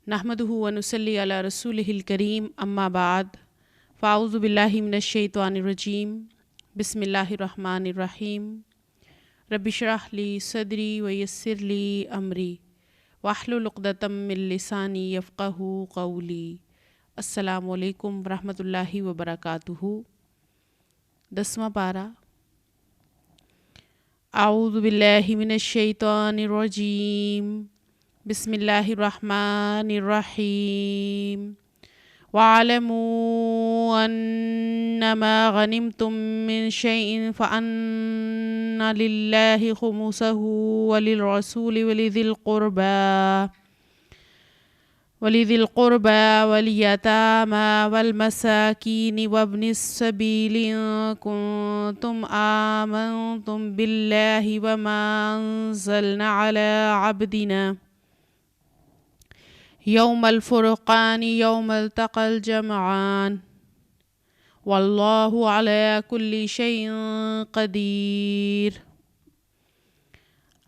نحمدہ ونصلی علی رسولہ الکریم اما بعد فاعوذ باللہ من الشیطان الرجیم بسم اللہ الرحمن الرحیم رب اشرح لی صدری ویسر لی امری واحلل عقدۃ من لسانی یفقہوا قولی۔ السلام علیکم ورحمۃ اللہ وبرکاتہ۔ 10واں پارہ۔ اعوذ باللہ من الشیطان الرجیم بسم اللہ الرحمن الرحیم وَاعْلَمُوا أَنَّمَا غَنِمْتُم مِّن شَيْءٍ فَأَنَّ لِلَّهِ خُمُسَهُ وَلِلرَّسُولِ وَلِذِي الْقُرْبَى وَالْيَتَامَى وَالْمَسَاكِينِ وَابْنِ السَّبِيلِ إِن كُنتُمْ آمَنتُم بِاللَّهِ وَمَا أَنزَلْنَا عَلَىٰ عَبْدِنَا یوم الفرقان یوم التقى الجمعان واللہ علی کل شیء قدیر۔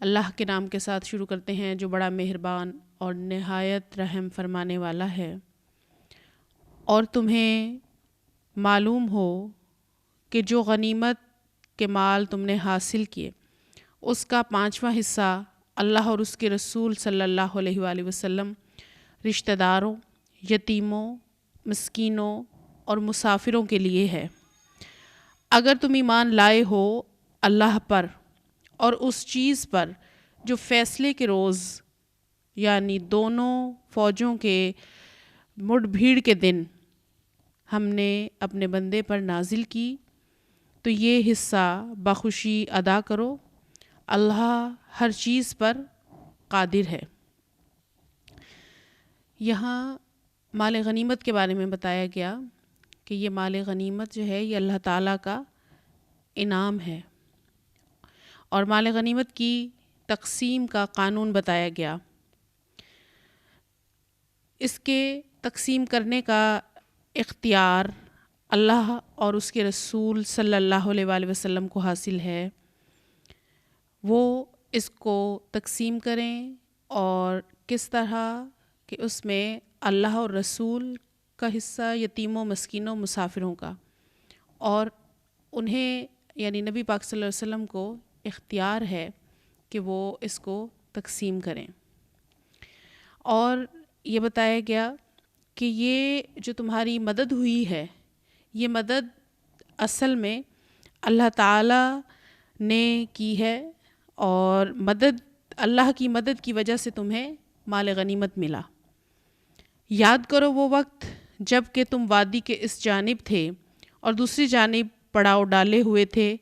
اللہ کے نام کے ساتھ شروع کرتے ہیں جو بڑا مہربان اور نہایت رحم فرمانے والا ہے۔ اور تمہیں معلوم ہو کہ جو غنیمت کے مال تم نے حاصل کیے اس کا 5واں حصہ اللہ اور اس کے رسول صلی اللہ علیہ وآلہ وسلم رشتہ داروں، یتیموں، مسکینوں اور مسافروں کے لیے ہے۔ اگر تم ایمان لائے ہو اللہ پر اور اس چیز پر جو فیصلے کے روز یعنی دونوں فوجوں کے مڑ بھیڑ کے دن ہم نے اپنے بندے پر نازل کی، تو یہ حصہ بخوشی ادا کرو، اللہ ہر چیز پر قادر ہے۔ یہاں مال غنیمت کے بارے میں بتایا گیا کہ یہ مال غنیمت جو ہے یہ اللہ تعالیٰ کا انعام ہے، اور مال غنیمت کی تقسیم کا قانون بتایا گیا۔ اس کے تقسیم کرنے کا اختیار اللہ اور اس کے رسول صلی اللہ علیہ وآلہ وسلم کو حاصل ہے۔ وہ اس کو تقسیم کریں اور کس طرح کہ اس میں اللہ اور رسول کا حصہ، یتیموں، مسکینوں، مسافروں کا، اور انہیں یعنی نبی پاک صلی اللہ علیہ وسلم کو اختیار ہے کہ وہ اس کو تقسیم کریں۔ اور یہ بتایا گیا کہ یہ جو تمہاری مدد ہوئی ہے یہ مدد اصل میں اللہ تعالیٰ نے کی ہے، اور اللہ کی مدد کی وجہ سے تمہیں مال غنیمت ملا۔ یاد کرو وہ وقت جب کہ تم وادی کے اس جانب تھے اور دوسری جانب پڑاؤ ڈالے ہوئے تھے،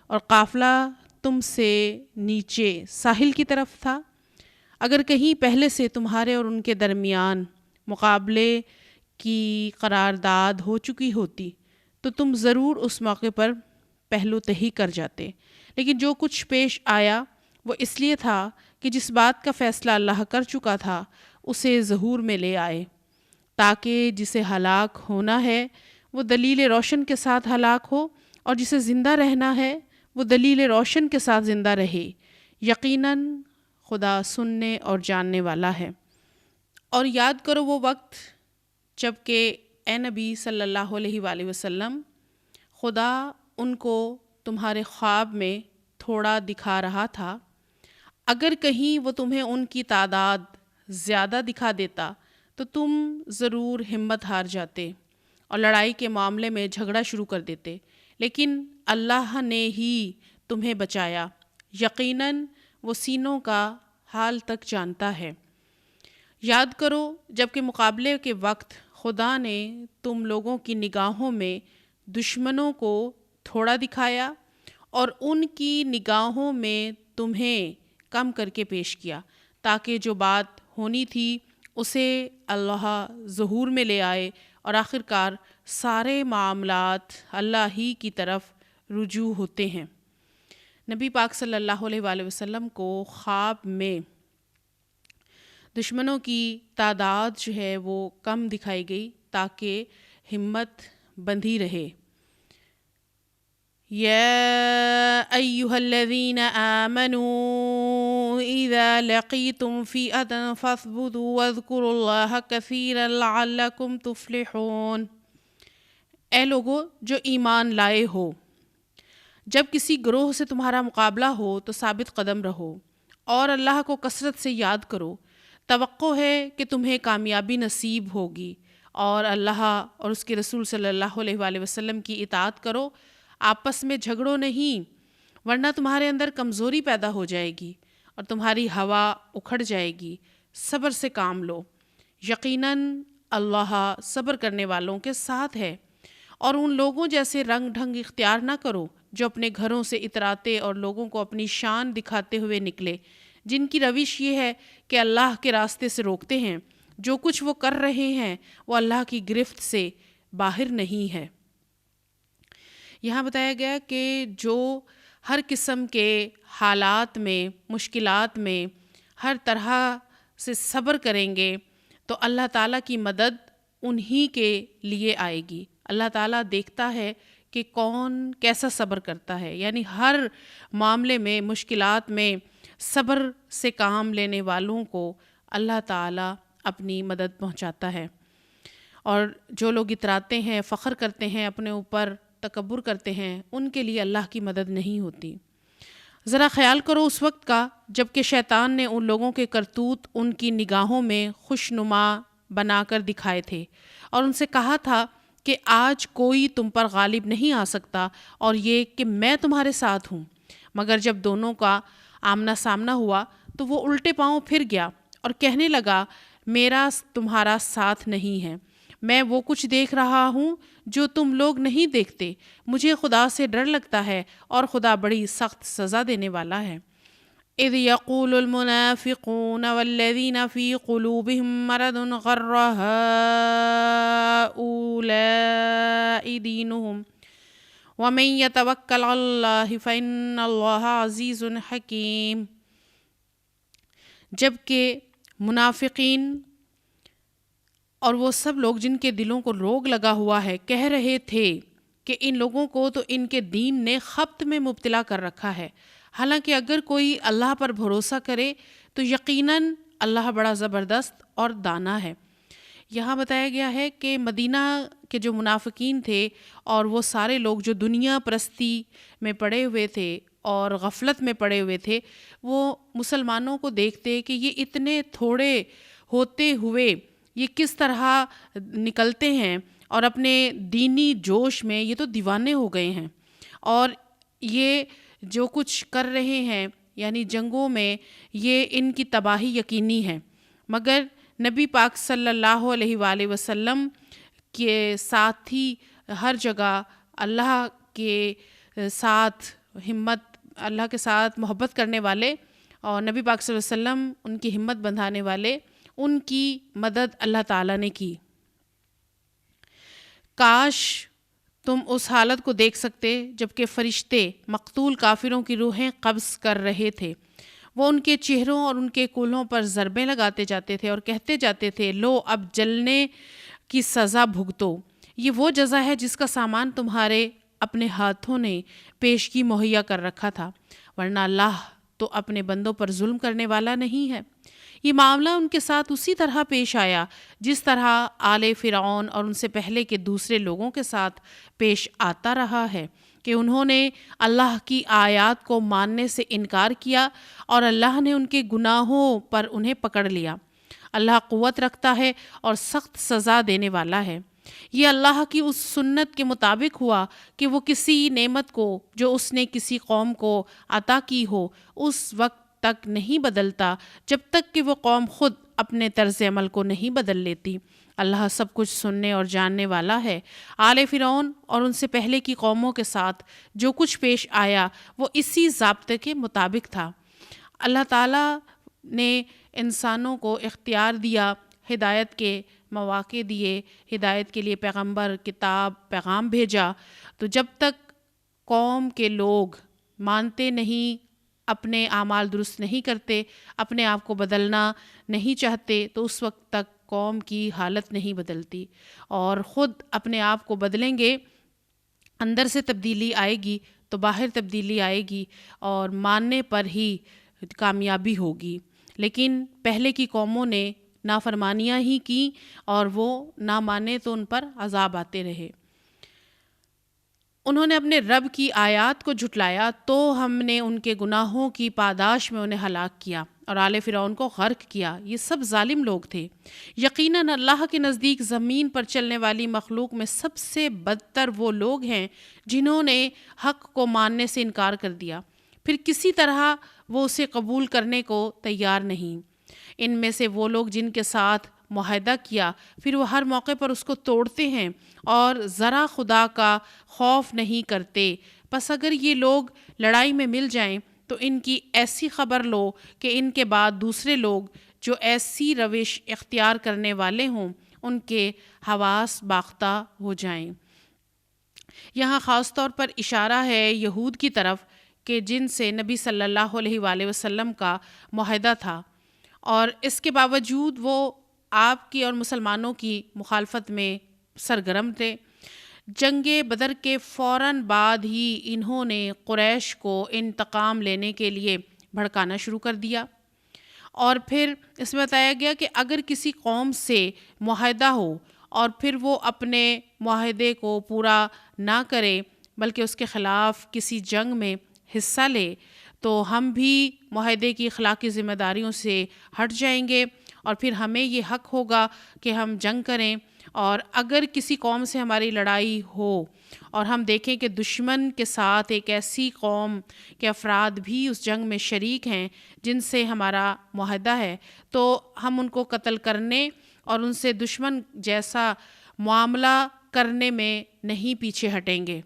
اور قافلہ تم سے نیچے ساحل کی طرف تھا۔ اگر کہیں پہلے سے تمہارے اور ان کے درمیان مقابلے کی قرارداد ہو چکی ہوتی تو تم ضرور اس موقع پر پہلو تہی کر جاتے، لیکن جو کچھ پیش آیا وہ اس لیے تھا کہ جس بات کا فیصلہ اللہ کر چکا تھا اسے ظہور میں لے آئے، تاکہ جسے ہلاک ہونا ہے وہ دلیل روشن کے ساتھ ہلاک ہو، اور جسے زندہ رہنا ہے وہ دلیل روشن کے ساتھ زندہ رہے۔ یقیناً خدا سننے اور جاننے والا ہے۔ اور یاد کرو وہ وقت جب کہ اے نبی صلی اللہ علیہ وآلہ وسلم خدا ان کو تمہارے خواب میں تھوڑا دکھا رہا تھا۔ اگر کہیں وہ تمہیں ان کی تعداد زیادہ دکھا دیتا تو تم ضرور ہمت ہار جاتے اور لڑائی کے معاملے میں جھگڑا شروع کر دیتے، لیکن اللہ نے ہی تمہیں بچایا۔ یقیناً وہ سینوں کا حال تک جانتا ہے۔ یاد کرو جب کہ مقابلے کے وقت خدا نے تم لوگوں کی نگاہوں میں دشمنوں کو تھوڑا دکھایا اور ان کی نگاہوں میں تمہیں کم کر کے پیش کیا، تاکہ جو بات ہونی تھی اسے اللہ ظہور میں لے آئے، اور آخرکار سارے معاملات اللہ ہی کی طرف رجوع ہوتے ہیں۔ نبی پاک صلی اللہ علیہ وآلہ وسلم کو خواب میں دشمنوں کی تعداد جو ہے وہ کم دکھائی گئی تاکہ ہمت بندھی رہے۔ یا ایہا الذین آمنوا اذا لقیتم فئة فاثبتوا واذکروا اللہ کثیرا لعلکم تفلحون۔ اے لوگو جو ایمان لائے ہو، جب کسی گروہ سے تمہارا مقابلہ ہو تو ثابت قدم رہو اور اللہ کو کثرت سے یاد کرو، توقع ہے کہ تمہیں کامیابی نصیب ہوگی، اور اللہ اور اس کے رسول صلی اللہ علیہ وآلہ وسلم کی اطاعت کرو، آپس میں جھگڑو نہیں، ورنہ تمہارے اندر کمزوری پیدا ہو جائے گی اور تمہاری ہوا اکھڑ جائے گی۔ صبر سے کام لو، یقیناً اللہ صبر کرنے والوں کے ساتھ ہے۔ اور ان لوگوں جیسے رنگ ڈھنگ اختیار نہ کرو جو اپنے گھروں سے اتراتے اور لوگوں کو اپنی شان دکھاتے ہوئے نکلے، جن کی روش یہ ہے کہ اللہ کے راستے سے روکتے ہیں۔ جو کچھ وہ کر رہے ہیں وہ اللہ کی گرفت سے باہر نہیں ہے۔ یہاں بتایا گیا کہ جو ہر قسم کے حالات میں، مشکلات میں ہر طرح سے صبر کریں گے تو اللہ تعالیٰ کی مدد انہی کے لیے آئے گی۔ اللہ تعالیٰ دیکھتا ہے کہ کون کیسا صبر کرتا ہے، یعنی ہر معاملے میں، مشکلات میں صبر سے کام لینے والوں کو اللہ تعالیٰ اپنی مدد پہنچاتا ہے۔ اور جو لوگ اتراتے ہیں، فخر کرتے ہیں، اپنے اوپر تکبر کرتے ہیں، ان کے لیے اللہ کی مدد نہیں ہوتی۔ ذرا خیال کرو اس وقت کا جب کہ شیطان نے ان لوگوں کے کرتوت ان کی نگاہوں میں خوشنما بنا کر دکھائے تھے اور ان سے کہا تھا کہ آج کوئی تم پر غالب نہیں آ سکتا، اور یہ کہ میں تمہارے ساتھ ہوں۔ مگر جب دونوں کا آمنا سامنا ہوا تو وہ الٹے پاؤں پھر گیا اور کہنے لگا میرا تمہارا ساتھ نہیں ہے، میں وہ کچھ دیکھ رہا ہوں جو تم لوگ نہیں دیکھتے، مجھے خدا سے ڈر لگتا ہے اور خدا بڑی سخت سزا دینے والا ہے۔ اذ یقول المنافقون والذین فی قلوبہم مرض غر ہؤلاء دینہم ومن یتوکل علی اللہ فإن اللہ عزیز حکیم۔ جبکہ منافقین اور وہ سب لوگ جن کے دلوں کو روگ لگا ہوا ہے کہہ رہے تھے کہ ان لوگوں کو تو ان کے دین نے خبط میں مبتلا کر رکھا ہے، حالانکہ اگر کوئی اللہ پر بھروسہ کرے تو یقیناً اللہ بڑا زبردست اور دانا ہے۔ یہاں بتایا گیا ہے کہ مدینہ کے جو منافقین تھے اور وہ سارے لوگ جو دنیا پرستی میں پڑے ہوئے تھے اور غفلت میں پڑے ہوئے تھے، وہ مسلمانوں کو دیکھتے کہ یہ اتنے تھوڑے ہوتے ہوئے یہ کس طرح نکلتے ہیں اور اپنے دینی جوش میں یہ تو دیوانے ہو گئے ہیں، اور یہ جو کچھ کر رہے ہیں یعنی جنگوں میں یہ ان کی تباہی یقینی ہے۔ مگر نبی پاک صلی اللہ علیہ وآلہ وسلم کے ساتھ ہی ہر جگہ اللہ کے ساتھ ہمت، اللہ کے ساتھ محبت کرنے والے اور نبی پاک صلی اللہ علیہ وسلم ان کی ہمت بندھانے والے، ان کی مدد اللہ تعالیٰ نے کی۔ کاش تم اس حالت کو دیکھ سکتے جب کہ فرشتے مقتول کافروں کی روحیں قبض کر رہے تھے، وہ ان کے چہروں اور ان کے کولہوں پر ضربیں لگاتے جاتے تھے اور کہتے جاتے تھے لو اب جلنے کی سزا بھگتو، یہ وہ جزا ہے جس کا سامان تمہارے اپنے ہاتھوں نے پیشگی مہیا کر رکھا تھا، ورنہ اللہ تو اپنے بندوں پر ظلم کرنے والا نہیں ہے۔ یہ معاملہ ان کے ساتھ اسی طرح پیش آیا جس طرح آل فرعون اور ان سے پہلے کے دوسرے لوگوں کے ساتھ پیش آتا رہا ہے کہ انہوں نے اللہ کی آیات کو ماننے سے انکار کیا اور اللہ نے ان کے گناہوں پر انہیں پکڑ لیا۔ اللہ قوت رکھتا ہے اور سخت سزا دینے والا ہے۔ یہ اللہ کی اس سنت کے مطابق ہوا کہ وہ کسی نعمت کو جو اس نے کسی قوم کو عطا کی ہو اس وقت تک نہیں بدلتا جب تک کہ وہ قوم خود اپنے طرز عمل کو نہیں بدل لیتی۔ اللہ سب کچھ سننے اور جاننے والا ہے۔ آل فرعون اور ان سے پہلے کی قوموں کے ساتھ جو کچھ پیش آیا وہ اسی ضابطے کے مطابق تھا۔ اللہ تعالیٰ نے انسانوں کو اختیار دیا، ہدایت کے مواقع دیے، ہدایت کے لیے پیغمبر، کتاب، پیغام بھیجا، تو جب تک قوم کے لوگ مانتے نہیں، اپنے اعمال درست نہیں کرتے، اپنے آپ کو بدلنا نہیں چاہتے، تو اس وقت تک قوم کی حالت نہیں بدلتی، اور خود اپنے آپ کو بدلیں گے، اندر سے تبدیلی آئے گی تو باہر تبدیلی آئے گی اور ماننے پر ہی کامیابی ہوگی۔ لیکن پہلے کی قوموں نے نافرمانیاں ہی کی اور وہ نہ مانے تو ان پر عذاب آتے رہے۔ انہوں نے اپنے رب کی آیات کو جھٹلایا تو ہم نے ان کے گناہوں کی پاداش میں انہیں ہلاک کیا اور آل فرعون کو غرق کیا۔ یہ سب ظالم لوگ تھے۔ یقیناً اللہ کے نزدیک زمین پر چلنے والی مخلوق میں سب سے بدتر وہ لوگ ہیں جنہوں نے حق کو ماننے سے انکار کر دیا، پھر کسی طرح وہ اسے قبول کرنے کو تیار نہیں۔ ان میں سے وہ لوگ جن کے ساتھ معاہدہ کیا پھر وہ ہر موقع پر اس کو توڑتے ہیں اور ذرا خدا کا خوف نہیں کرتے۔ پس اگر یہ لوگ لڑائی میں مل جائیں تو ان کی ایسی خبر لو کہ ان کے بعد دوسرے لوگ جو ایسی روش اختیار کرنے والے ہوں ان کے حواس باختہ ہو جائیں۔ یہاں خاص طور پر اشارہ ہے یہود کی طرف کہ جن سے نبی صلی اللہ علیہ وآلہ وسلم کا معاہدہ تھا، اور اس کے باوجود وہ آپ کی اور مسلمانوں کی مخالفت میں سرگرم تھے۔ جنگ بدر کے فوراً بعد ہی انہوں نے قریش کو انتقام لینے کے لیے بھڑکانا شروع کر دیا، اور پھر اس میں بتایا گیا کہ اگر کسی قوم سے معاہدہ ہو اور پھر وہ اپنے معاہدے کو پورا نہ کرے بلکہ اس کے خلاف کسی جنگ میں حصہ لے تو ہم بھی معاہدے کی اخلاقی ذمہ داریوں سے ہٹ جائیں گے اور پھر ہمیں یہ حق ہوگا کہ ہم جنگ کریں۔ اور اگر کسی قوم سے ہماری لڑائی ہو اور ہم دیکھیں کہ دشمن کے ساتھ ایک ایسی قوم کے افراد بھی اس جنگ میں شریک ہیں جن سے ہمارا معاہدہ ہے، تو ہم ان کو قتل کرنے اور ان سے دشمن جیسا معاملہ کرنے میں نہیں پیچھے ہٹیں گے۔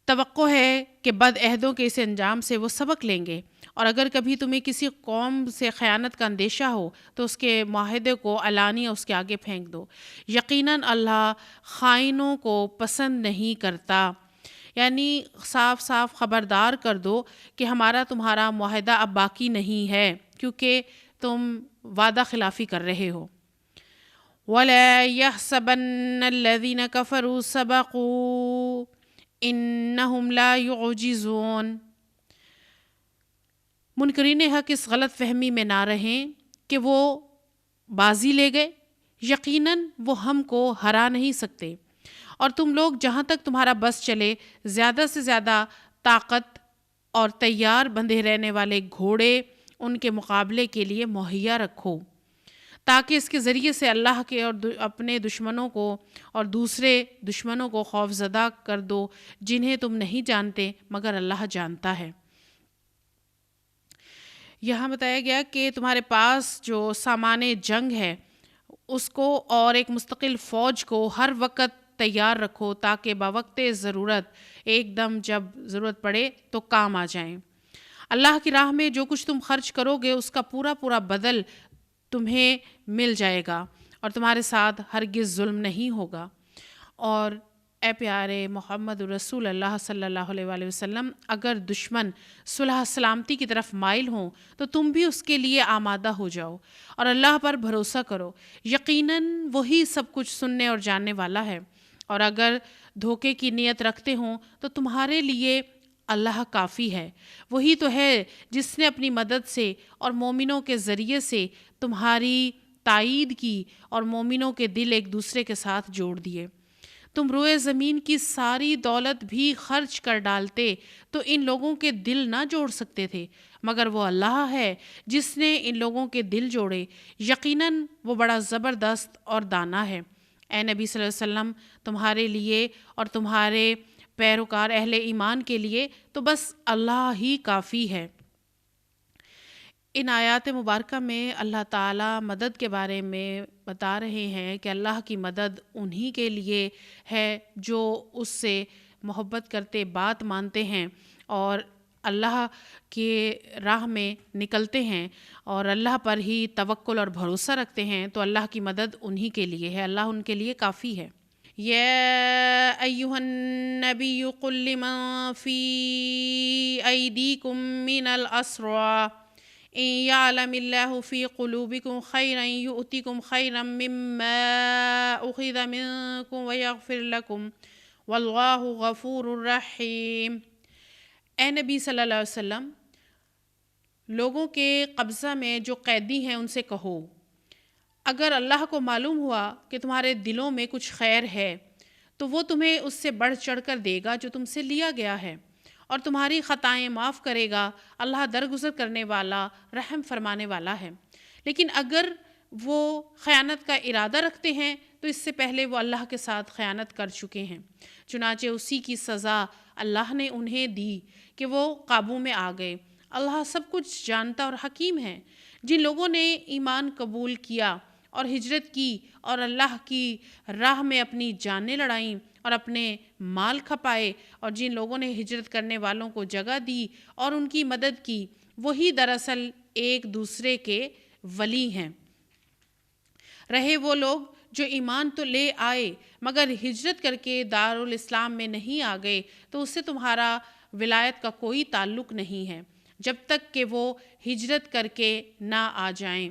توقع ہے کہ بد عہدوں کے اس انجام سے وہ سبق لیں گے، اور اگر کبھی تمہیں کسی قوم سے خیانت کا اندیشہ ہو تو اس کے معاہدے کو علانیہ اس کے آگے پھینک دو۔ یقیناً اللہ خائنوں کو پسند نہیں کرتا۔ یعنی صاف صاف خبردار کر دو کہ ہمارا تمہارا معاہدہ اب باقی نہیں ہے کیونکہ تم وعدہ خلافی کر رہے ہو۔ وَلَا يَحْسَبَنَّ الَّذِينَ كَفَرُوا سَبَقُوا إِنَّهُمْ لَا يُعْجِزُونَ۔ منکرین حق اس غلط فہمی میں نہ رہیں کہ وہ بازی لے گئے، یقیناً وہ ہم کو ہرا نہیں سکتے، اور تم لوگ جہاں تک تمہارا بس چلے زیادہ سے زیادہ طاقت اور تیار بندھے رہنے والے گھوڑے ان کے مقابلے کے لیے مہیا رکھو، تاکہ اس کے ذریعے سے اللہ کے اور اپنے دشمنوں کو اور دوسرے دشمنوں کو خوف زدہ کر دو جنہیں تم نہیں جانتے مگر اللہ جانتا ہے۔ یہاں بتایا گیا کہ تمہارے پاس جو سامان جنگ ہے اس کو اور ایک مستقل فوج کو ہر وقت تیار رکھو تاکہ بوقت ضرورت ایک دم جب ضرورت پڑے تو کام آ جائیں۔ اللہ کی راہ میں جو کچھ تم خرچ کرو گے اس کا پورا پورا بدل تمہیں مل جائے گا اور تمہارے ساتھ ہرگز ظلم نہیں ہوگا۔ اور اے پیارے محمد رسول اللہ صلی اللہ علیہ وآلہ وسلم، اگر دشمن صلح سلامتی کی طرف مائل ہوں تو تم بھی اس کے لیے آمادہ ہو جاؤ اور اللہ پر بھروسہ کرو، یقیناً وہی سب کچھ سننے اور جاننے والا ہے۔ اور اگر دھوکے کی نیت رکھتے ہوں تو تمہارے لیے اللہ کافی ہے، وہی تو ہے جس نے اپنی مدد سے اور مومنوں کے ذریعے سے تمہاری تائید کی اور مومنوں کے دل ایک دوسرے کے ساتھ جوڑ دیے۔ تم روئے زمین کی ساری دولت بھی خرچ کر ڈالتے تو ان لوگوں کے دل نہ جوڑ سکتے تھے، مگر وہ اللہ ہے جس نے ان لوگوں کے دل جوڑے، یقیناً وہ بڑا زبردست اور دانا ہے۔ اے نبی صلی اللہ علیہ وسلم، تمہارے لیے اور تمہارے پیروکار اہل ایمان کے لیے تو بس اللہ ہی کافی ہے۔ ان آیات مبارکہ میں اللہ تعالیٰ مدد کے بارے میں بتا رہے ہیں کہ اللہ کی مدد انہی کے لیے ہے جو اس سے محبت کرتے، بات مانتے ہیں اور اللہ کے راہ میں نکلتے ہیں اور اللہ پر ہی توکل اور بھروسہ رکھتے ہیں، تو اللہ کی مدد انہی کے لیے ہے، اللہ ان کے لیے کافی ہے۔ یا ایہا النبی قل لمن فی ایدیکم من الاسری ان یعلم اللہ فی قلوبکم خیرا یؤتکم خیرا مما اخذ منکم ویغفر لکم واللہ غفور الرحیم۔ اے نبی صلی اللہ علیہ وسلم، لوگوں کے قبضہ میں جو قیدی ہیں ان سے کہو، اگر اللہ کو معلوم ہوا کہ تمہارے دلوں میں کچھ خیر ہے تو وہ تمہیں اس سے بڑھ چڑھ کر دے گا جو تم سے لیا گیا ہے، اور تمہاری خطائیں معاف کرے گا۔ اللہ درگزر کرنے والا، رحم فرمانے والا ہے۔ لیکن اگر وہ خیانت کا ارادہ رکھتے ہیں تو اس سے پہلے وہ اللہ کے ساتھ خیانت کر چکے ہیں، چنانچہ اسی کی سزا اللہ نے انہیں دی کہ وہ قابو میں آ گئے۔ اللہ سب کچھ جانتا اور حکیم ہے۔ جن لوگوں نے ایمان قبول کیا اور ہجرت کی اور اللہ کی راہ میں اپنی جانیں لڑائیں اور اپنے مال کھپائے، اور جن لوگوں نے ہجرت کرنے والوں کو جگہ دی اور ان کی مدد کی، وہی دراصل ایک دوسرے کے ولی ہیں۔ رہے وہ لوگ جو ایمان تو لے آئے مگر ہجرت کر کے دارالاسلام میں نہیں آ گئے تو اس سے تمہارا ولایت کا کوئی تعلق نہیں ہے جب تک کہ وہ ہجرت کر کے نہ آ جائیں۔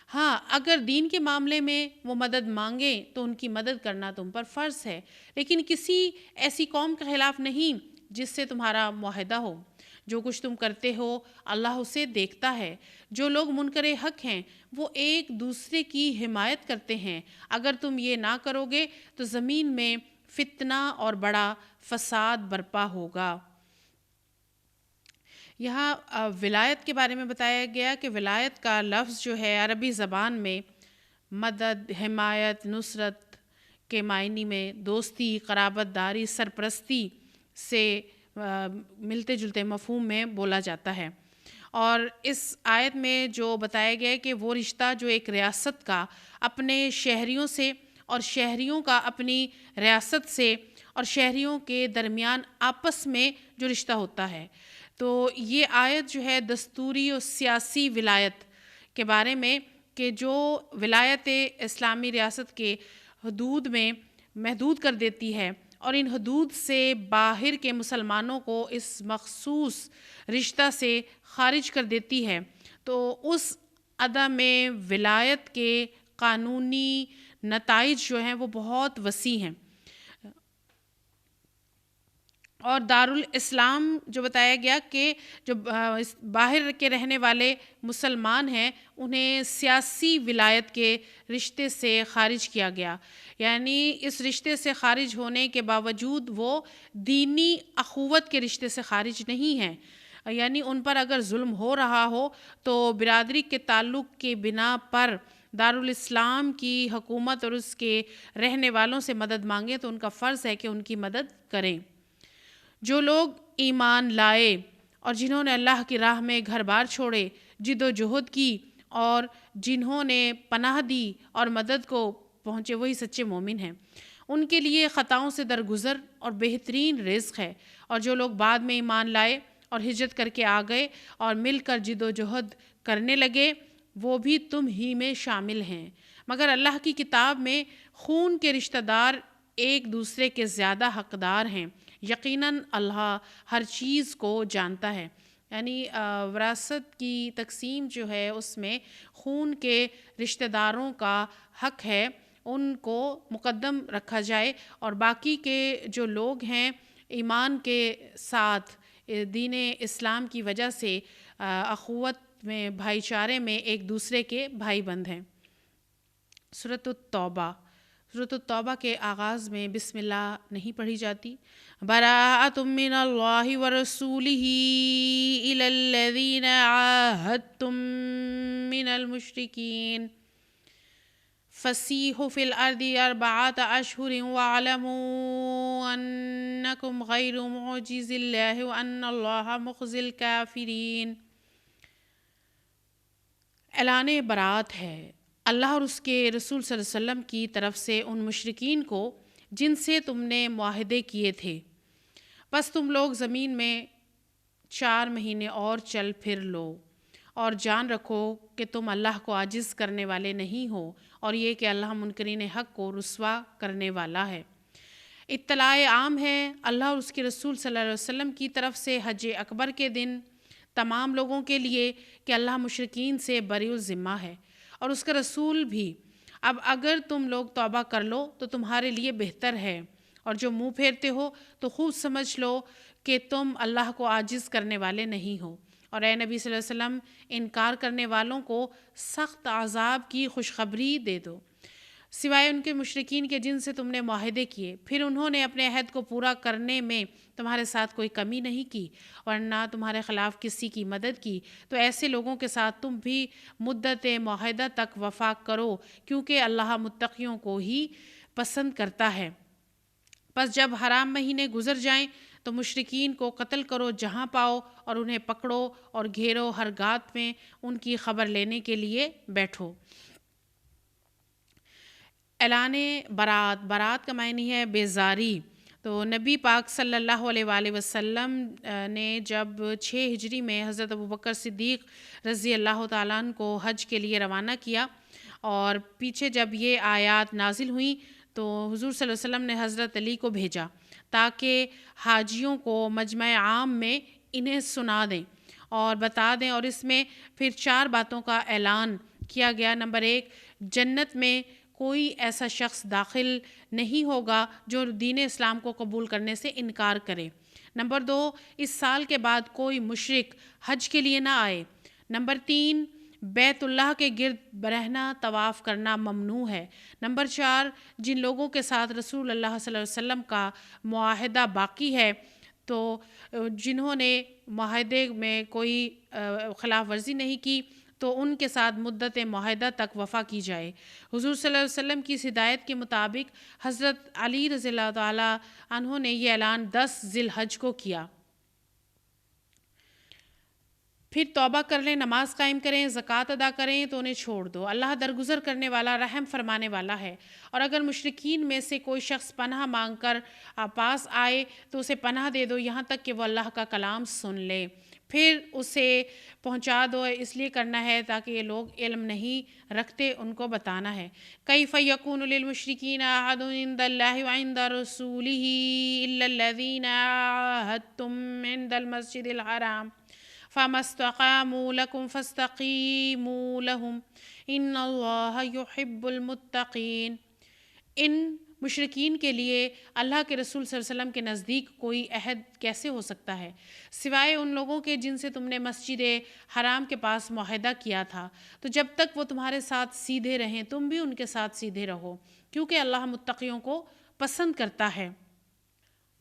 ہاں، اگر دین کے معاملے میں وہ مدد مانگیں تو ان کی مدد کرنا تم پر فرض ہے، لیکن کسی ایسی قوم کے خلاف نہیں جس سے تمہارا معاہدہ ہو۔ جو کچھ تم کرتے ہو اللہ اسے دیکھتا ہے۔ جو لوگ منکر حق ہیں وہ ایک دوسرے کی حمایت کرتے ہیں۔ اگر تم یہ نہ کرو گے تو زمین میں فتنہ اور بڑا فساد برپا ہوگا۔ یہاں ولایت کے بارے میں بتایا گیا کہ ولایت کا لفظ جو ہے عربی زبان میں مدد، حمایت، نصرت کے معنی میں دوستی، قرابت داری، سرپرستی سے ملتے جلتے مفہوم میں بولا جاتا ہے۔ اور اس آیت میں جو بتایا گیا ہے کہ وہ رشتہ جو ایک ریاست کا اپنے شہریوں سے اور شہریوں کا اپنی ریاست سے اور شہریوں کے درمیان آپس میں جو رشتہ ہوتا ہے، تو یہ آیت جو ہے دستوری اور سیاسی ولایت کے بارے میں کہ جو ولایت اسلامی ریاست کے حدود میں محدود کر دیتی ہے اور ان حدود سے باہر کے مسلمانوں کو اس مخصوص رشتہ سے خارج کر دیتی ہے، تو اس عدم ولایت کے قانونی نتائج جو ہیں وہ بہت وسیع ہیں۔ اور دارالاسلام جو بتایا گیا کہ جو باہر کے رہنے والے مسلمان ہیں انہیں سیاسی ولایت کے رشتے سے خارج کیا گیا، یعنی اس رشتے سے خارج ہونے کے باوجود وہ دینی اخوت کے رشتے سے خارج نہیں ہیں، یعنی ان پر اگر ظلم ہو رہا ہو تو برادری کے تعلق کے بنا پر دارالاسلام کی حکومت اور اس کے رہنے والوں سے مدد مانگیں تو ان کا فرض ہے کہ ان کی مدد کریں۔ جو لوگ ایمان لائے اور جنہوں نے اللہ کی راہ میں گھر بار چھوڑے، جد و جہد کی اور جنہوں نے پناہ دی اور مدد کو پہنچے، وہی سچے مومن ہیں۔ ان کے لیے خطاؤں سے درگزر اور بہترین رزق ہے۔ اور جو لوگ بعد میں ایمان لائے اور ہجرت کر کے آ گئے اور مل کر جد و جہد کرنے لگے، وہ بھی تم ہی میں شامل ہیں، مگر اللہ کی کتاب میں خون کے رشتہ دار ایک دوسرے کے زیادہ حقدار ہیں، یقیناً اللہ ہر چیز کو جانتا ہے۔ یعنی وراثت کی تقسیم جو ہے اس میں خون کے رشتہ داروں کا حق ہے، ان کو مقدم رکھا جائے، اور باقی کے جو لوگ ہیں ایمان کے ساتھ دین اسلام کی وجہ سے اخوت میں، بھائی چارے میں ایک دوسرے کے بھائی بند ہیں۔ سورۃ التوبہ کے آغاز میں بسم اللہ نہیں پڑھی جاتی۔ براءۃ من اللہ ورسولہ الی الذین عاہدتم من المشرکین فسیحوا فی الارض اربعۃ اشہر واعلموا انکم غیر معجز اللہ وان اللہ مخزی الکافرین۔ اعلان برات ہے اللہ اور اس کے رسول صلی اللہ علیہ وسلم کی طرف سے ان مشرکین کو جن سے تم نے معاہدے کیے تھے، بس تم لوگ زمین میں 4 مہینے اور چل پھر لو، اور جان رکھو کہ تم اللہ کو عاجز کرنے والے نہیں ہو، اور یہ کہ اللہ منکرین حق کو رسوا کرنے والا ہے۔ اطلاع عام ہے اللہ اور اس کے رسول صلی اللہ علیہ وسلم کی طرف سے حج اکبر کے دن تمام لوگوں کے لیے کہ اللہ مشرکین سے بری الذمہ ہے اور اس کا رسول بھی۔ اب اگر تم لوگ توبہ کر لو تو تمہارے لیے بہتر ہے، اور جو منہ پھیرتے ہو تو خوب سمجھ لو کہ تم اللہ کو عاجز کرنے والے نہیں ہو۔ اور اے نبی صلی اللہ علیہ وسلم، انکار کرنے والوں کو سخت عذاب کی خوشخبری دے دو، سوائے ان کے مشرکین کے جن سے تم نے معاہدے کیے، پھر انہوں نے اپنے عہد کو پورا کرنے میں تمہارے ساتھ کوئی کمی نہیں کی اور نہ تمہارے خلاف کسی کی مدد کی، تو ایسے لوگوں کے ساتھ تم بھی مدت معاہدہ تک وفا کرو، کیونکہ اللہ متقیوں کو ہی پسند کرتا ہے۔ پس جب حرام مہینے گزر جائیں تو مشرکین کو قتل کرو جہاں پاؤ، اور انہیں پکڑو اور گھیرو، ہر گات میں ان کی خبر لینے کے لیے بیٹھو۔ اعلان برات، برات کا معنی ہے بیزاری۔ تو نبی پاک صلی اللہ علیہ وآلہ وسلم نے جب 6 ہجری میں حضرت ابوبکر صدیق رضی اللہ تعالیٰ عنہ کو حج کے لیے روانہ کیا، اور پیچھے جب یہ آیات نازل ہوئیں تو حضور صلی اللہ علیہ وسلم نے حضرت علی کو بھیجا تاکہ حاجیوں کو مجمع عام میں انہیں سنا دیں اور بتا دیں، اور اس میں پھر 4 باتوں کا اعلان کیا گیا۔ نمبر 1، جنت میں کوئی ایسا شخص داخل نہیں ہوگا جو دین اسلام کو قبول کرنے سے انکار کرے۔ نمبر 2، اس سال کے بعد کوئی مشرک حج کے لیے نہ آئے۔ نمبر 3، بیت اللہ کے گرد رہنا طواف کرنا ممنوع ہے۔ نمبر 4، جن لوگوں کے ساتھ رسول اللہ صلی اللہ علیہ وسلم کا معاہدہ باقی ہے، تو جنہوں نے معاہدے میں کوئی خلاف ورزی نہیں کی، تو ان کے ساتھ مدت معاہدہ تک وفا کی جائے۔ حضور صلی اللہ علیہ وسلم کی اس ہدایت کے مطابق حضرت علی رضی اللہ تعالیٰ عنہ نے یہ اعلان 10 ذی الحج کو کیا۔ پھر توبہ کر لیں، نماز قائم کریں، زکوٰۃ ادا کریں تو انہیں چھوڑ دو، اللہ درگزر کرنے والا، رحم فرمانے والا ہے۔ اور اگر مشرکین میں سے کوئی شخص پناہ مانگ کر پاس آئے تو اسے پناہ دے دو یہاں تک کہ وہ اللہ کا کلام سن لے، پھر اسے پہنچا دو۔ اس لیے کرنا ہے تاکہ یہ لوگ علم نہیں رکھتے، ان کو بتانا ہے۔ کیف یکون للمشرکین عہد عند اللہ وعند رسولہ الا الذین عاہدتم عند المسجد الحرام فما استقاموا لكم فاستقیموا لهم ان اللہ یحب المتقین۔ ان مشرکین کے لیے اللہ کے رسول صلی اللہ علیہ وسلم کے نزدیک کوئی عہد کیسے ہو سکتا ہے سوائے ان لوگوں کے جن سے تم نے مسجد حرام کے پاس معاہدہ کیا تھا، تو جب تک وہ تمہارے ساتھ سیدھے رہیں تم بھی ان کے ساتھ سیدھے رہو، کیونکہ اللہ متقیوں کو پسند کرتا ہے۔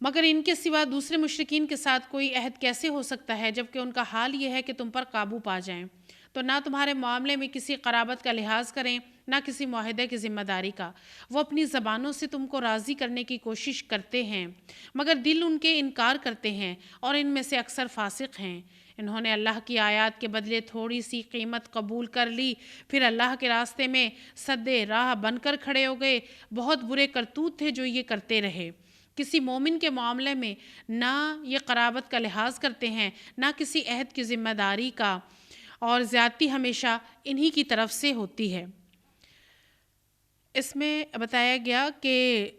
مگر ان کے سوا دوسرے مشرکین کے ساتھ کوئی عہد کیسے ہو سکتا ہے جبکہ ان کا حال یہ ہے کہ تم پر قابو پا جائیں، تو نہ تمہارے معاملے میں کسی قرابت کا لحاظ کریں نہ کسی معاہدے کی ذمہ داری کا۔ وہ اپنی زبانوں سے تم کو راضی کرنے کی کوشش کرتے ہیں مگر دل ان کے انکار کرتے ہیں، اور ان میں سے اکثر فاسق ہیں۔ انہوں نے اللہ کی آیات کے بدلے تھوڑی سی قیمت قبول کر لی، پھر اللہ کے راستے میں سد راہ بن کر کھڑے ہو گئے۔ بہت برے کرتوت تھے جو یہ کرتے رہے۔ کسی مومن کے معاملے میں نہ یہ قرابت کا لحاظ کرتے ہیں نہ کسی عہد کی ذمہ داری کا، اور زیادتی ہمیشہ انہی کی طرف سے ہوتی ہے۔ اس میں بتایا گیا کہ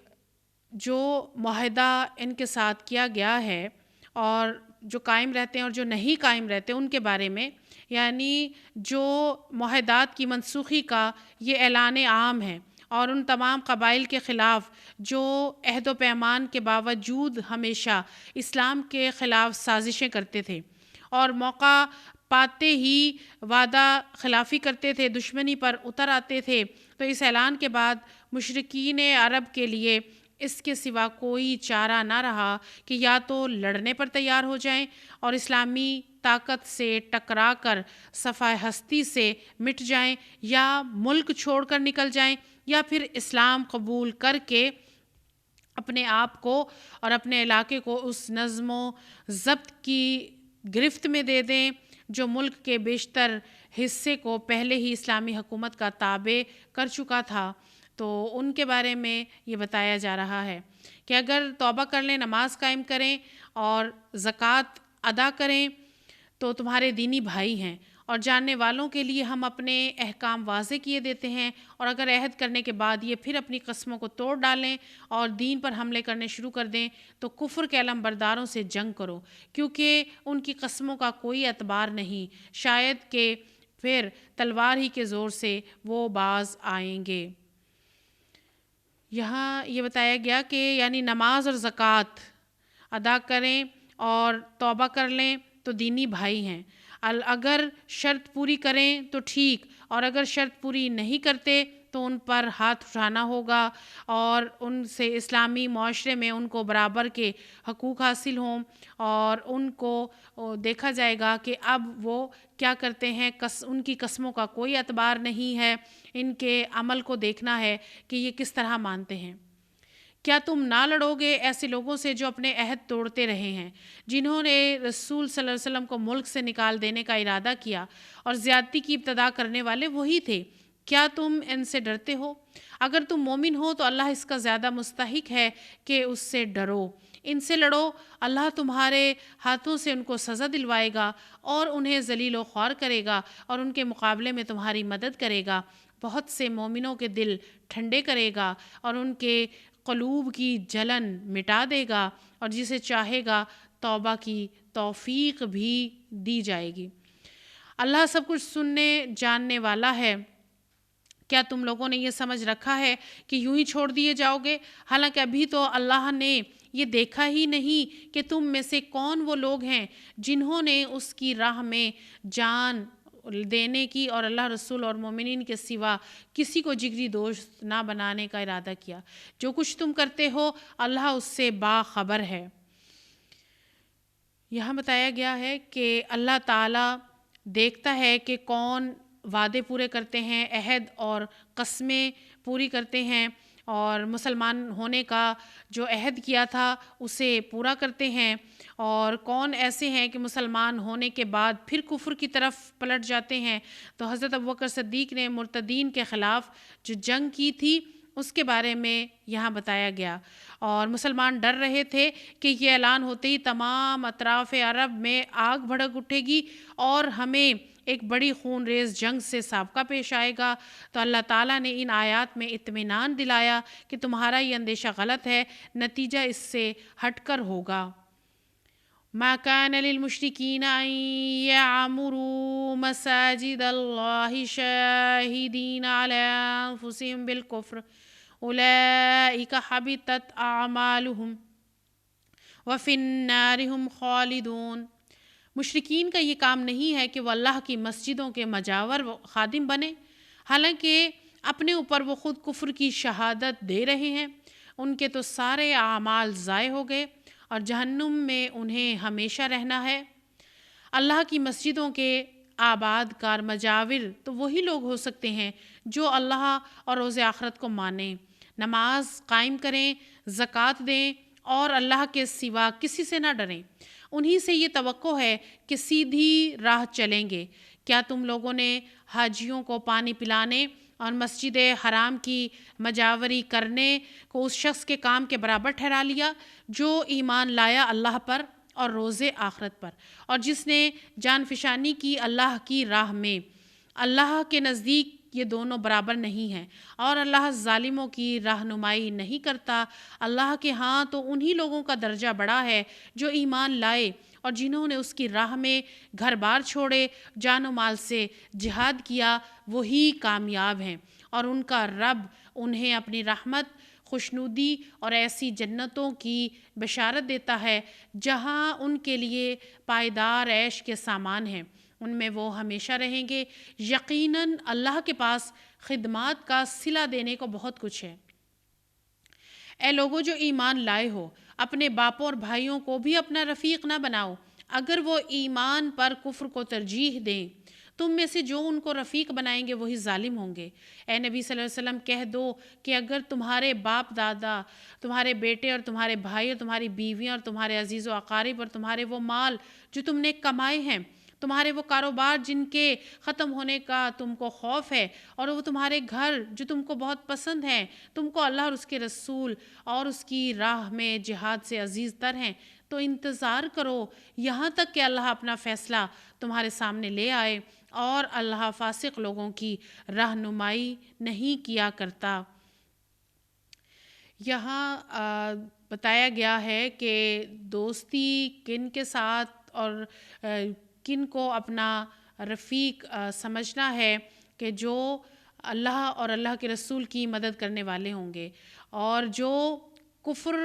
جو معاہدہ ان کے ساتھ کیا گیا ہے اور جو قائم رہتے ہیں اور جو نہیں قائم رہتے ان کے بارے میں، یعنی جو معاہدات کی منسوخی کا یہ اعلان عام ہے، اور ان تمام قبائل کے خلاف جو عہد و پیمان کے باوجود ہمیشہ اسلام کے خلاف سازشیں کرتے تھے اور موقع پاتے ہی وعدہ خلافی کرتے تھے، دشمنی پر اتر آتے تھے، تو اس اعلان کے بعد مشرکین عرب کے لیے اس کے سوا کوئی چارہ نہ رہا کہ یا تو لڑنے پر تیار ہو جائیں اور اسلامی طاقت سے ٹکرا کر صفحہ ہستی سے مٹ جائیں، یا ملک چھوڑ کر نکل جائیں، یا پھر اسلام قبول کر کے اپنے آپ کو اور اپنے علاقے کو اس نظم و ضبط کی گرفت میں دے دیں جو ملک کے بیشتر حصے کو پہلے ہی اسلامی حکومت کا تابع کر چکا تھا۔ تو ان کے بارے میں یہ بتایا جا رہا ہے کہ اگر توبہ کر لیں، نماز قائم کریں اور زکوٰۃ ادا کریں تو تمہارے دینی بھائی ہیں، اور جاننے والوں کے لیے ہم اپنے احکام واضح کیے دیتے ہیں، اور اگر عہد کرنے کے بعد یہ پھر اپنی قسموں کو توڑ ڈالیں اور دین پر حملے کرنے شروع کر دیں تو کفر کے علم برداروں سے جنگ کرو، کیونکہ ان کی قسموں کا کوئی اعتبار نہیں، شاید کہ پھر تلوار ہی کے زور سے وہ باز آئیں گے۔ یہاں یہ بتایا گیا کہ یعنی نماز اور زکوٰۃ ادا کریں اور توبہ کر لیں تو دینی بھائی ہیں، اگر شرط پوری کریں تو ٹھیک، اور اگر شرط پوری نہیں کرتے تو ان پر ہاتھ اٹھانا ہوگا اور ان سے اسلامی معاشرے میں ان کو برابر کے حقوق حاصل ہوں، اور ان کو دیکھا جائے گا کہ اب وہ کیا کرتے ہیں، ان کی قسموں کا کوئی اعتبار نہیں ہے، ان کے عمل کو دیکھنا ہے کہ یہ کس طرح مانتے ہیں۔ کیا تم نہ لڑو گے ایسے لوگوں سے جو اپنے عہد توڑتے رہے ہیں، جنہوں نے رسول صلی اللہ علیہ وسلم کو ملک سے نکال دینے کا ارادہ کیا، اور زیادتی کی ابتدا کرنے والے وہی تھے؟ کیا تم ان سے ڈرتے ہو؟ اگر تم مومن ہو تو اللہ اس کا زیادہ مستحق ہے کہ اس سے ڈرو، ان سے لڑو، اللہ تمہارے ہاتھوں سے ان کو سزا دلوائے گا اور انہیں ذلیل و خوار کرے گا، اور ان کے مقابلے میں تمہاری مدد کرے گا، بہت سے مومنوں کے دل ٹھنڈے کرے گا اور ان کے قلوب کی جلن مٹا دے گا، اور جسے چاہے گا توبہ کی توفیق بھی دی جائے گی۔ اللہ سب کچھ سننے جاننے والا ہے۔ کیا تم لوگوں نے یہ سمجھ رکھا ہے کہ یوں ہی چھوڑ دیے جاؤ گے؟ حالانکہ ابھی تو اللہ نے یہ دیکھا ہی نہیں کہ تم میں سے کون وہ لوگ ہیں جنہوں نے اس کی راہ میں جان دینے کی اور اللہ رسول اور مومنین کے سوا کسی کو جگری دوست نہ بنانے کا ارادہ کیا۔ جو کچھ تم کرتے ہو اللہ اس سے باخبر ہے۔ یہاں بتایا گیا ہے کہ اللہ تعالیٰ دیکھتا ہے کہ کون وعدے پورے کرتے ہیں، عہد اور قسمیں پوری کرتے ہیں، اور مسلمان ہونے کا جو عہد کیا تھا اسے پورا کرتے ہیں، اور کون ایسے ہیں کہ مسلمان ہونے کے بعد پھر کفر کی طرف پلٹ جاتے ہیں۔ تو حضرت ابوبکر صدیق نے مرتدین کے خلاف جو جنگ کی تھی اس کے بارے میں یہاں بتایا گیا، اور مسلمان ڈر رہے تھے کہ یہ اعلان ہوتے ہی تمام اطراف عرب میں آگ بھڑک اٹھے گی اور ہمیں ایک بڑی خون ریز جنگ سے سابقہ پیش آئے گا۔ تو اللہ تعالیٰ نے ان آیات میں اطمینان دلایا کہ تمہارا یہ اندیشہ غلط ہے، نتیجہ اس سے ہٹ کر ہوگا۔ ما كان للمشركين أن يعمروا مساجد الله شاهدين على أنفسهم بالكفر أولئك حبطت أعمالهم وفي النار هم خالدون۔ مشرکین کا یہ کام نہیں ہے کہ وہ اللہ کی مسجدوں کے مجاور خادم بنے، حالانکہ اپنے اوپر وہ خود کفر کی شہادت دے رہے ہیں۔ ان کے تو سارے اعمال ضائع ہو گئے اور جہنم میں انہیں ہمیشہ رہنا ہے۔ اللہ کی مسجدوں کے آباد کار مجاور تو وہی لوگ ہو سکتے ہیں جو اللہ اور روز آخرت کو مانیں، نماز قائم کریں، زکوٰۃ دیں اور اللہ کے سوا کسی سے نہ ڈریں۔ انہی سے یہ توقع ہے کہ سیدھی راہ چلیں گے۔ کیا تم لوگوں نے حاجیوں کو پانی پلانے اور مسجد حرام کی مجاوری کرنے کو اس شخص کے کام کے برابر ٹھہرا لیا جو ایمان لایا اللہ پر اور روز آخرت پر، اور جس نے جان فشانی کی اللہ کی راہ میں؟ اللہ کے نزدیک یہ دونوں برابر نہیں ہیں، اور اللہ ظالموں کی رہنمائی نہیں کرتا۔ اللہ کے ہاں تو انہی لوگوں کا درجہ بڑا ہے جو ایمان لائے اور جنہوں نے اس کی راہ میں گھر بار چھوڑے، جان و مال سے جہاد کیا، وہی کامیاب ہیں، اور ان کا رب انہیں اپنی رحمت، خوشنودی اور ایسی جنتوں کی بشارت دیتا ہے جہاں ان کے لیے پائیدار عیش کے سامان ہیں، ان میں وہ ہمیشہ رہیں گے۔ یقیناً اللہ کے پاس خدمات کا صلہ دینے کو بہت کچھ ہے۔ اے لوگو جو ایمان لائے ہو، اپنے باپوں اور بھائیوں کو بھی اپنا رفیق نہ بناؤ اگر وہ ایمان پر کفر کو ترجیح دیں۔ تم میں سے جو ان کو رفیق بنائیں گے وہی ظالم ہوں گے۔ اے نبی صلی اللہ علیہ وسلم کہہ دو کہ اگر تمہارے باپ دادا، تمہارے بیٹے اور تمہارے بھائی اور تمہاری بیویاں اور تمہارے عزیز و اقارب اور تمہارے وہ مال جو تم نے کمائے ہیں، تمہارے وہ کاروبار جن کے ختم ہونے کا تم کو خوف ہے، اور وہ تمہارے گھر جو تم کو بہت پسند ہیں، تم کو اللہ اور اس کے رسول اور اس کی راہ میں جہاد سے عزیز تر ہیں، تو انتظار کرو یہاں تک کہ اللہ اپنا فیصلہ تمہارے سامنے لے آئے، اور اللہ فاسق لوگوں کی رہنمائی نہیں کیا کرتا۔ یہاں بتایا گیا ہے کہ دوستی کن کے ساتھ اور کن کو اپنا رفیق سمجھنا ہے، کہ جو اللہ اور اللہ کے رسول کی مدد کرنے والے ہوں گے، اور جو کفر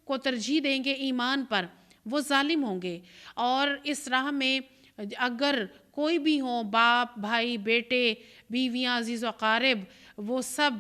کو ترجیح دیں گے ایمان پر وہ ظالم ہوں گے۔ اور اس راہ میں اگر کوئی بھی ہوں، باپ، بھائی، بیٹے، بیویاں، عزیز و اقارب، وہ سب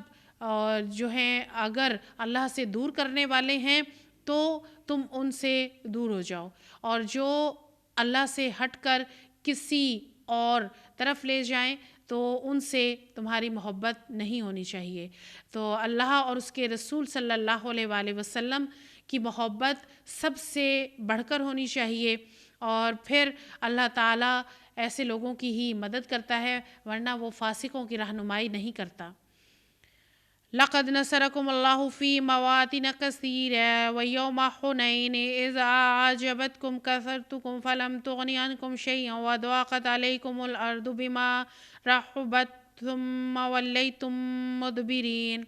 جو ہیں اگر اللہ سے دور کرنے والے ہیں تو تم ان سے دور ہو جاؤ، اور جو اللہ سے ہٹ کر کسی اور طرف لے جائیں تو ان سے تمہاری محبت نہیں ہونی چاہیے۔ تو اللہ اور اس کے رسول صلی اللہ علیہ وآلہ وسلم کی محبت سب سے بڑھ کر ہونی چاہیے، اور پھر اللہ تعالیٰ ایسے لوگوں کی ہی مدد کرتا ہے، ورنہ وہ فاسقوں کی رہنمائی نہیں کرتا۔ لقد نصرکم اللہ فی مواطن کثیرۃ ویوم حنین اذ اعجبتکم کثرتکم فلم تغن عنکم شیئا وضاقت علیکم الارض بما رحبت ثم ولیتم مدبرین۔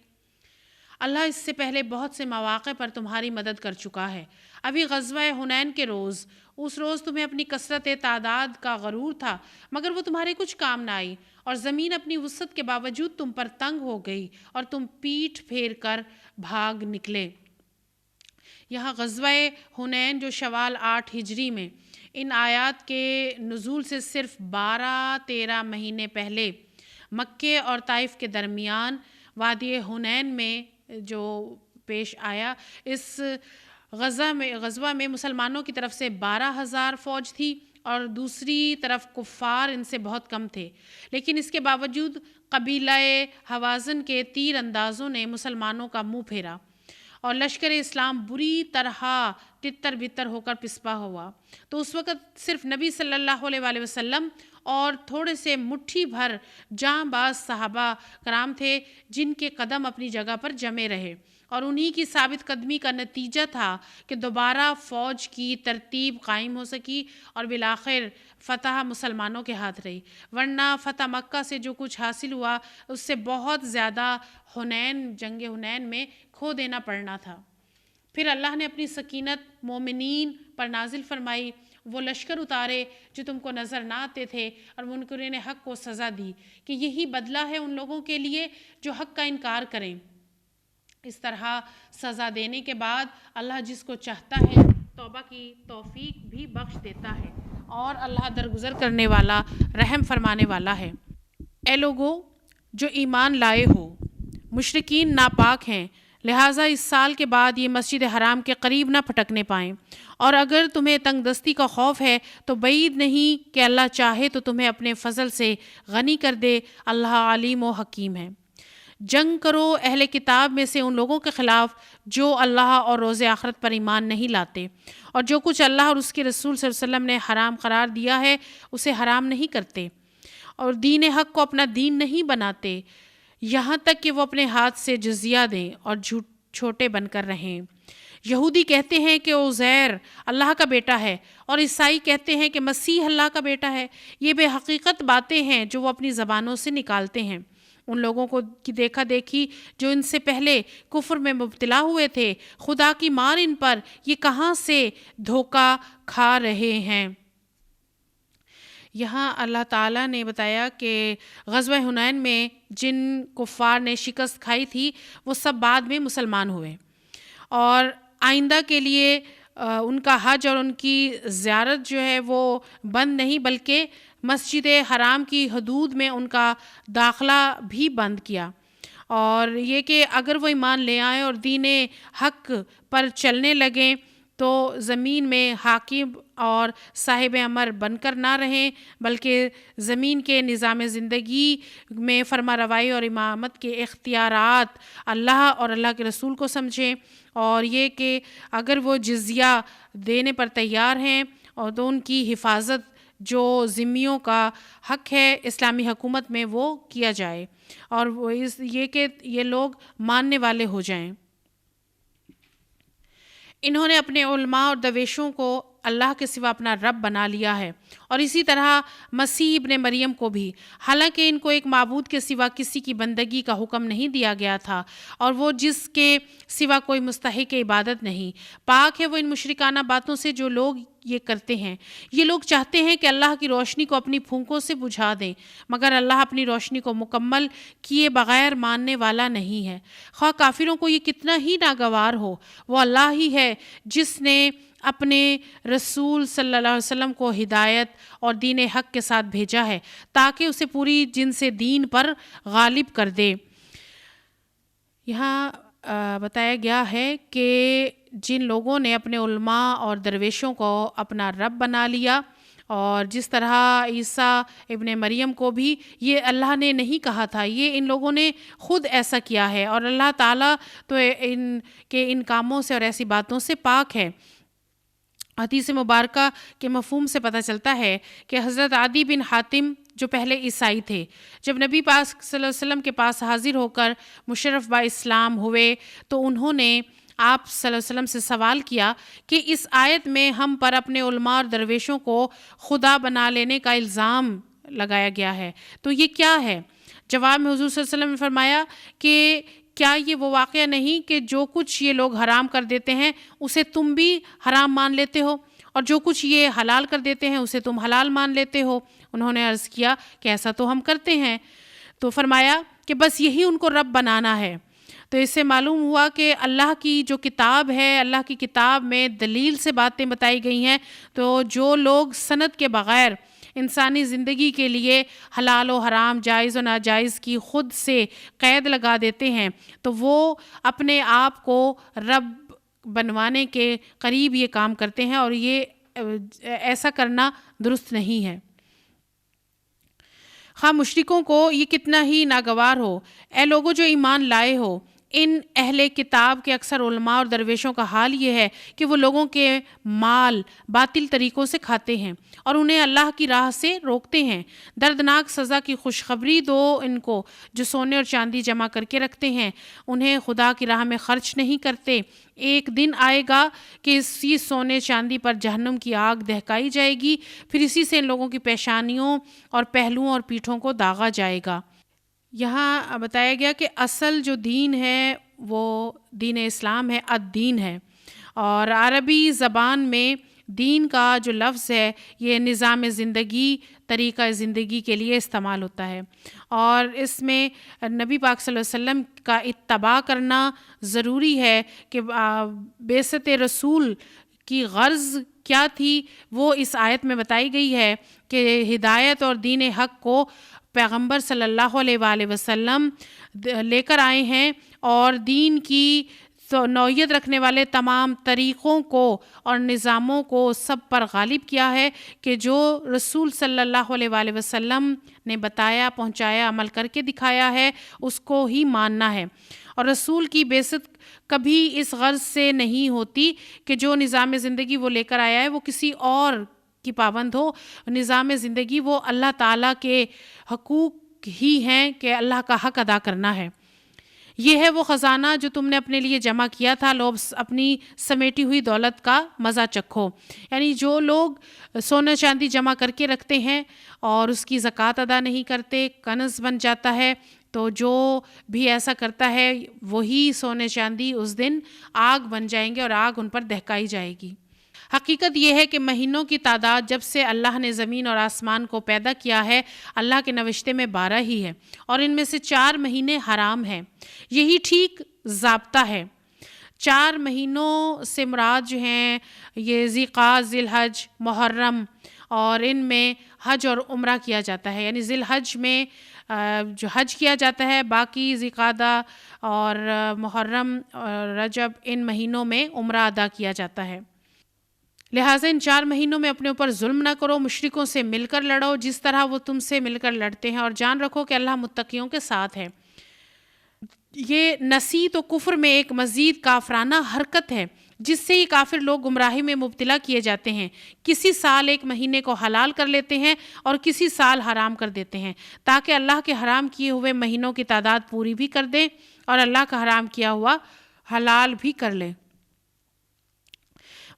اللہ اس سے پہلے بہت سے مواقع پر تمہاری مدد کر چکا ہے۔ ابھی غزوہ حنین کے روز، اس روز تمہیں اپنی کثرت تعداد کا غرور تھا، مگر وہ تمہارے کچھ کام نہ آئی، اور زمین اپنی وسعت کے باوجود تم پر تنگ ہو گئی اور تم پیٹھ پھیر کر بھاگ نکلے۔ یہاں غزوہ حنین جو شوال 8 ہجری میں، ان آیات کے نزول سے صرف 12-13 مہینے پہلے مکے اور طائف کے درمیان وادی حنین میں جو پیش آیا، اس غزوہ میں مسلمانوں کی طرف سے 12,000 فوج تھی اور دوسری طرف کفار ان سے بہت کم تھے، لیکن اس کے باوجود قبیلہ حوازن کے تیر اندازوں نے مسلمانوں کا منہ پھیرا اور لشکر اسلام بری طرح تتر بتر ہو کر پسپا ہوا۔ تو اس وقت صرف نبی صلی اللہ علیہ وآلہ وسلم اور تھوڑے سے مٹھی بھر جاں باز صحابہ کرام تھے جن کے قدم اپنی جگہ پر جمے رہے، اور انہی کی ثابت قدمی کا نتیجہ تھا کہ دوبارہ فوج کی ترتیب قائم ہو سکی اور بالآخر فتح مسلمانوں کے ہاتھ رہی، ورنہ فتح مکہ سے جو کچھ حاصل ہوا اس سے بہت زیادہ جنگ حنین میں کھو دینا پڑنا تھا۔ پھر اللہ نے اپنی سکینت مومنین پر نازل فرمائی، وہ لشکر اتارے جو تم کو نظر نہ آتے تھے، اور منکرین حق کو سزا دی کہ یہی بدلہ ہے ان لوگوں کے لیے جو حق کا انکار کریں۔ اس طرح سزا دینے کے بعد اللہ جس کو چاہتا ہے توبہ کی توفیق بھی بخش دیتا ہے، اور اللہ درگزر کرنے والا، رحم فرمانے والا ہے۔ اے لوگو جو ایمان لائے ہو، مشرکین ناپاک ہیں، لہٰذا اس سال کے بعد یہ مسجد حرام کے قریب نہ پھٹکنے پائیں، اور اگر تمہیں تنگ دستی کا خوف ہے تو بعید نہیں کہ اللہ چاہے تو تمہیں اپنے فضل سے غنی کر دے، اللہ علیم و حکیم ہے۔ جنگ کرو اہل کتاب میں سے ان لوگوں کے خلاف جو اللہ اور روز آخرت پر ایمان نہیں لاتے، اور جو کچھ اللہ اور اس کے رسول صلی اللہ علیہ وسلم نے حرام قرار دیا ہے اسے حرام نہیں کرتے، اور دین حق کو اپنا دین نہیں بناتے، یہاں تک کہ وہ اپنے ہاتھ سے جزیہ دیں اور چھوٹے بن کر رہیں۔ یہودی کہتے ہیں کہ عزیر اللہ کا بیٹا ہے، اور عیسائی کہتے ہیں کہ مسیح اللہ کا بیٹا ہے۔ یہ بے حقیقت باتیں ہیں جو وہ اپنی زبانوں سے نکالتے ہیں۔ ان لوگوں کو کی دیکھا دیکھی جو ان سے پہلے کفر میں مبتلا ہوئے تھے، خدا کی مار ان پر، یہ کہاں سے دھوکہ کھا رہے ہیں۔ یہاں اللہ تعالیٰ نے بتایا کہ غزوہ حنین میں جن کفار نے شکست کھائی تھی وہ سب بعد میں مسلمان ہوئے، اور آئندہ کے لیے ان کا حج اور ان کی زیارت جو ہے وہ بند نہیں، بلکہ مسجد حرام کی حدود میں ان کا داخلہ بھی بند کیا، اور یہ کہ اگر وہ ایمان لے آئیں اور دین حق پر چلنے لگیں تو زمین میں حاکم اور صاحب امر بن کر نہ رہیں، بلکہ زمین کے نظام زندگی میں فرما روائی اور امامت کے اختیارات اللہ اور اللہ کے رسول کو سمجھیں، اور یہ کہ اگر وہ جزیہ دینے پر تیار ہیں اور تو ان کی حفاظت جو ذمیوں کا حق ہے اسلامی حکومت میں وہ کیا جائے، اور وہ یہ کہ یہ لوگ ماننے والے ہو جائیں۔ انہوں نے اپنے علماء اور درویشوں کو اللہ کے سوا اپنا رب بنا لیا ہے، اور اسی طرح مسیح ابن مریم کو بھی، حالانکہ ان کو ایک معبود کے سوا کسی کی بندگی کا حکم نہیں دیا گیا تھا، اور وہ جس کے سوا کوئی مستحق عبادت نہیں۔ پاک ہے وہ ان مشرکانہ باتوں سے جو لوگ یہ کرتے ہیں۔ یہ لوگ چاہتے ہیں کہ اللہ کی روشنی کو اپنی پھونکوں سے بجھا دیں، مگر اللہ اپنی روشنی کو مکمل کیے بغیر ماننے والا نہیں ہے۔ خواہ کافروں کو یہ کتنا ہی ناگوار ہو، وہ اللہ ہی ہے جس نے اپنے رسول صلی اللہ علیہ وسلم کو ہدایت اور دین حق کے ساتھ بھیجا ہے تاکہ اسے پوری جنس دین پر غالب کر دے۔ یہاں بتایا گیا ہے کہ جن لوگوں نے اپنے علماء اور درویشوں کو اپنا رب بنا لیا، اور جس طرح عیسیٰ ابن مریم کو بھی یہ اللہ نے نہیں کہا تھا، یہ ان لوگوں نے خود ایسا کیا ہے، اور اللہ تعالیٰ تو ان کاموں سے اور ایسی باتوں سے پاک ہے۔ حدیث مبارکہ کے مفہوم سے پتہ چلتا ہے کہ حضرت عدی بن حاتم جو پہلے عیسائی تھے، جب نبی پاک صلی اللہ علیہ وسلم کے پاس حاضر ہو کر مشرف با اسلام ہوئے تو انہوں نے آپ صلی اللہ علیہ وسلم سے سوال کیا کہ اس آیت میں ہم پر اپنے علماء اور درویشوں کو خدا بنا لینے کا الزام لگایا گیا ہے، تو یہ کیا ہے؟ جواب میں حضور صلی اللہ علیہ وسلم نے فرمایا کہ کیا یہ وہ واقعہ نہیں کہ جو کچھ یہ لوگ حرام کر دیتے ہیں اسے تم بھی حرام مان لیتے ہو، اور جو کچھ یہ حلال کر دیتے ہیں اسے تم حلال مان لیتے ہو؟ انہوں نے عرض کیا کہ ایسا تو ہم کرتے ہیں۔ تو فرمایا کہ بس یہی ان کو رب بنانا ہے۔ تو اس سے معلوم ہوا کہ اللہ کی جو کتاب ہے، اللہ کی کتاب میں دلیل سے باتیں بتائی گئی ہیں، تو جو لوگ سند کے بغیر انسانی زندگی کے لیے حلال و حرام، جائز و ناجائز کی خود سے قید لگا دیتے ہیں، تو وہ اپنے آپ کو رب بنوانے کے قریب یہ کام کرتے ہیں، اور یہ ایسا کرنا درست نہیں ہے۔ خواہ مشرکوں کو یہ کتنا ہی ناگوار ہو، اے لوگوں جو ایمان لائے ہو، ان اہل کتاب کے اکثر علماء اور درویشوں کا حال یہ ہے کہ وہ لوگوں کے مال باطل طریقوں سے کھاتے ہیں اور انہیں اللہ کی راہ سے روکتے ہیں۔ دردناک سزا کی خوشخبری دو ان کو جو سونے اور چاندی جمع کر کے رکھتے ہیں، انہیں خدا کی راہ میں خرچ نہیں کرتے۔ ایک دن آئے گا کہ اسی سونے چاندی پر جہنم کی آگ دہکائی جائے گی، پھر اسی سے ان لوگوں کی پیشانیوں اور پہلوؤں اور پیٹھوں کو داغا جائے گا۔ یہاں بتایا گیا کہ اصل جو دین ہے وہ دین اسلام ہے، الدین ہے، اور عربی زبان میں دین کا جو لفظ ہے یہ نظام زندگی، طریقہ زندگی کے لیے استعمال ہوتا ہے، اور اس میں نبی پاک صلی اللہ علیہ وسلم کا اتباع کرنا ضروری ہے کہ بعثت رسول کی غرض کیا تھی وہ اس آیت میں بتائی گئی ہے کہ ہدایت اور دین حق کو پیغمبر صلی اللہ علیہ وآلہ وسلم لے کر آئے ہیں، اور دین کی نوعیت رکھنے والے تمام طریقوں کو اور نظاموں کو سب پر غالب کیا ہے کہ جو رسول صلی اللہ علیہ وآلہ وسلم نے بتایا، پہنچایا، عمل کر کے دکھایا ہے، اس کو ہی ماننا ہے۔ اور رسول کی بعثت کبھی اس غرض سے نہیں ہوتی کہ جو نظام زندگی وہ لے کر آیا ہے وہ کسی اور کی پابند ہو۔ نظام زندگی وہ اللہ تعالیٰ کے حقوق ہی ہیں کہ اللہ کا حق ادا کرنا ہے۔ یہ ہے وہ خزانہ جو تم نے اپنے لیے جمع کیا تھا، لوگ اپنی سمیٹی ہوئی دولت کا مزہ چکھو۔ یعنی جو لوگ سونا چاندی جمع کر کے رکھتے ہیں اور اس کی زکوٰۃ ادا نہیں کرتے، کنز بن جاتا ہے، تو جو بھی ایسا کرتا ہے وہی سونے چاندی اس دن آگ بن جائیں گے اور آگ ان پر دہکائی جائے گی۔ حقیقت یہ ہے کہ مہینوں کی تعداد جب سے اللہ نے زمین اور آسمان کو پیدا کیا ہے، اللہ کے نوشتے میں 12 ہی ہے، اور ان میں سے 4 مہینے حرام ہیں۔ یہی ٹھیک ضابطہ ہے۔ 4 مہینوں سے مراد جو ہیں یہ ذی القعدہ، ذی الحج، محرم، اور ان میں حج اور عمرہ کیا جاتا ہے۔ یعنی ذی الحج میں جو حج کیا جاتا ہے، باقی ذی القعدہ اور محرم اور رجب ان مہینوں میں عمرہ ادا کیا جاتا ہے۔ لہٰذا ان 4 مہینوں میں اپنے اوپر ظلم نہ کرو، مشرکوں سے مل کر لڑو جس طرح وہ تم سے مل کر لڑتے ہیں، اور جان رکھو کہ اللہ متقیوں کے ساتھ ہے۔ یہ نسیت و کفر میں ایک مزید کافرانہ حرکت ہے جس سے یہ کافر لوگ گمراہی میں مبتلا کیے جاتے ہیں۔ کسی سال ایک مہینے کو حلال کر لیتے ہیں اور کسی سال حرام کر دیتے ہیں تاکہ اللہ کے حرام کیے ہوئے مہینوں کی تعداد پوری بھی کر دیں اور اللہ کا حرام کیا ہوا حلال بھی کر لیں۔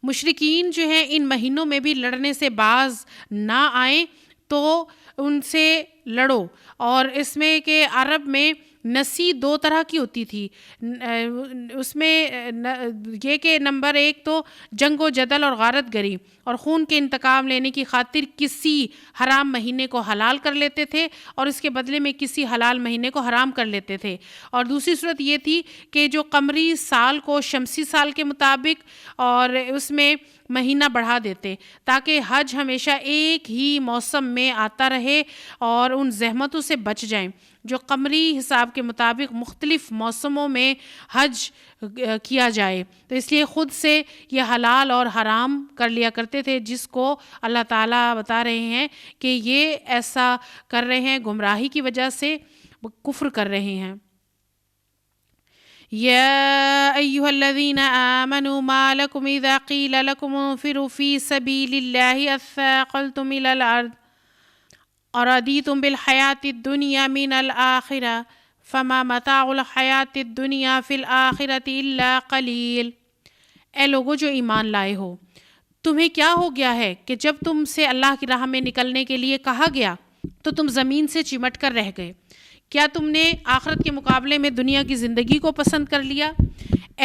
مشرکین جو ہیں ان مہینوں میں بھی لڑنے سے باز نہ آئیں تو ان سے لڑو. اور اس میں کہ عرب میں نسی دو طرح کی ہوتی تھی. اس میں یہ کہ نمبر ایک تو جنگ و جدل اور غارت گری اور خون کے انتقام لینے کی خاطر کسی حرام مہینے کو حلال کر لیتے تھے اور اس کے بدلے میں کسی حلال مہینے کو حرام کر لیتے تھے. اور دوسری صورت یہ تھی کہ جو قمری سال کو شمسی سال کے مطابق اور اس میں مہینہ بڑھا دیتے تاکہ حج ہمیشہ ایک ہی موسم میں آتا رہے اور ان زحمتوں سے بچ جائیں جو قمری حساب کے مطابق مختلف موسموں میں حج کیا جائے. تو اس لیے خود سے یہ حلال اور حرام کر لیا کرتے تھے، جس کو اللہ تعالیٰ بتا رہے ہیں کہ یہ ایسا کر رہے ہیں گمراہی کی وجہ سے، کفر کر رہے ہیں. يا أيها الذين آمنوا ما لكم إذا قيل لكم انفروا في سبيل الله أثاقلتم إلى الأرض أرضيتم بالحياة الدنيا من الآخرة فما متاع الحياة الدنيا في الآخرة إلا قليل. اے لوگو جو ایمان لائے ہو، تمہیں کیا ہو گیا ہے کہ جب تم سے اللہ کی راہ میں نکلنے کے لیے کہا گیا تو تم زمین سے چمٹ کر رہ گئے؟ کیا تم نے آخرت کے مقابلے میں دنیا کی زندگی کو پسند کر لیا؟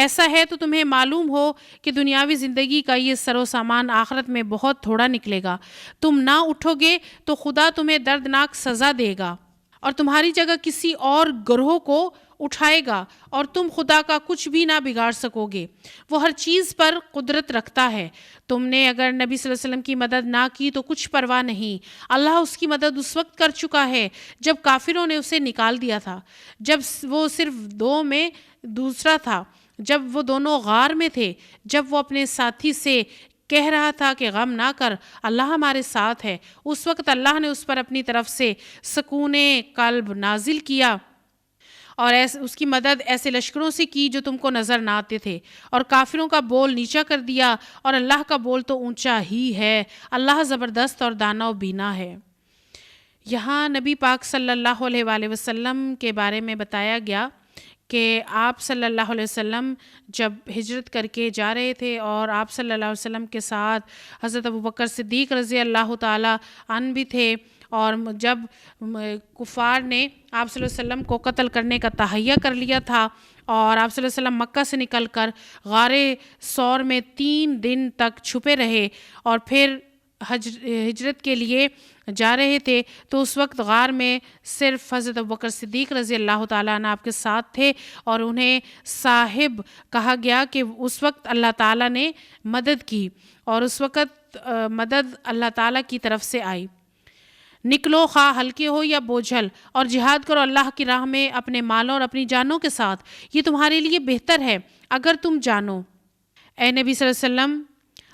ایسا ہے تو تمہیں معلوم ہو کہ دنیاوی زندگی کا یہ سر و سامان آخرت میں بہت تھوڑا نکلے گا. تم نہ اٹھو گے تو خدا تمہیں دردناک سزا دے گا اور تمہاری جگہ کسی اور گروہ کو اٹھائے گا اور تم خدا کا کچھ بھی نہ بگاڑ سکو گے. وہ ہر چیز پر قدرت رکھتا ہے. تم نے اگر نبی صلی اللہ علیہ وسلم کی مدد نہ کی تو کچھ پرواہ نہیں، اللہ اس کی مدد اس وقت کر چکا ہے جب کافروں نے اسے نکال دیا تھا، جب وہ صرف دو میں دوسرا تھا، جب وہ دونوں غار میں تھے، جب وہ اپنے ساتھی سے کہہ رہا تھا کہ غم نہ کر، اللہ ہمارے ساتھ ہے. اس وقت اللہ نے اس پر اپنی طرف سے سکون قلب نازل کیا اور اس کی مدد ایسے لشکروں سے کی جو تم کو نظر نہ آتے تھے، اور کافروں کا بول نیچا کر دیا اور اللہ کا بول تو اونچا ہی ہے. اللہ زبردست اور دانا و بینا ہے. یہاں نبی پاک صلی اللہ علیہ وآلہ وسلم کے بارے میں بتایا گیا کہ آپ صلی اللہ علیہ وسلم جب ہجرت کر کے جا رہے تھے اور آپ صلی اللہ علیہ وسلم کے ساتھ حضرت ابوبکر صدیق رضی اللہ تعالیٰ عنہ بھی تھے، اور جب کفار نے آپ صلی اللہ علیہ وسلم کو قتل کرنے کا تہیہ کر لیا تھا اور آپ صلی اللہ علیہ وسلم مکہ سے نکل کر غار ثور میں 3 دن تک چھپے رہے اور پھر ہجرت کے لیے جا رہے تھے، تو اس وقت غار میں صرف حضرت ابوبکر صدیق رضی اللہ تعالیٰ عنہ آپ کے ساتھ تھے اور انہیں صاحب کہا گیا کہ اس وقت اللہ تعالیٰ نے مدد کی اور اس وقت مدد اللہ تعالیٰ کی طرف سے آئی. نکلو خواہ ہلکے ہو یا بوجھل اور جہاد کرو اللہ کی راہ میں اپنے مالوں اور اپنی جانوں کے ساتھ، یہ تمہارے لیے بہتر ہے اگر تم جانو. اے نبی صلی اللہ علیہ وسلم،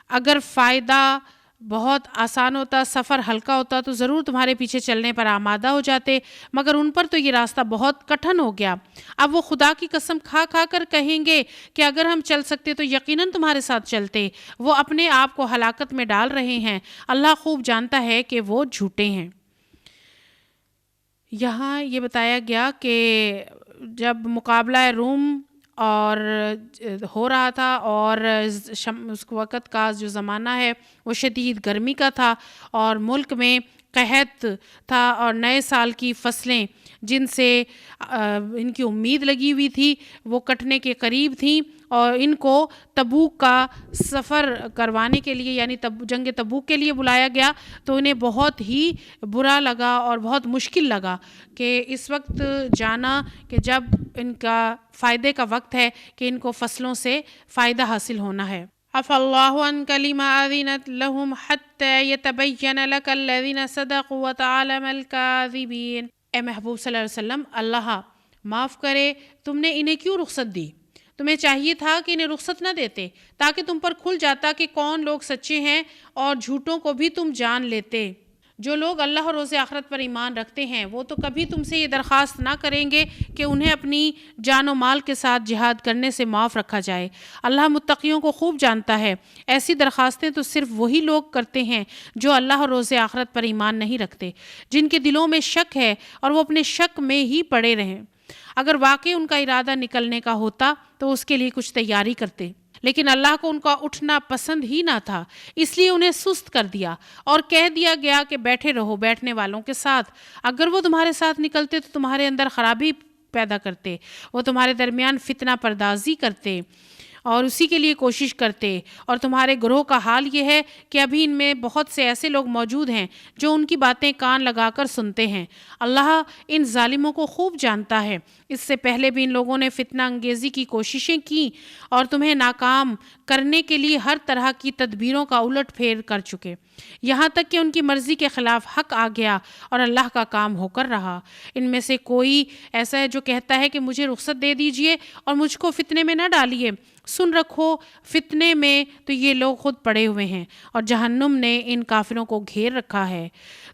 اگر فائدہ بہت آسان ہوتا، سفر ہلکا ہوتا تو ضرور تمہارے پیچھے چلنے پر آمادہ ہو جاتے، مگر ان پر تو یہ راستہ بہت کٹھن ہو گیا. اب وہ خدا کی قسم کھا کھا کر کہیں گے کہ اگر ہم چل سکتے تو یقیناً تمہارے ساتھ چلتے. وہ اپنے آپ کو ہلاکت میں ڈال رہے ہیں، اللہ خوب جانتا ہے کہ وہ جھوٹے ہیں. یہاں یہ بتایا گیا کہ جب مقابلہ روم اور ہو رہا تھا اور اس وقت کا جو زمانہ ہے وہ شدید گرمی کا تھا اور ملک میں قحط تھا اور نئے سال کی فصلیں جن سے ان کی امید لگی ہوئی تھی وہ کٹنے کے قریب تھیں اور ان کو تبوک کا سفر کروانے کے لیے یعنی جنگ تبوک کے لیے بلایا گیا، تو انہیں بہت ہی برا لگا اور بہت مشکل لگا کہ اس وقت جانا کہ جب ان کا فائدے کا وقت ہے کہ ان کو فصلوں سے فائدہ حاصل ہونا ہے. عفا اللہ عنک لما اذنت لهم حتى يتبين لك الذين صدقوا وتعلم الكاذبين. اے محبوب صلی اللہ علیہ وسلم، اللہ معاف کرے، تم نے انہیں کیوں رخصت دی؟ تمہیں چاہیے تھا کہ انہیں رخصت نہ دیتے تاکہ تم پر کھل جاتا کہ کون لوگ سچے ہیں اور جھوٹوں کو بھی تم جان لیتے. جو لوگ اللہ اور روز آخرت پر ایمان رکھتے ہیں وہ تو کبھی تم سے یہ درخواست نہ کریں گے کہ انہیں اپنی جان و مال کے ساتھ جہاد کرنے سے معاف رکھا جائے. اللہ متقیوں کو خوب جانتا ہے. ایسی درخواستیں تو صرف وہی لوگ کرتے ہیں جو اللہ اور روز آخرت پر ایمان نہیں رکھتے، جن کے دلوں میں شک ہے اور وہ اپنے شک میں ہی پڑے رہیں. اگر واقعی ان کا ارادہ نکلنے کا ہوتا تو اس کے لیے کچھ تیاری کرتے، لیکن اللہ کو ان کا اٹھنا پسند ہی نہ تھا، اس لیے انہیں سست کر دیا اور کہہ دیا گیا کہ بیٹھے رہو بیٹھنے والوں کے ساتھ۔ اگر وہ تمہارے ساتھ نکلتے تو تمہارے اندر خرابی پیدا کرتے، وہ تمہارے درمیان فتنہ پردازی کرتے اور اسی کے لیے کوشش کرتے، اور تمہارے گروہ کا حال یہ ہے کہ ابھی ان میں بہت سے ایسے لوگ موجود ہیں جو ان کی باتیں کان لگا کر سنتے ہیں۔ اللہ ان ظالموں کو خوب جانتا ہے، اس سے پہلے بھی ان لوگوں نے فتنہ انگیزی کی کوششیں کی اور تمہیں ناکام کرنے کے لیے ہر طرح کی تدبیروں کا الٹ پھیر کر چکے، یہاں تک کہ ان کی مرضی کے خلاف حق آ گیا اور اللہ کا کام ہو کر رہا۔ ان میں سے کوئی ایسا ہے جو کہتا ہے کہ مجھے رخصت دے دیجئے اور مجھ کو فتنے میں نہ ڈالیے، سن رکھو فتنے میں تو یہ لوگ خود پڑے ہوئے ہیں اور جہنم نے ان کافروں کو گھیر رکھا ہے۔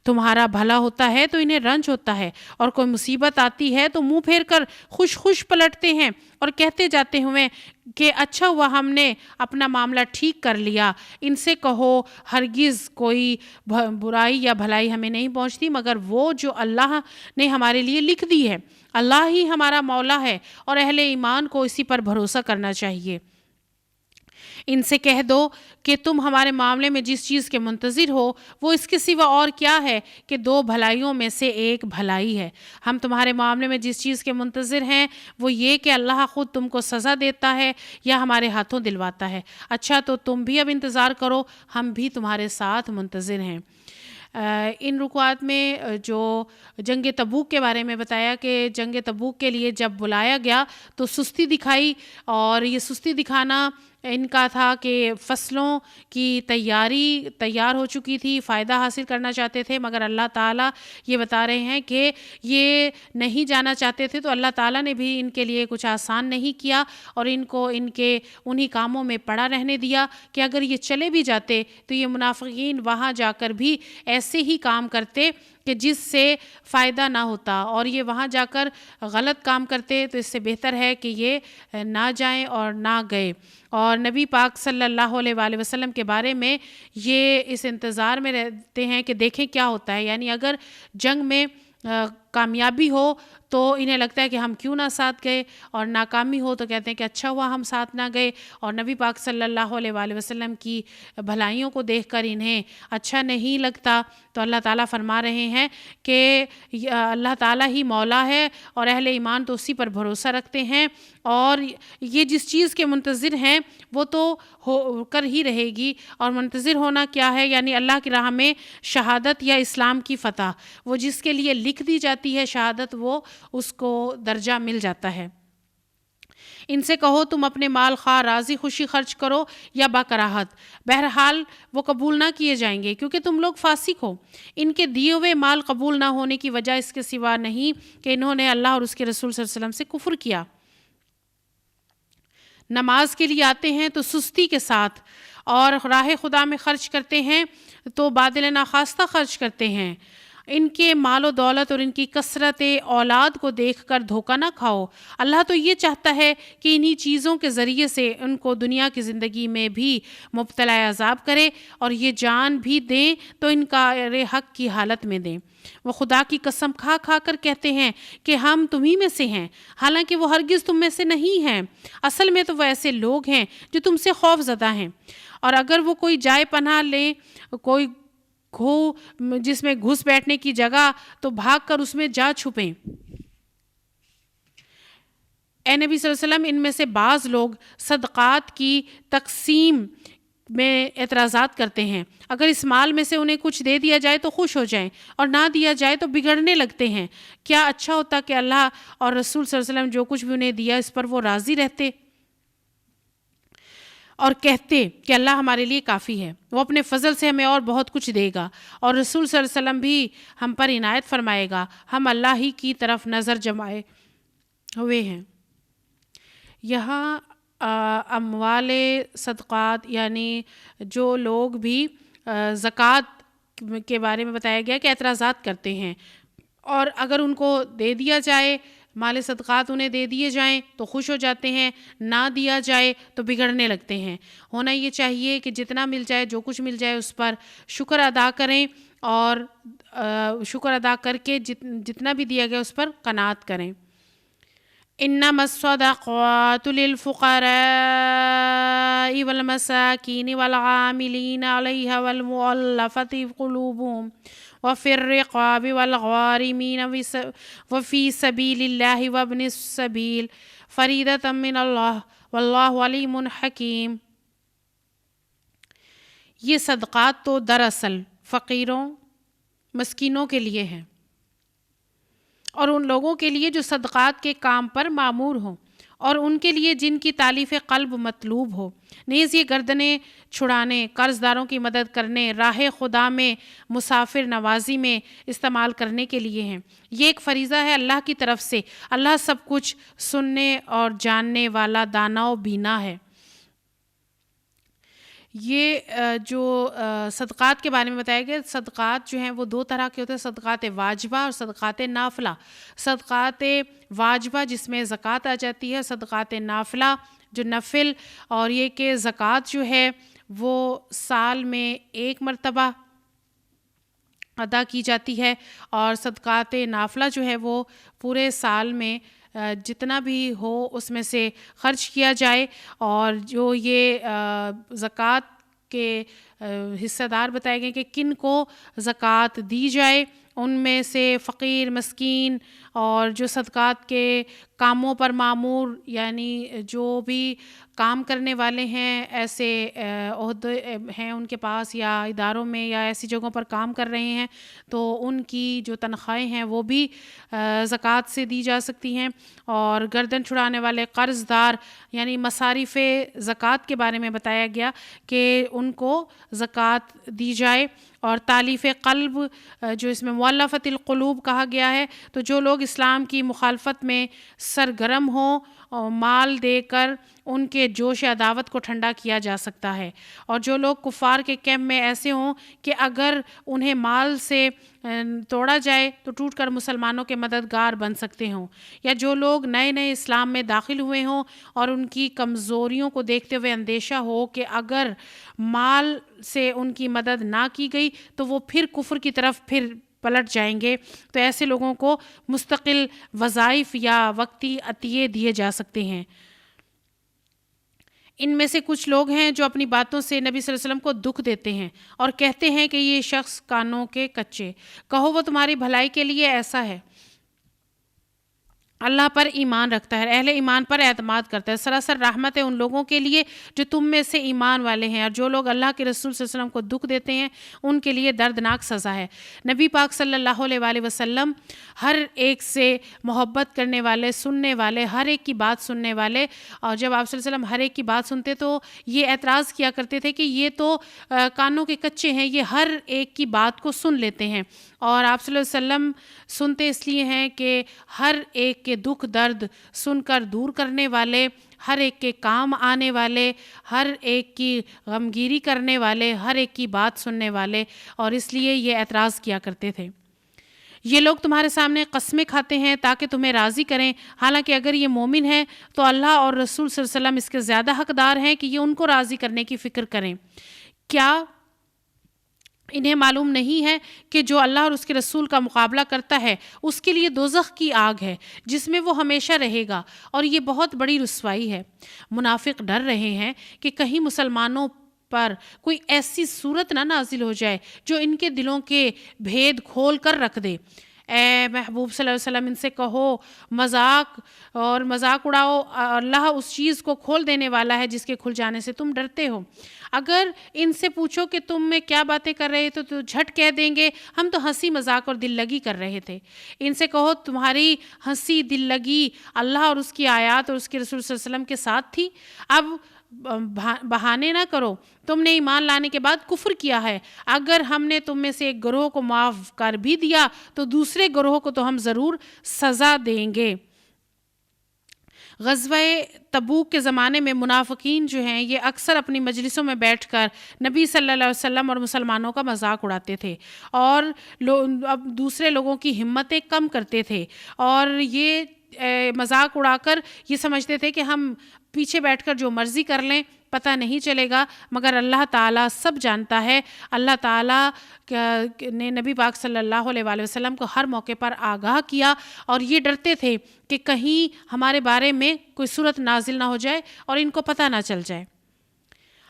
تمہارا بھلا ہوتا ہے تو انہیں رنج ہوتا ہے، اور کوئی مصیبت آتی ہے تو منہ پھیر کر خوش خوش پلٹتے ہیں اور کہتے جاتے ہوئے کہ اچھا ہوا ہم نے اپنا معاملہ ٹھیک کر لیا۔ ان سے کہو ہرگز کوئی برائی یا بھلائی ہمیں نہیں پہنچتی مگر وہ جو اللہ نے ہمارے لیے لکھ دی ہے۔ اللہ ہی ہمارا مولا ہے اور اہل ایمان کو اسی پر بھروسہ کرنا چاہیے۔ ان سے کہہ دو کہ تم ہمارے معاملے میں جس چیز کے منتظر ہو وہ اس کے سوا اور کیا ہے کہ 2 بھلائیوں میں سے ایک بھلائی ہے۔ ہم تمہارے معاملے میں جس چیز کے منتظر ہیں وہ یہ کہ اللہ خود تم کو سزا دیتا ہے یا ہمارے ہاتھوں دلواتا ہے۔ اچھا تو تم بھی اب انتظار کرو، ہم بھی تمہارے ساتھ منتظر ہیں۔ ان رکوعات میں جو جنگ تبوک کے بارے میں بتایا کہ جنگ تبوک کے لیے جب بلایا گیا تو سستی دکھائی، اور یہ سستی دکھانا ان کا تھا کہ فصلوں کی تیار ہو چکی تھی، فائدہ حاصل کرنا چاہتے تھے، مگر اللہ تعالیٰ یہ بتا رہے ہیں کہ یہ نہیں جانا چاہتے تھے تو اللہ تعالیٰ نے بھی ان کے لیے کچھ آسان نہیں کیا اور ان کو ان کے انہی کاموں میں پڑا رہنے دیا کہ اگر یہ چلے بھی جاتے تو یہ منافقین وہاں جا کر بھی ایسے ہی کام کرتے کہ جس سے فائدہ نہ ہوتا، اور یہ وہاں جا کر غلط کام کرتے، تو اس سے بہتر ہے کہ یہ نہ جائیں اور نہ گئے۔ اور نبی پاک صلی اللہ علیہ وآلہ وسلم کے بارے میں یہ اس انتظار میں رہتے ہیں کہ دیکھیں کیا ہوتا ہے، یعنی اگر جنگ میں کامیابی ہو تو انہیں لگتا ہے کہ ہم کیوں نہ ساتھ گئے، اور ناکامی ہو تو کہتے ہیں کہ اچھا ہوا ہم ساتھ نہ گئے، اور نبی پاک صلی اللہ علیہ وآلہ وسلم کی بھلائیوں کو دیکھ کر انہیں اچھا نہیں لگتا۔ تو اللہ تعالیٰ فرما رہے ہیں کہ اللہ تعالیٰ ہی مولا ہے اور اہل ایمان تو اسی پر بھروسہ رکھتے ہیں، اور یہ جس چیز کے منتظر ہیں وہ تو ہو کر ہی رہے گی۔ اور منتظر ہونا کیا ہے؟ یعنی اللہ کی راہ میں شہادت یا اسلام کی فتح، وہ جس کے لیے لکھ دی جاتی ہے شہادت وہ اس کو درجہ مل جاتا ہے۔ ان سے کہو تم اپنے مال خواہ راضی خوشی خرچ کرو یا باکراہت، بہرحال وہ قبول نہ کیے جائیں گے کیونکہ تم لوگ فاسق ہو۔ ان کے دیے ہوئے مال قبول نہ ہونے کی وجہ اس کے سوا نہیں کہ انہوں نے اللہ اور اس کے رسول صلی اللہ علیہ وسلم سے کفر کیا۔ نماز کے لیے آتے ہیں تو سستی کے ساتھ، اور راہ خدا میں خرچ کرتے ہیں تو بادل ناخواستہ خرچ کرتے ہیں۔ ان کے مال و دولت اور ان کی کثرت اولاد کو دیکھ کر دھوکہ نہ کھاؤ، اللہ تو یہ چاہتا ہے کہ انہی چیزوں کے ذریعے سے ان کو دنیا کی زندگی میں بھی مبتلا عذاب کرے، اور یہ جان بھی دیں تو انکار حق کی حالت میں دیں۔ وہ خدا کی قسم کھا کھا کر کہتے ہیں کہ ہم تمہیں میں سے ہیں، حالانکہ وہ ہرگز تم میں سے نہیں ہیں، اصل میں تو وہ ایسے لوگ ہیں جو تم سے خوف زدہ ہیں۔ اور اگر وہ کوئی جائے پناہ لیں، کوئی کھو جس میں گھس بیٹھنے کی جگہ، تو بھاگ کر اس میں جا چھپیں۔ اے نبی صلی اللہ علیہ وسلم، ان میں سے بعض لوگ صدقات کی تقسیم میں اعتراضات کرتے ہیں، اگر اس مال میں سے انہیں کچھ دے دیا جائے تو خوش ہو جائیں اور نہ دیا جائے تو بگڑنے لگتے ہیں۔ کیا اچھا ہوتا کہ اللہ اور رسول صلی اللہ علیہ وسلم جو کچھ بھی انہیں دیا اس پر وہ راضی رہتے اور کہتے کہ اللہ ہمارے لیے کافی ہے، وہ اپنے فضل سے ہمیں اور بہت کچھ دے گا، اور رسول صلی اللہ علیہ وسلم بھی ہم پر عنایت فرمائے گا، ہم اللہ ہی کی طرف نظر جمائے ہوئے ہیں۔ یہاں اموال صدقات یعنی جو لوگ بھی زکوٰۃ کے بارے میں بتایا گیا کہ اعتراضات کرتے ہیں، اور اگر ان کو دے دیا جائے، مال صدقات انہیں دے دیے جائیں تو خوش ہو جاتے ہیں، نہ دیا جائے تو بگڑنے لگتے ہیں۔ ہونا یہ چاہیے کہ جتنا مل جائے، جو کچھ مل جائے اس پر شکر ادا کریں، اور شکر ادا کر کے جتنا بھی دیا گیا اس پر قناعت کریں۔ انما الصدقات للفقراء والمساکین والعاملین علیہا والمؤلفۃ قلوبہم وفی الرقاب والغارمین وفی سبیل اللہ وابن السبیل فریضۃ من اللہ واللہ علیم حکیم۔ یہ صدقات تو دراصل فقیروں مسکینوں کے لیے ہیں، اور ان لوگوں کے لیے جو صدقات کے کام پر مامور ہوں، اور ان کے لیے جن کی تالیف قلب مطلوب ہو۔ نیز یہ گردنیں چھڑانے، قرض داروں کی مدد کرنے، راہ خدا میں مسافر نوازی میں استعمال کرنے کے لیے ہیں۔ یہ ایک فریضہ ہے اللہ کی طرف سے۔ اللہ سب کچھ سننے اور جاننے والا، دانا و بینا ہے۔ یہ جو صدقات کے بارے میں بتایا گیا، صدقات جو ہیں وہ دو طرح کے ہوتے ہیں، صدقات واجبہ اور صدقات نافلہ۔ صدقات واجبہ جس میں زکوٰۃ آ جاتی ہے، صدقات نافلہ جو نفل، اور یہ کہ زکوٰۃ جو ہے وہ سال میں ایک مرتبہ ادا کی جاتی ہے، اور صدقات نافلہ جو ہے وہ پورے سال میں جتنا بھی ہو اس میں سے خرچ کیا جائے۔ اور جو یہ زکوٰۃ کے حصہ دار بتائے گئے کہ کن کو زکوٰۃ دی جائے، ان میں سے فقیر، مسکین، اور جو صدقات کے کاموں پر مامور، یعنی جو بھی کام کرنے والے ہیں، ایسے عہدے ہیں ان کے پاس یا اداروں میں یا ایسی جگہوں پر کام کر رہے ہیں، تو ان کی جو تنخواہیں ہیں وہ بھی زکوٰۃ سے دی جا سکتی ہیں۔ اور گردن چھڑانے والے قرض دار، یعنی مصارف زکوٰۃ کے بارے میں بتایا گیا کہ ان کو زکوٰۃ دی جائے۔ اور تالیف قلب جو اس میں مؤلفۃ القلوب کہا گیا ہے، تو جو لوگ اسلام کی مخالفت میں سرگرم ہوں، اور مال دے کر ان کے جوش عداوت کو ٹھنڈا کیا جا سکتا ہے۔ اور جو لوگ کفار کے کیمپ میں ایسے ہوں کہ اگر انہیں مال سے توڑا جائے تو ٹوٹ کر مسلمانوں کے مددگار بن سکتے ہوں، یا جو لوگ نئے نئے اسلام میں داخل ہوئے ہوں اور ان کی کمزوریوں کو دیکھتے ہوئے اندیشہ ہو کہ اگر مال سے ان کی مدد نہ کی گئی تو وہ پھر کفر کی طرف پلٹ جائیں گے، تو ایسے لوگوں کو مستقل وظائف یا وقتی عطیے دیے جا سکتے ہیں۔ ان میں سے کچھ لوگ ہیں جو اپنی باتوں سے نبی صلی اللہ علیہ وسلم کو دکھ دیتے ہیں اور کہتے ہیں کہ یہ شخص کانوں کے کچے، کہو وہ تمہاری بھلائی کے لیے ایسا ہے۔ اللہ پر ایمان رکھتا ہے، اہل ایمان پر اعتماد کرتا ہے، سراسر رحمت ہے ان لوگوں کے لیے جو تم میں سے ایمان والے ہیں، اور جو لوگ اللہ کے رسول صلی اللہ علیہ وسلم کو دکھ دیتے ہیں ان کے لیے دردناک سزا ہے۔ نبی پاک صلی اللہ علیہ وآلہ وسلم ہر ایک سے محبت کرنے والے، سننے والے، ہر ایک کی بات سننے والے، اور جب آپ صلی اللہ علیہ وسلم ہر ایک کی بات سنتے تو یہ اعتراض کیا کرتے تھے کہ یہ تو کانوں کے کچے ہیں، یہ ہر ایک کی بات کو سن لیتے ہیں۔ اور آپ صلی اللہ علیہ وسلم سنتے اس لیے ہیں کہ ہر ایک کے دکھ درد سن کر دور کرنے والے، ہر ایک کے کام آنے والے، ہر ایک کی غمگیری کرنے والے، ہر ایک کی بات سننے والے، اور اس لیے یہ اعتراض کیا کرتے تھے۔ یہ لوگ تمہارے سامنے قسمیں کھاتے ہیں تاکہ تمہیں راضی کریں، حالانکہ اگر یہ مومن ہیں تو اللہ اور رسول صلی اللہ علیہ وسلم اس کے زیادہ حقدار ہیں کہ یہ ان کو راضی کرنے کی فکر کریں۔ کیا انہیں معلوم نہیں ہے کہ جو اللہ اور اس کے رسول کا مقابلہ کرتا ہے اس کے لیے دوزخ کی آگ ہے جس میں وہ ہمیشہ رہے گا، اور یہ بہت بڑی رسوائی ہے۔ منافق ڈر رہے ہیں کہ کہیں مسلمانوں پر کوئی ایسی صورت نہ نازل ہو جائے جو ان کے دلوں کے بھید کھول کر رکھ دے۔ اے محبوب صلی اللہ علیہ وسلم ان سے کہو مذاق اڑاؤ، اللہ اس چیز کو کھول دینے والا ہے جس کے کھل جانے سے تم ڈرتے ہو۔ اگر ان سے پوچھو کہ تم میں کیا باتیں کر رہے تھے تو جھٹ کہہ دیں گے ہم تو ہنسی مذاق اور دل لگی کر رہے تھے۔ ان سے کہو تمہاری ہنسی دل لگی اللہ اور اس کی آیات اور اس کے رسول صلی اللہ علیہ وسلم کے ساتھ تھی۔ اب بہانے نہ کرو، تم نے ایمان لانے کے بعد کفر کیا ہے۔ اگر ہم نے تم میں سے ایک گروہ کو معاف کر بھی دیا تو دوسرے گروہ کو تو ہم ضرور سزا دیں گے۔ غزوہ تبوک کے زمانے میں منافقین جو ہیں یہ اکثر اپنی مجلسوں میں بیٹھ کر نبی صلی اللہ علیہ وسلم اور مسلمانوں کا مذاق اڑاتے تھے اور اب دوسرے لوگوں کی ہمتیں کم کرتے تھے، اور یہ مذاق اڑا کر یہ سمجھتے تھے کہ ہم پیچھے بیٹھ کر جو مرضی کر لیں پتہ نہیں چلے گا، مگر اللہ تعالیٰ سب جانتا ہے۔ اللہ تعالیٰ نے نبی پاک صلی اللہ علیہ وآلہ وسلم کو ہر موقع پر آگاہ کیا، اور یہ ڈرتے تھے کہ کہیں ہمارے بارے میں کوئی صورت نازل نہ ہو جائے اور ان کو پتہ نہ چل جائے۔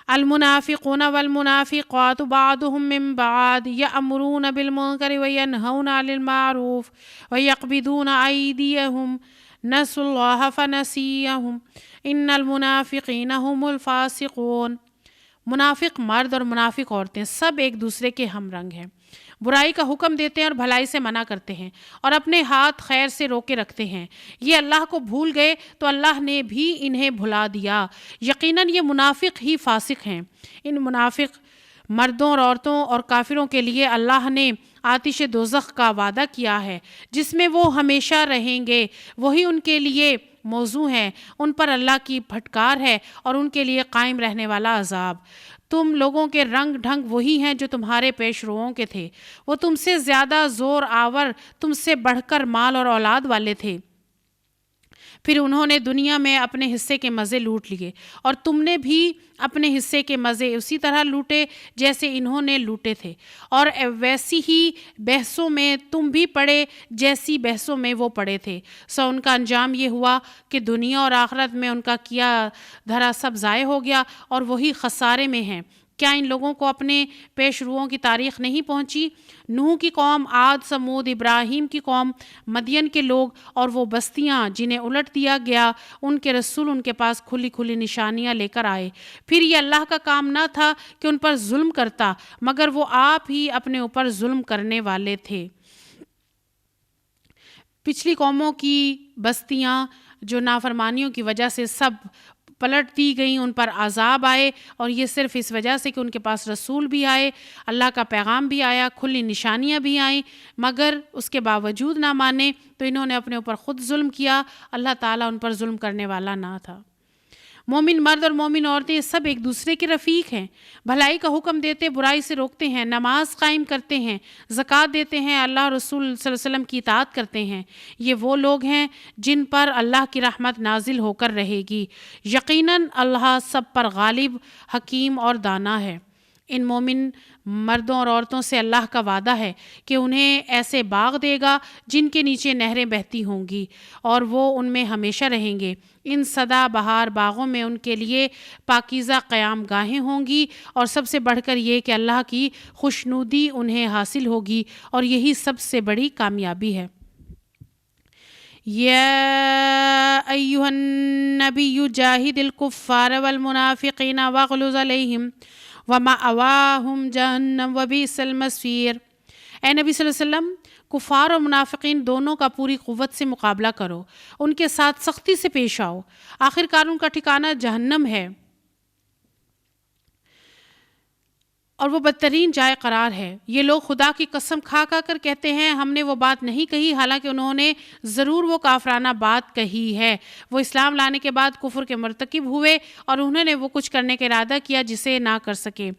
المنافقون والمنافقات بعضهم من بعض يأمرون بالمنكر وينهون عن المعروف ويقبضون أيديهم نسوا الله فنسيهم ان المنافقین هم الفاسقون۔ منافق مرد اور منافق عورتیں سب ایک دوسرے کے ہم رنگ ہیں، برائی کا حکم دیتے ہیں اور بھلائی سے منع کرتے ہیں، اور اپنے ہاتھ خیر سے روکے رکھتے ہیں۔ یہ اللہ کو بھول گئے تو اللہ نے بھی انہیں بھلا دیا، یقیناً یہ منافق ہی فاسق ہیں۔ ان منافق مردوں اور عورتوں اور کافروں کے لیے اللہ نے آتش دوزخ کا وعدہ کیا ہے جس میں وہ ہمیشہ رہیں گے، وہی ان کے لیے موضوع ہے، ان پر اللہ کی پھٹکار ہے اور ان کے لیے قائم رہنے والا عذاب۔ تم لوگوں کے رنگ ڈھنگ وہی ہیں جو تمہارے پیش روؤں کے تھے، وہ تم سے زیادہ زور آور، تم سے بڑھ کر مال اور اولاد والے تھے، پھر انہوں نے دنیا میں اپنے حصے کے مزے لوٹ لیے، اور تم نے بھی اپنے حصے کے مزے اسی طرح لوٹے جیسے انہوں نے لوٹے تھے، اور ویسی ہی بحثوں میں تم بھی پڑے جیسی بحثوں میں وہ پڑے تھے، سو ان کا انجام یہ ہوا کہ دنیا اور آخرت میں ان کا کیا دھرا سب ضائع ہو گیا اور وہی خسارے میں ہیں۔ کیا ان لوگوں کو اپنے پیش روؤں کی تاریخ نہیں پہنچی؟ نوح کی قوم، عاد، سمود، ابراہیم کی قوم، مدین کے لوگ اور وہ بستیاں جنہیں الٹ دیا گیا، ان کے رسول ان کے پاس کھلی کھلی نشانیاں لے کر آئے، پھر یہ اللہ کا کام نہ تھا کہ ان پر ظلم کرتا، مگر وہ آپ ہی اپنے اوپر ظلم کرنے والے تھے۔ پچھلی قوموں کی بستیاں جو نافرمانیوں کی وجہ سے سب پلٹ دی گئیں، ان پر عذاب آئے، اور یہ صرف اس وجہ سے کہ ان کے پاس رسول بھی آئے، اللہ کا پیغام بھی آیا، کھلی نشانیاں بھی آئیں، مگر اس کے باوجود نہ مانے تو انہوں نے اپنے اوپر خود ظلم کیا، اللہ تعالیٰ ان پر ظلم کرنے والا نہ تھا۔ مومن مرد اور مومن عورتیں سب ایک دوسرے کے رفیق ہیں، بھلائی کا حکم دیتے، برائی سے روکتے ہیں، نماز قائم کرتے ہیں، زکوٰۃ دیتے ہیں، اللہ اور رسول صلی اللہ علیہ وسلم کی اطاعت کرتے ہیں۔ یہ وہ لوگ ہیں جن پر اللہ کی رحمت نازل ہو کر رہے گی، یقیناً اللہ سب پر غالب، حکیم اور دانا ہے۔ ان مومن مردوں اور عورتوں سے اللہ کا وعدہ ہے کہ انہیں ایسے باغ دے گا جن کے نیچے نہریں بہتی ہوں گی، اور وہ ان میں ہمیشہ رہیں گے۔ ان سدا بہار باغوں میں ان کے لیے پاکیزہ قیام گاہیں ہوں گی، اور سب سے بڑھ کر یہ کہ اللہ کی خوشنودی انہیں حاصل ہوگی، اور یہی سب سے بڑی کامیابی ہے۔ یا ایھا النبی جاہد الکفار والمنافقین واغلظ علیہم ومأواہم جہنم وبئس المصیر۔ اے نبی صلی اللہ علیہ وسلم، کفار اور منافقین دونوں کا پوری قوت سے مقابلہ کرو، ان کے ساتھ سختی سے پیش آؤ، آخرکار ان کا ٹھکانہ جہنم ہے اور وہ بدترین جائے قرار ہے۔ یہ لوگ خدا کی قسم کھا کر کہتے ہیں ہم نے وہ بات نہیں کہی، حالانکہ انہوں نے ضرور وہ کافرانہ بات کہی ہے۔ وہ اسلام لانے کے بعد کفر کے مرتکب ہوئے اور انہوں نے وہ کچھ کرنے کا ارادہ کیا جسے نہ کر سکے۔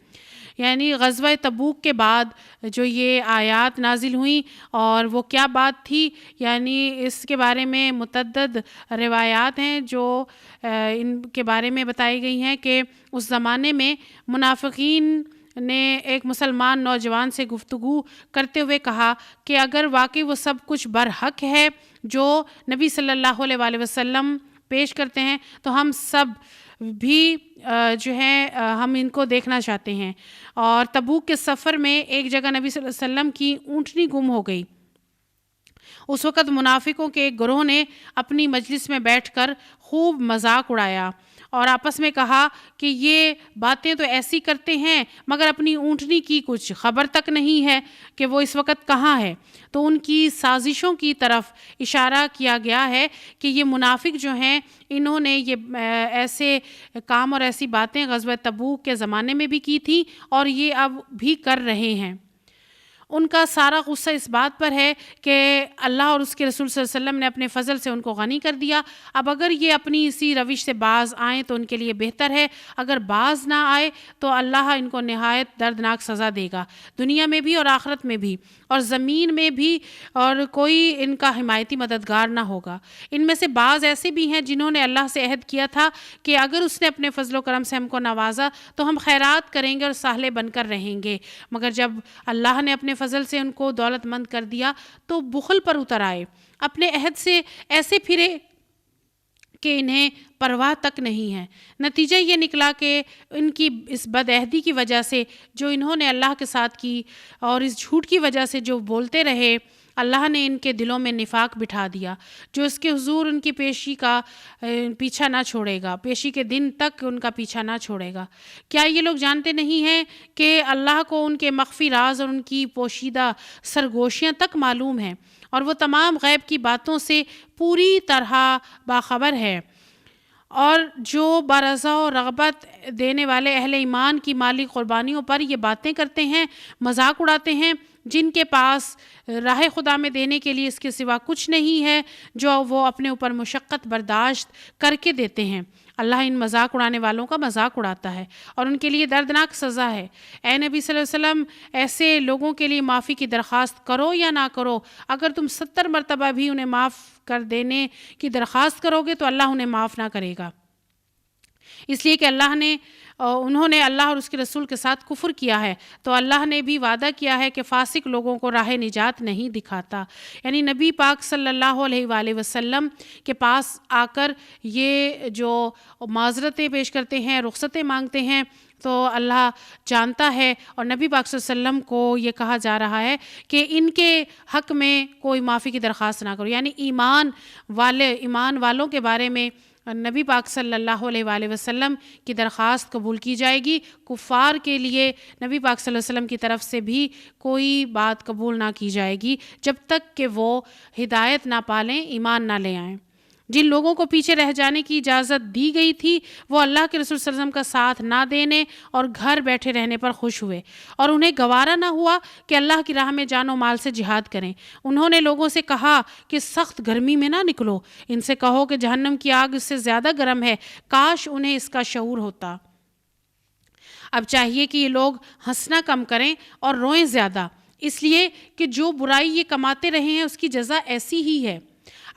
یعنی غزوہ تبوک کے بعد جو یہ آیات نازل ہوئیں، اور وہ کیا بات تھی، یعنی اس کے بارے میں متعدد روایات ہیں جو ان کے بارے میں بتائی گئی ہیں کہ اس زمانے میں منافقین نے ایک مسلمان نوجوان سے گفتگو کرتے ہوئے کہا کہ اگر واقعی وہ سب کچھ برحق ہے جو نبی صلی اللہ علیہ وآلہ وسلم پیش کرتے ہیں تو ہم سب بھی جو ہے ہم ان کو دیکھنا چاہتے ہیں۔ اور تبوک کے سفر میں ایک جگہ نبی صلی اللہ علیہ وسلم کی اونٹنی گم ہو گئی۔ اس وقت منافقوں کے ایک گروہ نے اپنی مجلس میں بیٹھ کر خوب مذاق اڑایا اور آپس میں کہا کہ یہ باتیں تو ایسی کرتے ہیں مگر اپنی اونٹنی کی کچھ خبر تک نہیں ہے کہ وہ اس وقت کہاں ہے۔ تو ان کی سازشوں کی طرف اشارہ کیا گیا ہے کہ یہ منافق جو ہیں انہوں نے یہ ایسے کام اور ایسی باتیں غزوہ تبوک کے زمانے میں بھی کی تھیں اور یہ اب بھی کر رہے ہیں۔ ان کا سارا غصہ اس بات پر ہے کہ اللہ اور اس کے رسول صلی اللہ علیہ وسلم نے اپنے فضل سے ان کو غنی کر دیا. اب اگر یہ اپنی اسی روش سے باز آئیں تو ان کے لیے بہتر ہے، اگر باز نہ آئے تو اللہ ان کو نہایت دردناک سزا دے گا، دنیا میں بھی اور آخرت میں بھی اور زمین میں بھی، اور کوئی ان کا حمایتی مددگار نہ ہوگا. ان میں سے بعض ایسے بھی ہیں جنہوں نے اللہ سے عہد کیا تھا کہ اگر اس نے اپنے فضل و کرم سے ہم کو نوازا تو ہم خیرات کریں گے اور صالح بن کر رہیں گے، مگر جب اللہ نے اپنے فضل سے ان کو دولت مند کر دیا تو بخل پر اتر آئے، اپنے عہد سے ایسے پھرے کہ انہیں پرواہ تک نہیں ہے. نتیجہ یہ نکلا کہ ان کی اس بد عہدی کی وجہ سے جو انہوں نے اللہ کے ساتھ کی اور اس جھوٹ کی وجہ سے جو بولتے رہے، اللہ نے ان کے دلوں میں نفاق بٹھا دیا جو اس کے حضور ان کی پیشی کا پیچھا نہ چھوڑے گا، پیشی کے دن تک ان کا پیچھا نہ چھوڑے گا. کیا یہ لوگ جانتے نہیں ہیں کہ اللہ کو ان کے مخفی راز اور ان کی پوشیدہ سرگوشیاں تک معلوم ہیں اور وہ تمام غیب کی باتوں سے پوری طرح باخبر ہے، اور جو برضا و رغبت دینے والے اہل ایمان کی مالی قربانیوں پر یہ باتیں کرتے ہیں، مذاق اڑاتے ہیں، جن کے پاس راہ خدا میں دینے کے لیے اس کے سوا کچھ نہیں ہے، جو وہ اپنے اوپر مشقت برداشت کر کے دیتے ہیں، اللہ ان مذاق اڑانے والوں کا مذاق اڑاتا ہے اور ان کے لیے دردناک سزا ہے. اے نبی صلی اللہ علیہ وسلم، ایسے لوگوں کے لیے معافی کی درخواست کرو یا نہ کرو، اگر تم 70 مرتبہ بھی انہیں معاف کر دینے کی درخواست کرو گے تو اللہ انہیں معاف نہ کرے گا، اس لیے کہ انہوں نے اللہ اور اس کے رسول کے ساتھ کفر کیا ہے، تو اللہ نے بھی وعدہ کیا ہے کہ فاسق لوگوں کو راہ نجات نہیں دکھاتا. یعنی نبی پاک صلی اللہ علیہ وآلہ وسلم کے پاس آ کر یہ جو معذرتیں پیش کرتے ہیں، رخصتیں مانگتے ہیں، تو اللہ جانتا ہے، اور نبی پاک صلی اللہ علیہ وسلم کو یہ کہا جا رہا ہے کہ ان کے حق میں کوئی معافی کی درخواست نہ کرو. یعنی ایمان والوں کے بارے میں نبی پاک صلی اللہ علیہ وآلہ وسلم کی درخواست قبول کی جائے گی، کفار کے لیے نبی پاک صلی اللہ علیہ وسلم کی طرف سے بھی کوئی بات قبول نہ کی جائے گی جب تک کہ وہ ہدایت نہ پالیں، ایمان نہ لے آئیں. جن لوگوں کو پیچھے رہ جانے کی اجازت دی گئی تھی وہ اللہ کے رسول صلی اللہ علیہ وسلم کا ساتھ نہ دینے اور گھر بیٹھے رہنے پر خوش ہوئے، اور انہیں گوارا نہ ہوا کہ اللہ کی راہ میں جان و مال سے جہاد کریں. انہوں نے لوگوں سے کہا کہ سخت گرمی میں نہ نکلو، ان سے کہو کہ جہنم کی آگ اس سے زیادہ گرم ہے، کاش انہیں اس کا شعور ہوتا. اب چاہیے کہ یہ لوگ ہنسنا کم کریں اور روئیں زیادہ، اس لیے کہ جو برائی یہ کماتے رہے ہیں اس کی جزا ایسی ہی ہے.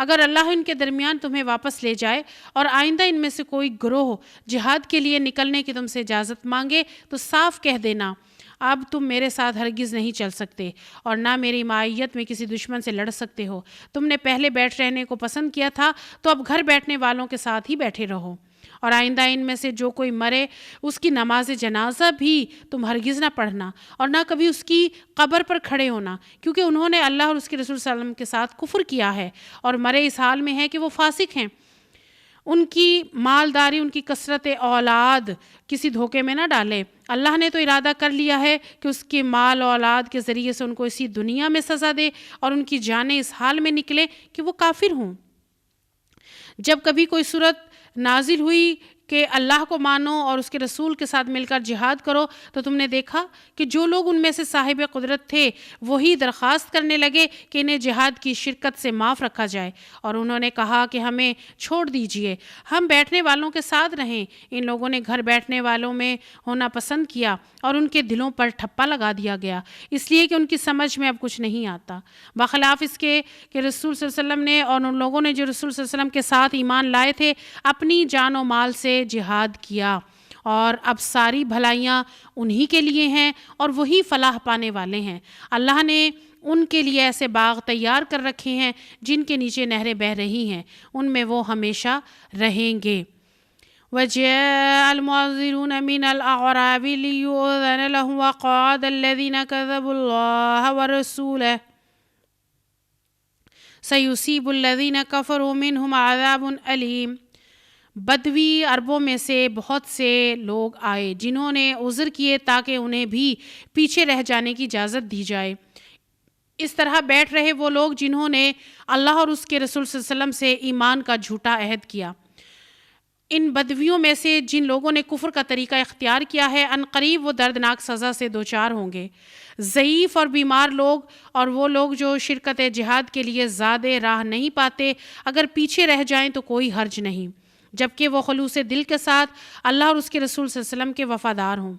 اگر اللہ ان کے درمیان تمہیں واپس لے جائے اور آئندہ ان میں سے کوئی گروہ جہاد کے لیے نکلنے کی تم سے اجازت مانگے تو صاف کہہ دینا، اب تم میرے ساتھ ہرگز نہیں چل سکتے اور نہ میری معیت میں کسی دشمن سے لڑ سکتے ہو. تم نے پہلے بیٹھ رہنے کو پسند کیا تھا تو اب گھر بیٹھنے والوں کے ساتھ ہی بیٹھے رہو، اور آئندہ ان میں سے جو کوئی مرے اس کی نماز جنازہ بھی تم ہرگز نہ پڑھنا اور نہ کبھی اس کی قبر پر کھڑے ہونا، کیونکہ انہوں نے اللہ اور اس کے رسول صلی اللہ علیہ وسلم کے ساتھ کفر کیا ہے اور مرے اس حال میں ہے کہ وہ فاسق ہیں. ان کی مالداری، ان کی کثرت اولاد کسی دھوکے میں نہ ڈالے. اللہ نے تو ارادہ کر لیا ہے کہ اس کے مال و اولاد کے ذریعے سے ان کو اسی دنیا میں سزا دے اور ان کی جانیں اس حال میں نکلے کہ وہ کافر ہوں. جب کبھی کوئی صورت نازل ہوئی کہ اللہ کو مانو اور اس کے رسول کے ساتھ مل کر جہاد کرو تو تم نے دیکھا کہ جو لوگ ان میں سے صاحب قدرت تھے وہی درخواست کرنے لگے کہ انہیں جہاد کی شرکت سے معاف رکھا جائے، اور انہوں نے کہا کہ ہمیں چھوڑ دیجئے، ہم بیٹھنے والوں کے ساتھ رہیں. ان لوگوں نے گھر بیٹھنے والوں میں ہونا پسند کیا اور ان کے دلوں پر ٹھپا لگا دیا گیا، اس لیے کہ ان کی سمجھ میں اب کچھ نہیں آتا، بخلاف اس کے کہ رسول صلی اللہ علیہ وسلم نے اور ان لوگوں نے جو رسول صلی اللہ علیہ وسلم کے ساتھ ایمان لائے تھے اپنی جان و مال سے جہاد کیا، اور اب ساری بھلائیاں انہی کے لیے ہیں اور وہی فلاح پانے والے ہیں. اللہ نے ان کے لیے ایسے باغ تیار کر رکھے ہیں جن کے نیچے نہریں بہہ رہی ہیں، ان میں وہ ہمیشہ رہیں گے. وَجَاءَ الْمُعَذِّرُونَ مِنَ الْأَعْرَابِ لِيُؤْذَنَ لَهُمْ وَقَعَدَ الَّذِينَ كَذَبُوا اللَّهَ وَرَسُولَهُ سَيُصِيبُ الَّذِينَ كَفَرُوا مِنْهُمْ عَذَابٌ أَلِيمٌ. بدوی عربوں میں سے بہت سے لوگ آئے جنہوں نے عذر کیے تاکہ انہیں بھی پیچھے رہ جانے کی اجازت دی جائے. اس طرح بیٹھ رہے وہ لوگ جنہوں نے اللہ اور اس کے رسول صلی اللہ علیہ وسلم سے ایمان کا جھوٹا عہد کیا. ان بدویوں میں سے جن لوگوں نے کفر کا طریقہ اختیار کیا ہے ان قریب وہ دردناک سزا سے دوچار ہوں گے۔ ضعیف اور بیمار لوگ اور وہ لوگ جو شرکت جہاد کے لیے زیادہ راہ نہیں پاتے اگر پیچھے رہ جائیں تو کوئی حرج نہیں، جبکہ وہ خلوص دل کے ساتھ اللہ اور اس کے رسول صلی اللہ علیہ وسلم کے وفادار ہوں۔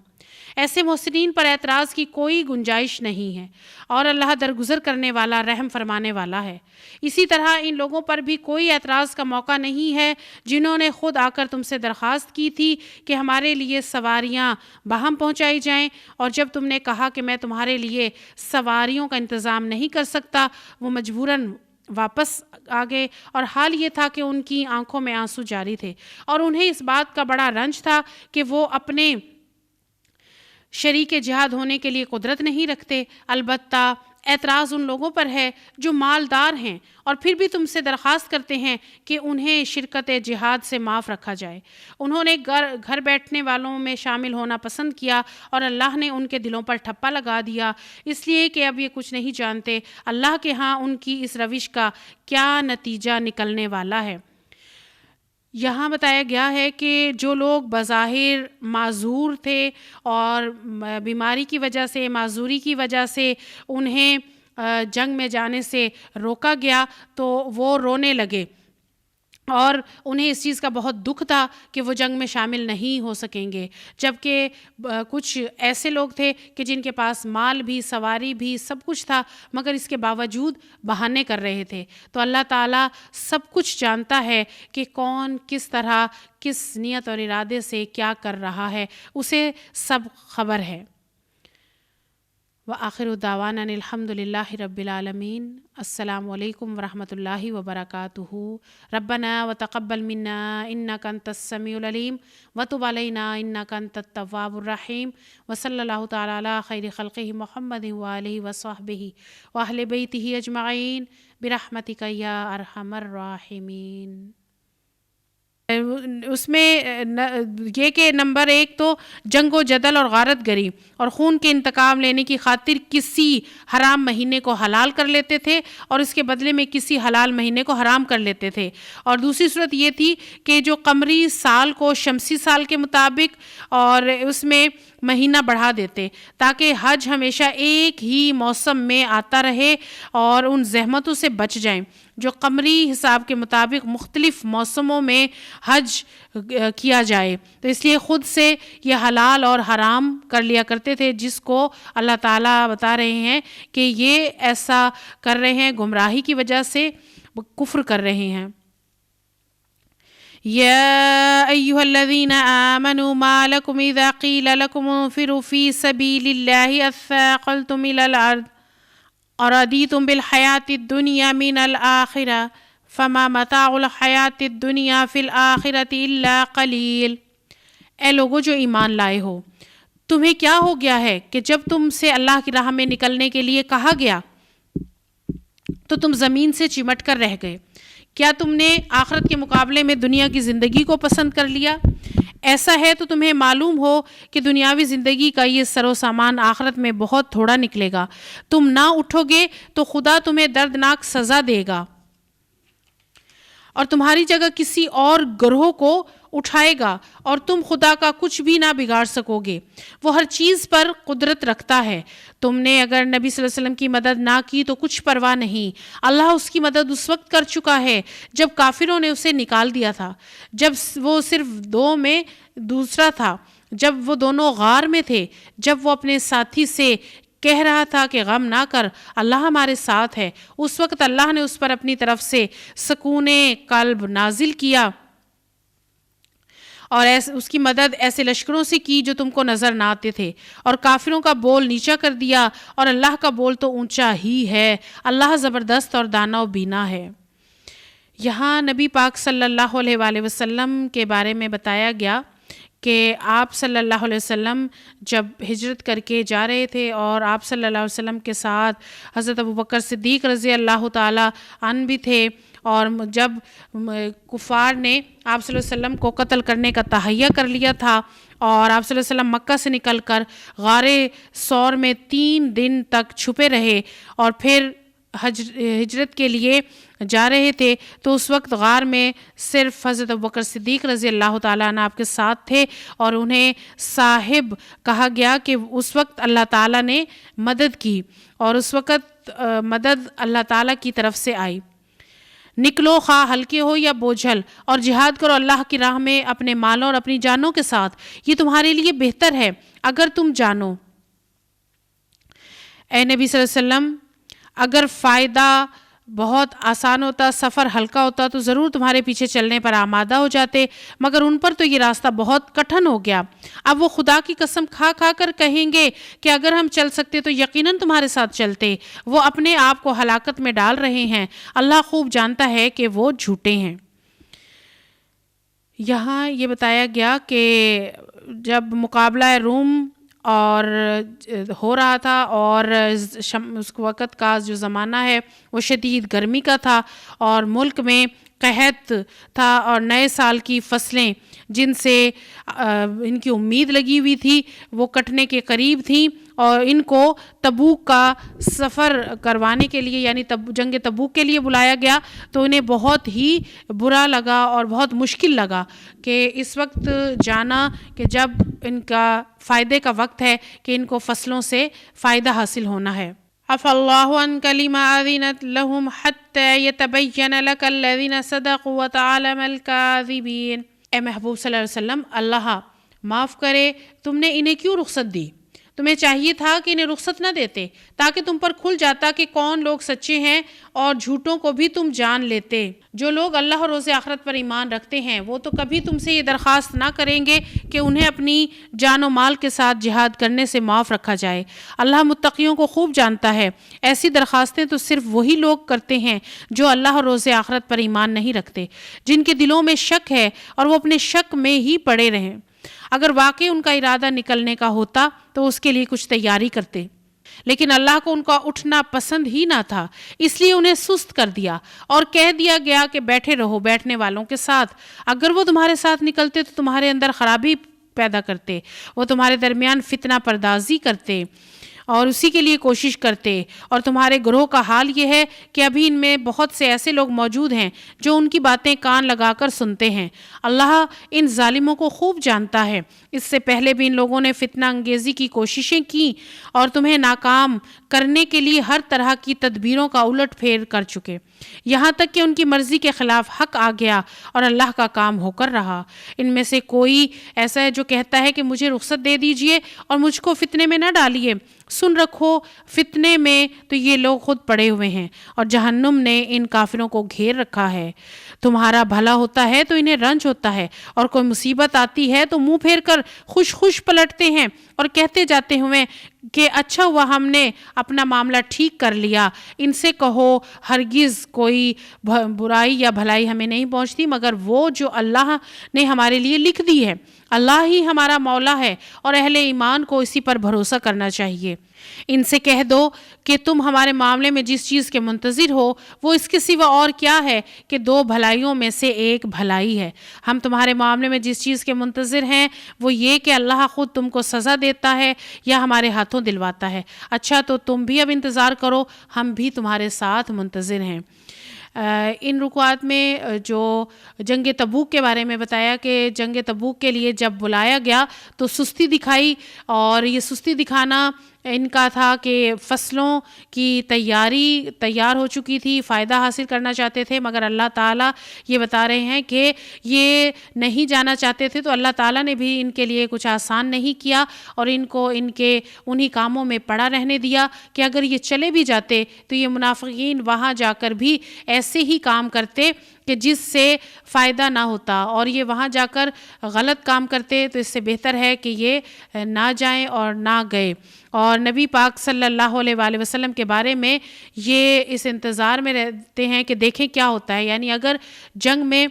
ایسے محسنین پر اعتراض کی کوئی گنجائش نہیں ہے اور اللہ درگزر کرنے والا رحم فرمانے والا ہے۔ اسی طرح ان لوگوں پر بھی کوئی اعتراض کا موقع نہیں ہے جنہوں نے خود آ کر تم سے درخواست کی تھی کہ ہمارے لیے سواریاں باہم پہنچائی جائیں، اور جب تم نے کہا کہ میں تمہارے لیے سواریوں کا انتظام نہیں کر سکتا، وہ مجبوراً واپس آ گئے، اور حال یہ تھا کہ ان کی آنکھوں میں آنسو جاری تھے اور انہیں اس بات کا بڑا رنج تھا کہ وہ اپنے شریک جہاد ہونے کے لیے قدرت نہیں رکھتے۔ البتہ اعتراض ان لوگوں پر ہے جو مالدار ہیں اور پھر بھی تم سے درخواست کرتے ہیں کہ انہیں شرکت جہاد سے معاف رکھا جائے۔ انہوں نے گھر بیٹھنے والوں میں شامل ہونا پسند کیا اور اللہ نے ان کے دلوں پر ٹھپا لگا دیا، اس لیے کہ اب یہ کچھ نہیں جانتے اللہ کے ہاں ان کی اس روش کا کیا نتیجہ نکلنے والا ہے۔ یہاں بتایا گیا ہے کہ جو لوگ بظاہر معذور تھے اور بیماری کی وجہ سے، معذوری کی وجہ سے انہیں جنگ میں جانے سے روکا گیا تو وہ رونے لگے اور انہیں اس چیز کا بہت دکھ تھا کہ وہ جنگ میں شامل نہیں ہو سکیں گے، جبکہ کچھ ایسے لوگ تھے کہ جن کے پاس مال بھی، سواری بھی، سب کچھ تھا، مگر اس کے باوجود بہانے کر رہے تھے۔ تو اللہ تعالیٰ سب کچھ جانتا ہے کہ کون کس طرح، کس نیت اور ارادے سے کیا کر رہا ہے، اسے سب خبر ہے۔ وآخر دعوانا الحمد للہ رب العالمین۔ السلام علیکم ورحمۃ اللہ وبرکاتہ۔ ربنا وتقبل منا انک انت السمیع العلیم وتب علینا انک انت التواب الرحیم، وصلی اللہ تعالی علی خیر خلقہ محمد وآلہ وصحبہ واہل بیتہ اجمعین برحمتک یا ارحم الراحمین۔ اس میں یہ کہ نمبر 1 تو جنگ و جدل اور غارت گری اور خون کے انتقام لینے کی خاطر کسی حرام مہینے کو حلال کر لیتے تھے اور اس کے بدلے میں کسی حلال مہینے کو حرام کر لیتے تھے، اور دوسری صورت یہ تھی کہ جو قمری سال کو شمسی سال کے مطابق اور اس میں مہینہ بڑھا دیتے تاکہ حج ہمیشہ ایک ہی موسم میں آتا رہے اور ان زحمتوں سے بچ جائیں جو قمری حساب کے مطابق مختلف موسموں میں حج کیا جائے۔ تو اس لیے خود سے یہ حلال اور حرام کر لیا کرتے تھے، جس کو اللہ تعالیٰ بتا رہے ہیں کہ یہ ایسا کر رہے ہیں گمراہی کی وجہ سے، کفر کر رہے ہیں۔ یا ایھا الذین آمنوا ما لکم اذا قیل لکم انفروا فی سبیل اللہ اثاقلتم الی الارض اردیتم بالحیاۃ الدنیا من الآخرہ فما متاع الحیاۃ الدنیا فی الآخرۃ الا قلیل۔ اے لوگو جو ایمان لائے ہو، تمہیں کیا ہو گیا ہے کہ جب تم سے اللہ کی راہ میں نکلنے کے لیے کہا گیا تو تم زمین سے چمٹ کر رہ گئے؟ کیا تم نے آخرت کے مقابلے میں دنیا کی زندگی کو پسند کر لیا؟ ایسا ہے تو تمہیں معلوم ہو کہ دنیاوی زندگی کا یہ سر و سامان آخرت میں بہت تھوڑا نکلے گا۔ تم نہ اٹھو گے تو خدا تمہیں دردناک سزا دے گا اور تمہاری جگہ کسی اور گروہ کو اٹھائے گا اور تم خدا کا کچھ بھی نہ بگاڑ سکو گے۔ وہ ہر چیز پر قدرت رکھتا ہے۔ تم نے اگر نبی صلی اللہ علیہ وسلم کی مدد نہ کی تو کچھ پرواہ نہیں، اللہ اس کی مدد اس وقت کر چکا ہے جب کافروں نے اسے نکال دیا تھا، جب وہ صرف 2 میں دوسرا تھا، جب وہ دونوں غار میں تھے، جب وہ اپنے ساتھی سے کہہ رہا تھا کہ غم نہ کر، اللہ ہمارے ساتھ ہے۔ اس وقت اللہ نے اس پر اپنی طرف سے سکون قلب نازل کیا اور اس کی مدد ایسے لشکروں سے کی جو تم کو نظر نہ آتے تھے، اور کافروں کا بول نیچا کر دیا، اور اللہ کا بول تو اونچا ہی ہے۔ اللہ زبردست اور دانا و بینا ہے۔ یہاں نبی پاک صلی اللہ علیہ وآلہ وسلم کے بارے میں بتایا گیا کہ آپ صلی اللہ علیہ وسلم جب ہجرت کر کے جا رہے تھے اور آپ صلی اللہ علیہ وسلم کے ساتھ حضرت ابوبکر صدیق رضی اللہ تعالیٰ عنہ بھی تھے، اور جب کفار نے آپ صلی اللہ علیہ وسلم کو قتل کرنے کا تہیہ کر لیا تھا اور آپ صلی اللہ علیہ وسلم مکہ سے نکل کر غار ثور میں 3 دن تک چھپے رہے، اور پھر ہجرت کے لیے جا رہے تھے تو اس وقت غار میں صرف حضرت ابوبکر صدیق رضی اللہ تعالیٰ عنہ آپ کے ساتھ تھے، اور انہیں صاحب کہا گیا کہ اس وقت اللہ تعالیٰ نے مدد کی، اور اس وقت مدد اللہ تعالیٰ کی طرف سے آئی۔ نکلو خواہ ہلکے ہو یا بوجھل، اور جہاد کرو اللہ کی راہ میں اپنے مالوں اور اپنی جانوں کے ساتھ، یہ تمہارے لیے بہتر ہے اگر تم جانو۔ اے نبی صلی اللہ علیہ وسلم، اگر فائدہ بہت آسان ہوتا، سفر ہلکا ہوتا تو ضرور تمہارے پیچھے چلنے پر آمادہ ہو جاتے، مگر ان پر تو یہ راستہ بہت کٹھن ہو گیا۔ اب وہ خدا کی قسم کھا کھا کر کہیں گے کہ اگر ہم چل سکتے تو یقیناً تمہارے ساتھ چلتے۔ وہ اپنے آپ کو ہلاکت میں ڈال رہے ہیں، اللہ خوب جانتا ہے کہ وہ جھوٹے ہیں۔ یہاں یہ بتایا گیا کہ جب مقابلہ روم اور ہو رہا تھا، اور اس وقت کا جو زمانہ ہے وہ شدید گرمی کا تھا، اور ملک میں قحط تھا، اور نئے سال کی فصلیں جن سے ان کی امید لگی ہوئی تھی وہ کٹنے کے قریب تھیں، اور ان کو تبوک کا سفر کروانے کے لیے یعنی جنگ تبوک کے لیے بلایا گیا، تو انہیں بہت ہی برا لگا اور بہت مشکل لگا کہ اس وقت جانا کہ جب ان کا فائدے کا وقت ہے کہ ان کو فصلوں سے فائدہ حاصل ہونا ہے۔ عفا اللہ عنک لما اذنت لهم حتى يتبين لك الذين صدقوا وتعلم الكاذبين۔ اے محبوب صلی اللہ علیہ وسلم، اللہ معاف کرے، تم نے انہیں کیوں رخصت دی؟ تمہیں چاہیے تھا کہ انہیں رخصت نہ دیتے تاکہ تم پر کھل جاتا کہ کون لوگ سچے ہیں، اور جھوٹوں کو بھی تم جان لیتے۔ جو لوگ اللہ اور روز آخرت پر ایمان رکھتے ہیں وہ تو کبھی تم سے یہ درخواست نہ کریں گے کہ انہیں اپنی جان و مال کے ساتھ جہاد کرنے سے معاف رکھا جائے۔ اللہ متقیوں کو خوب جانتا ہے، ایسی درخواستیں تو صرف وہی لوگ کرتے ہیں جو اللہ اور روز آخرت پر ایمان نہیں رکھتے، جن کے دلوں میں شک ہے اور وہ اپنے شک میں ہی پڑے رہیں۔ اگر واقعی ان کا ارادہ نکلنے کا ہوتا تو اس کے لیے کچھ تیاری کرتے، لیکن اللہ کو ان کا اٹھنا پسند ہی نہ تھا، اس لیے انہیں سست کر دیا اور کہہ دیا گیا کہ بیٹھے رہو بیٹھنے والوں کے ساتھ۔ اگر وہ تمہارے ساتھ نکلتے تو تمہارے اندر خرابی پیدا کرتے، وہ تمہارے درمیان فتنہ پردازی کرتے اور اسی کے لیے کوشش کرتے، اور تمہارے گروہ کا حال یہ ہے کہ ابھی ان میں بہت سے ایسے لوگ موجود ہیں جو ان کی باتیں کان لگا کر سنتے ہیں۔ اللہ ان ظالموں کو خوب جانتا ہے، اس سے پہلے بھی ان لوگوں نے فتنہ انگیزی کی کوششیں کی اور تمہیں ناکام کرنے کے لیے ہر طرح کی تدبیروں کا الٹ پھیر کر چکے، یہاں تک کہ ان کی مرضی کے خلاف حق آ گیا اور اللہ کا کام ہو کر رہا۔ ان میں سے کوئی ایسا ہے جو کہتا ہے کہ مجھے رخصت دے دیجئے اور مجھ کو فتنے میں نہ ڈالیے۔ سن رکھو، فتنے میں تو یہ لوگ خود پڑے ہوئے ہیں اور جہنم نے ان کافروں کو گھیر رکھا ہے۔ تمہارا بھلا ہوتا ہے تو انہیں رنج ہوتا ہے، اور کوئی مصیبت آتی ہے تو منہ پھیر کر خوش خوش پلٹتے ہیں اور کہتے جاتے ہوئے کہ اچھا ہوا ہم نے اپنا معاملہ ٹھیک کر لیا۔ ان سے کہو ہرگز کوئی برائی یا بھلائی ہمیں نہیں پہنچتی مگر وہ جو اللہ نے ہمارے لیے لکھ دی ہے۔ اللہ ہی ہمارا مولا ہے اور اہل ایمان کو اسی پر بھروسہ کرنا چاہیے۔ ان سے کہہ دو کہ تم ہمارے معاملے میں جس چیز کے منتظر ہو وہ اس کے سوا اور کیا ہے کہ 2 بھلائیوں میں سے ایک بھلائی ہے۔ ہم تمہارے معاملے میں جس چیز کے منتظر ہیں وہ یہ کہ اللہ خود تم کو سزا دیتا ہے یا ہمارے ہاتھوں دلواتا ہے۔ اچھا تو تم بھی اب انتظار کرو، ہم بھی تمہارے ساتھ منتظر ہیں۔ ان رکوعات میں جو جنگ تبوک کے بارے میں بتایا کہ جنگ تبوک کے لیے جب بلایا گیا تو سستی دکھائی، اور یہ سستی دکھانا ان کا تھا کہ فصلوں کی تیار ہو چکی تھی، فائدہ حاصل کرنا چاہتے تھے، مگر اللہ تعالیٰ یہ بتا رہے ہیں کہ یہ نہیں جانا چاہتے تھے، تو اللہ تعالیٰ نے بھی ان کے لیے کچھ آسان نہیں کیا اور ان کو ان کے انہی کاموں میں پڑا رہنے دیا کہ اگر یہ چلے بھی جاتے تو یہ منافقین وہاں جا کر بھی ایسے ہی کام کرتے کہ جس سے فائدہ نہ ہوتا، اور یہ وہاں جا کر غلط کام کرتے، تو اس سے بہتر ہے کہ یہ نہ جائیں اور نہ گئے۔ اور نبی پاک صلی اللہ علیہ وآلہ وسلم کے بارے میں یہ اس انتظار میں رہتے ہیں کہ دیکھیں کیا ہوتا ہے، یعنی اگر جنگ میں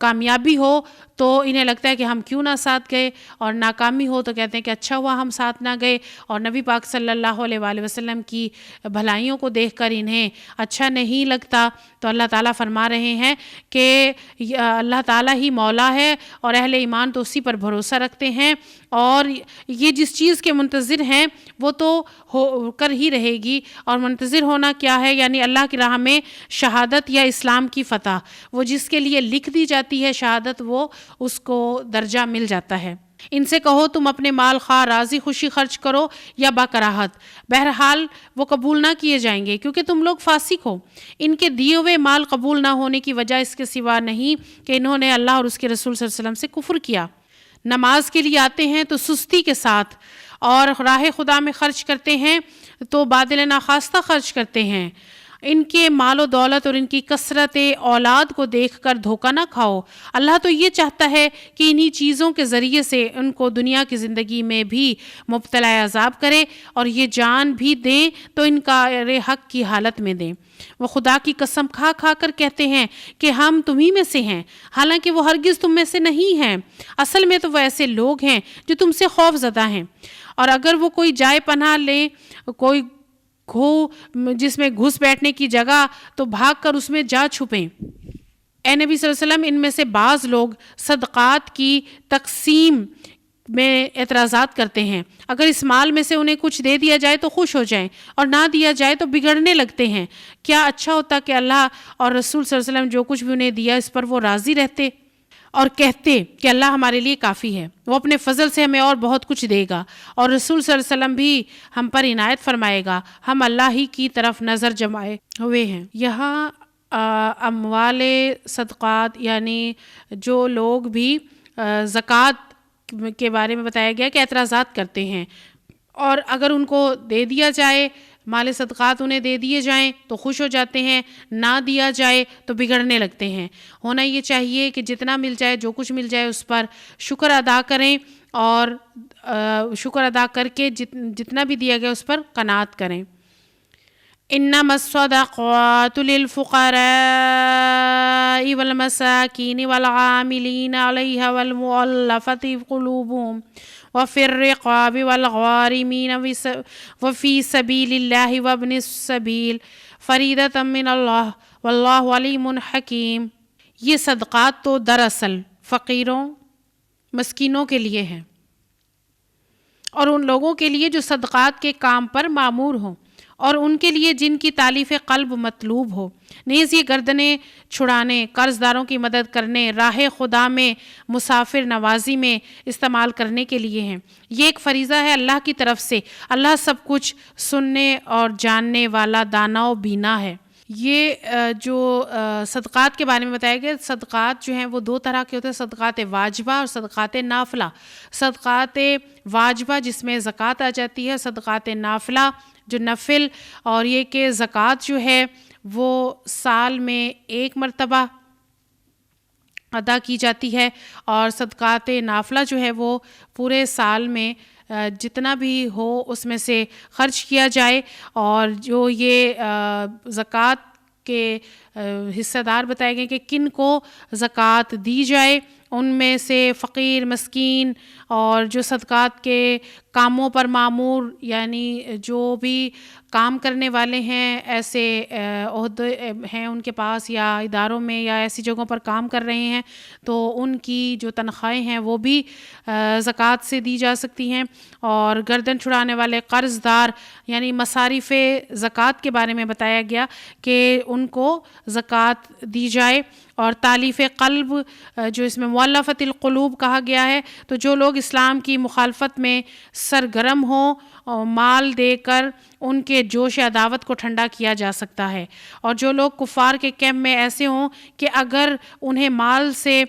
کامیابی ہو تو انہیں لگتا ہے کہ ہم کیوں نہ ساتھ گئے، اور ناکامی ہو تو کہتے ہیں کہ اچھا ہوا ہم ساتھ نہ گئے، اور نبی پاک صلی اللہ علیہ وآلہ وسلم کی بھلائیوں کو دیکھ کر انہیں اچھا نہیں لگتا۔ تو اللہ تعالیٰ فرما رہے ہیں کہ اللہ تعالیٰ ہی مولا ہے اور اہل ایمان تو اسی پر بھروسہ رکھتے ہیں، اور یہ جس چیز کے منتظر ہیں وہ تو ہو کر ہی رہے گی۔ اور منتظر ہونا کیا ہے؟ یعنی اللہ کی راہ میں شہادت یا اسلام کی فتح، وہ جس کے لیے لکھ دی جاتی ہے شہادت، وہ اس کو درجہ مل جاتا ہے۔ ان سے کہو تم اپنے مال خواہ راضی خوشی خرچ کرو یا باکراہت، بہرحال وہ قبول نہ کیے جائیں گے کیونکہ تم لوگ فاسق ہو۔ ان کے دیے ہوئے مال قبول نہ ہونے کی وجہ اس کے سوا نہیں کہ انہوں نے اللہ اور اس کے رسول صلی اللہ علیہ وسلم سے کفر کیا۔ نماز کے لیے آتے ہیں تو سستی کے ساتھ، اور راہ خدا میں خرچ کرتے ہیں تو بادل ناخواستہ خرچ کرتے ہیں۔ ان کے مال و دولت اور ان کی کثرت اولاد کو دیکھ کر دھوکہ نہ کھاؤ، اللہ تو یہ چاہتا ہے کہ انہی چیزوں کے ذریعے سے ان کو دنیا کی زندگی میں بھی مبتلا عذاب کرے، اور یہ جان بھی دیں تو انکار حق کی حالت میں دیں۔ وہ خدا کی قسم کھا کھا کر کہتے ہیں کہ ہم تمہیں میں سے ہیں، حالانکہ وہ ہرگز تم میں سے نہیں ہیں، اصل میں تو وہ ایسے لوگ ہیں جو تم سے خوف زدہ ہیں۔ اور اگر وہ کوئی جائے پناہ لیں، کوئی کھو جس میں گھس بیٹھنے کی جگہ، تو بھاگ کر اس میں جا چھپیں۔ اے نبی صلی اللہ علیہ وسلم، ان میں سے بعض لوگ صدقات کی تقسیم میں اعتراضات کرتے ہیں، اگر اس مال میں سے انہیں کچھ دے دیا جائے تو خوش ہو جائیں، اور نہ دیا جائے تو بگڑنے لگتے ہیں۔ کیا اچھا ہوتا کہ اللہ اور رسول صلی اللہ علیہ وسلم جو کچھ بھی انہیں دیا اس پر وہ راضی رہتے اور کہتے کہ اللہ ہمارے لیے کافی ہے، وہ اپنے فضل سے ہمیں اور بہت کچھ دے گا، اور رسول صلی اللہ علیہ وسلم بھی ہم پر عنایت فرمائے گا، ہم اللہ ہی کی طرف نظر جمائے ہوئے ہیں۔ یہاں اموال صدقات یعنی جو لوگ بھی زکوٰۃ کے بارے میں بتایا گیا کہ اعتراضات کرتے ہیں، اور اگر ان کو دے دیا جائے، مال صدقات انہیں دے دیے جائیں تو خوش ہو جاتے ہیں، نہ دیا جائے تو بگڑنے لگتے ہیں۔ ہونا یہ چاہیے کہ جتنا مل جائے، جو کچھ مل جائے اس پر شکر ادا کریں، اور شکر ادا کر کے جتنا بھی دیا گیا اس پر قناعت کریں۔ انما الصدقات للفقراء والمساکین والعاملین علیہا والمؤلفۃ قلوبہم وفی الرقاب والغارمین وفی سبیل اللہ وابن السبیل فریضۃ من اللہ واللہ علیم حکیم۔ یہ صدقات تو دراصل فقیروں، مسکینوں کے لیے ہیں، اور ان لوگوں کے لیے جو صدقات کے کام پر مامور ہوں، اور ان کے لیے جن کی تالیف قلب مطلوب ہو۔ نیز یہ گردنیں چھڑانے، قرض داروں کی مدد کرنے، راہ خدا میں مسافر نوازی میں استعمال کرنے کے لیے ہیں۔ یہ ایک فریضہ ہے اللہ کی طرف سے، اللہ سب کچھ سننے اور جاننے والا، دانا و بینا ہے۔ یہ جو صدقات کے بارے میں بتایا گیا، صدقات جو ہیں وہ دو طرح کے ہوتے ہیں، صدقات واجبہ اور صدقات نافلہ۔ صدقات واجبہ جس میں زکوٰۃ آ جاتی ہے، صدقات نافلہ جو نفل، اور یہ کہ زکوٰۃ جو ہے وہ سال میں ایک مرتبہ ادا کی جاتی ہے، اور صدقات نافلہ جو ہے وہ پورے سال میں جتنا بھی ہو اس میں سے خرچ کیا جائے۔ اور جو یہ زکوٰۃ کے حصہ دار بتائے گئے کہ کن کو زکوٰۃ دی جائے، ان میں سے فقیر، مسکین، اور جو صدقات کے کاموں پر مامور یعنی جو بھی کام کرنے والے ہیں، ایسے عہدے ہیں ان کے پاس یا اداروں میں یا ایسی جگہوں پر کام کر رہے ہیں، تو ان کی جو تنخواہیں ہیں وہ بھی زکوٰۃ سے دی جا سکتی ہیں۔ اور گردن چھڑانے والے قرض دار یعنی مصارف زکوٰۃ کے بارے میں بتایا گیا کہ ان کو زکوٰۃ دی جائے۔ اور تالیف قلب جو اس میں مؤلفۃ القلوب کہا گیا ہے، تو جو لوگ اسلام کی مخالفت میں سرگرم ہوں، مال دے کر ان کے جوش عداوت کو ٹھنڈا کیا جا سکتا ہے۔ اور جو لوگ کفار کے کیمپ میں ایسے ہوں کہ اگر انہیں مال سے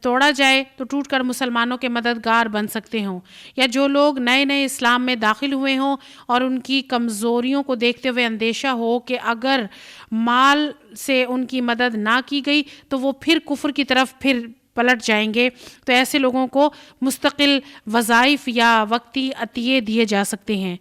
توڑا جائے تو ٹوٹ کر مسلمانوں کے مددگار بن سکتے ہوں، یا جو لوگ نئے نئے اسلام میں داخل ہوئے ہوں اور ان کی کمزوریوں کو دیکھتے ہوئے اندیشہ ہو کہ اگر مال سے ان کی مدد نہ کی گئی تو وہ پھر کفر کی طرف پھر پلٹ جائیں گے، تو ایسے لوگوں کو مستقل وظائف یا وقتی عطیے دیے جا سکتے ہیں۔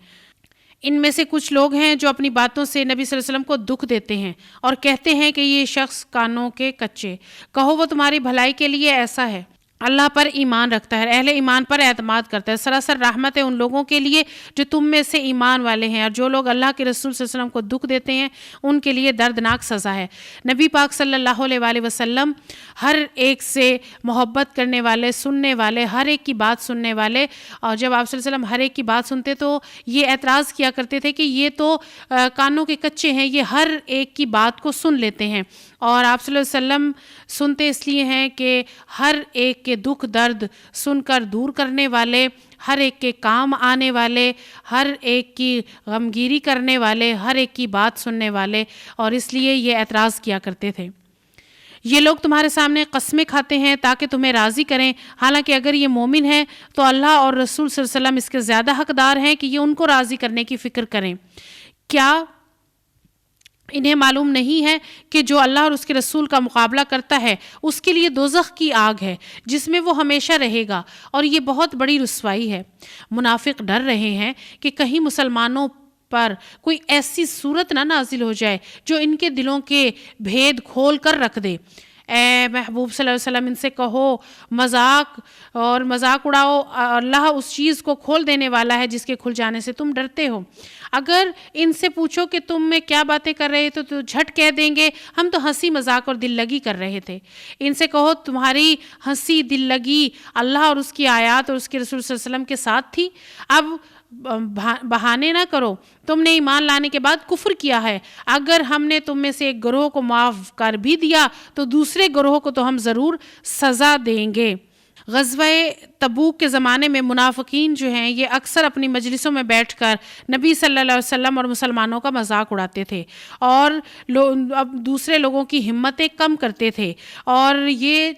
ان میں سے کچھ لوگ ہیں جو اپنی باتوں سے نبی صلی اللہ علیہ وسلم کو دکھ دیتے ہیں اور کہتے ہیں کہ یہ شخص کانوں کے کچے، کہو وہ تمہاری بھلائی کے لیے ایسا ہے۔ اللہ پر ایمان رکھتا ہے، اہل ایمان پر اعتماد کرتا ہے، سراسر رحمت ہے ان لوگوں کے لیے جو تم میں سے ایمان والے ہیں، اور جو لوگ اللہ کے رسول صلی اللہ علیہ وسلم کو دکھ دیتے ہیں ان کے لیے دردناک سزا ہے۔ نبی پاک صلی اللہ علیہ وآلہ وسلم ہر ایک سے محبت کرنے والے، سننے والے، ہر ایک کی بات سننے والے، اور جب آپ صلی اللہ علیہ وسلم ہر ایک کی بات سنتے تو یہ اعتراض کیا کرتے تھے کہ یہ تو کانوں کے کچے ہیں، یہ ہر ایک کی بات کو سن لیتے ہیں، اور آپ صلی اللہ علیہ وسلم سنتے اس لیے ہیں کہ ہر ایک کے دکھ درد سن کر دور کرنے والے، ہر ایک کے کام آنے والے، ہر ایک کی غمگیری کرنے والے، ہر ایک کی بات سننے والے، اور اس لیے یہ اعتراض کیا کرتے تھے۔ یہ لوگ تمہارے سامنے قسمیں کھاتے ہیں تاکہ تمہیں راضی کریں، حالانکہ اگر یہ مومن ہیں تو اللہ اور رسول صلی اللہ علیہ وسلم اس کے زیادہ حقدار ہیں کہ یہ ان کو راضی کرنے کی فکر کریں۔ کیا انہیں معلوم نہیں ہے کہ جو اللہ اور اس کے رسول کا مقابلہ کرتا ہے اس کے لیے دوزخ کی آگ ہے جس میں وہ ہمیشہ رہے گا، اور یہ بہت بڑی رسوائی ہے۔ منافق ڈر رہے ہیں کہ کہیں مسلمانوں پر کوئی ایسی صورت نہ نازل ہو جائے جو ان کے دلوں کے بھید کھول کر رکھ دے۔ اے محبوب صلی اللہ علیہ وسلم ان سے کہو مذاق اڑاؤ، اللہ اس چیز کو کھول دینے والا ہے جس کے کھل جانے سے تم ڈرتے ہو۔ اگر ان سے پوچھو کہ تم میں کیا باتیں کر رہے تھے تو جھٹ کہہ دیں گے ہم تو ہنسی مذاق اور دل لگی کر رہے تھے۔ ان سے کہو تمہاری ہنسی دل لگی اللہ اور اس کی آیات اور اس کے رسول صلی اللہ علیہ وسلم کے ساتھ تھی۔ اب بہانے نہ کرو، تم نے ایمان لانے کے بعد کفر کیا ہے، اگر ہم نے تم میں سے ایک گروہ کو معاف کر بھی دیا تو دوسرے گروہ کو تو ہم ضرور سزا دیں گے۔ غزوہ تبوک کے زمانے میں منافقین جو ہیں یہ اکثر اپنی مجلسوں میں بیٹھ کر نبی صلی اللہ علیہ وسلم اور مسلمانوں کا مذاق اڑاتے تھے اور اب دوسرے لوگوں کی ہمتیں کم کرتے تھے، اور یہ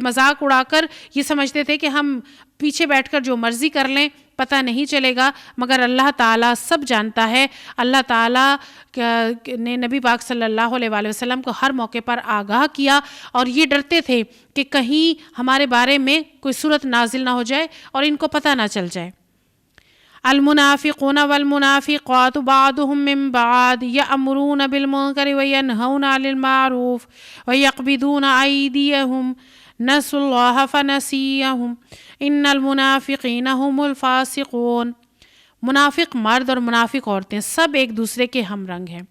مذاق اڑا کر یہ سمجھتے تھے کہ ہم پیچھے بیٹھ کر جو مرضی کر لیں پتہ نہیں چلے گا، مگر اللہ تعالیٰ سب جانتا ہے۔ اللہ تعالیٰ نے نبی پاک صلی اللہ علیہ وآلہ وسلم کو ہر موقع پر آگاہ کیا، اور یہ ڈرتے تھے کہ کہیں ہمارے بارے میں کوئی صورت نازل نہ ہو جائے اور ان کو پتہ نہ چل جائے۔ المنافقون والمنافقات بعضهم من بعض يأمرون بالمنكر وينهون عن المعروف ويقبضون أيديهم نسوا الله فنسيهم ان المنافقین هم الفاسقون۔ منافق مرد اور منافق عورتیں سب ایک دوسرے کے ہم رنگ ہیں،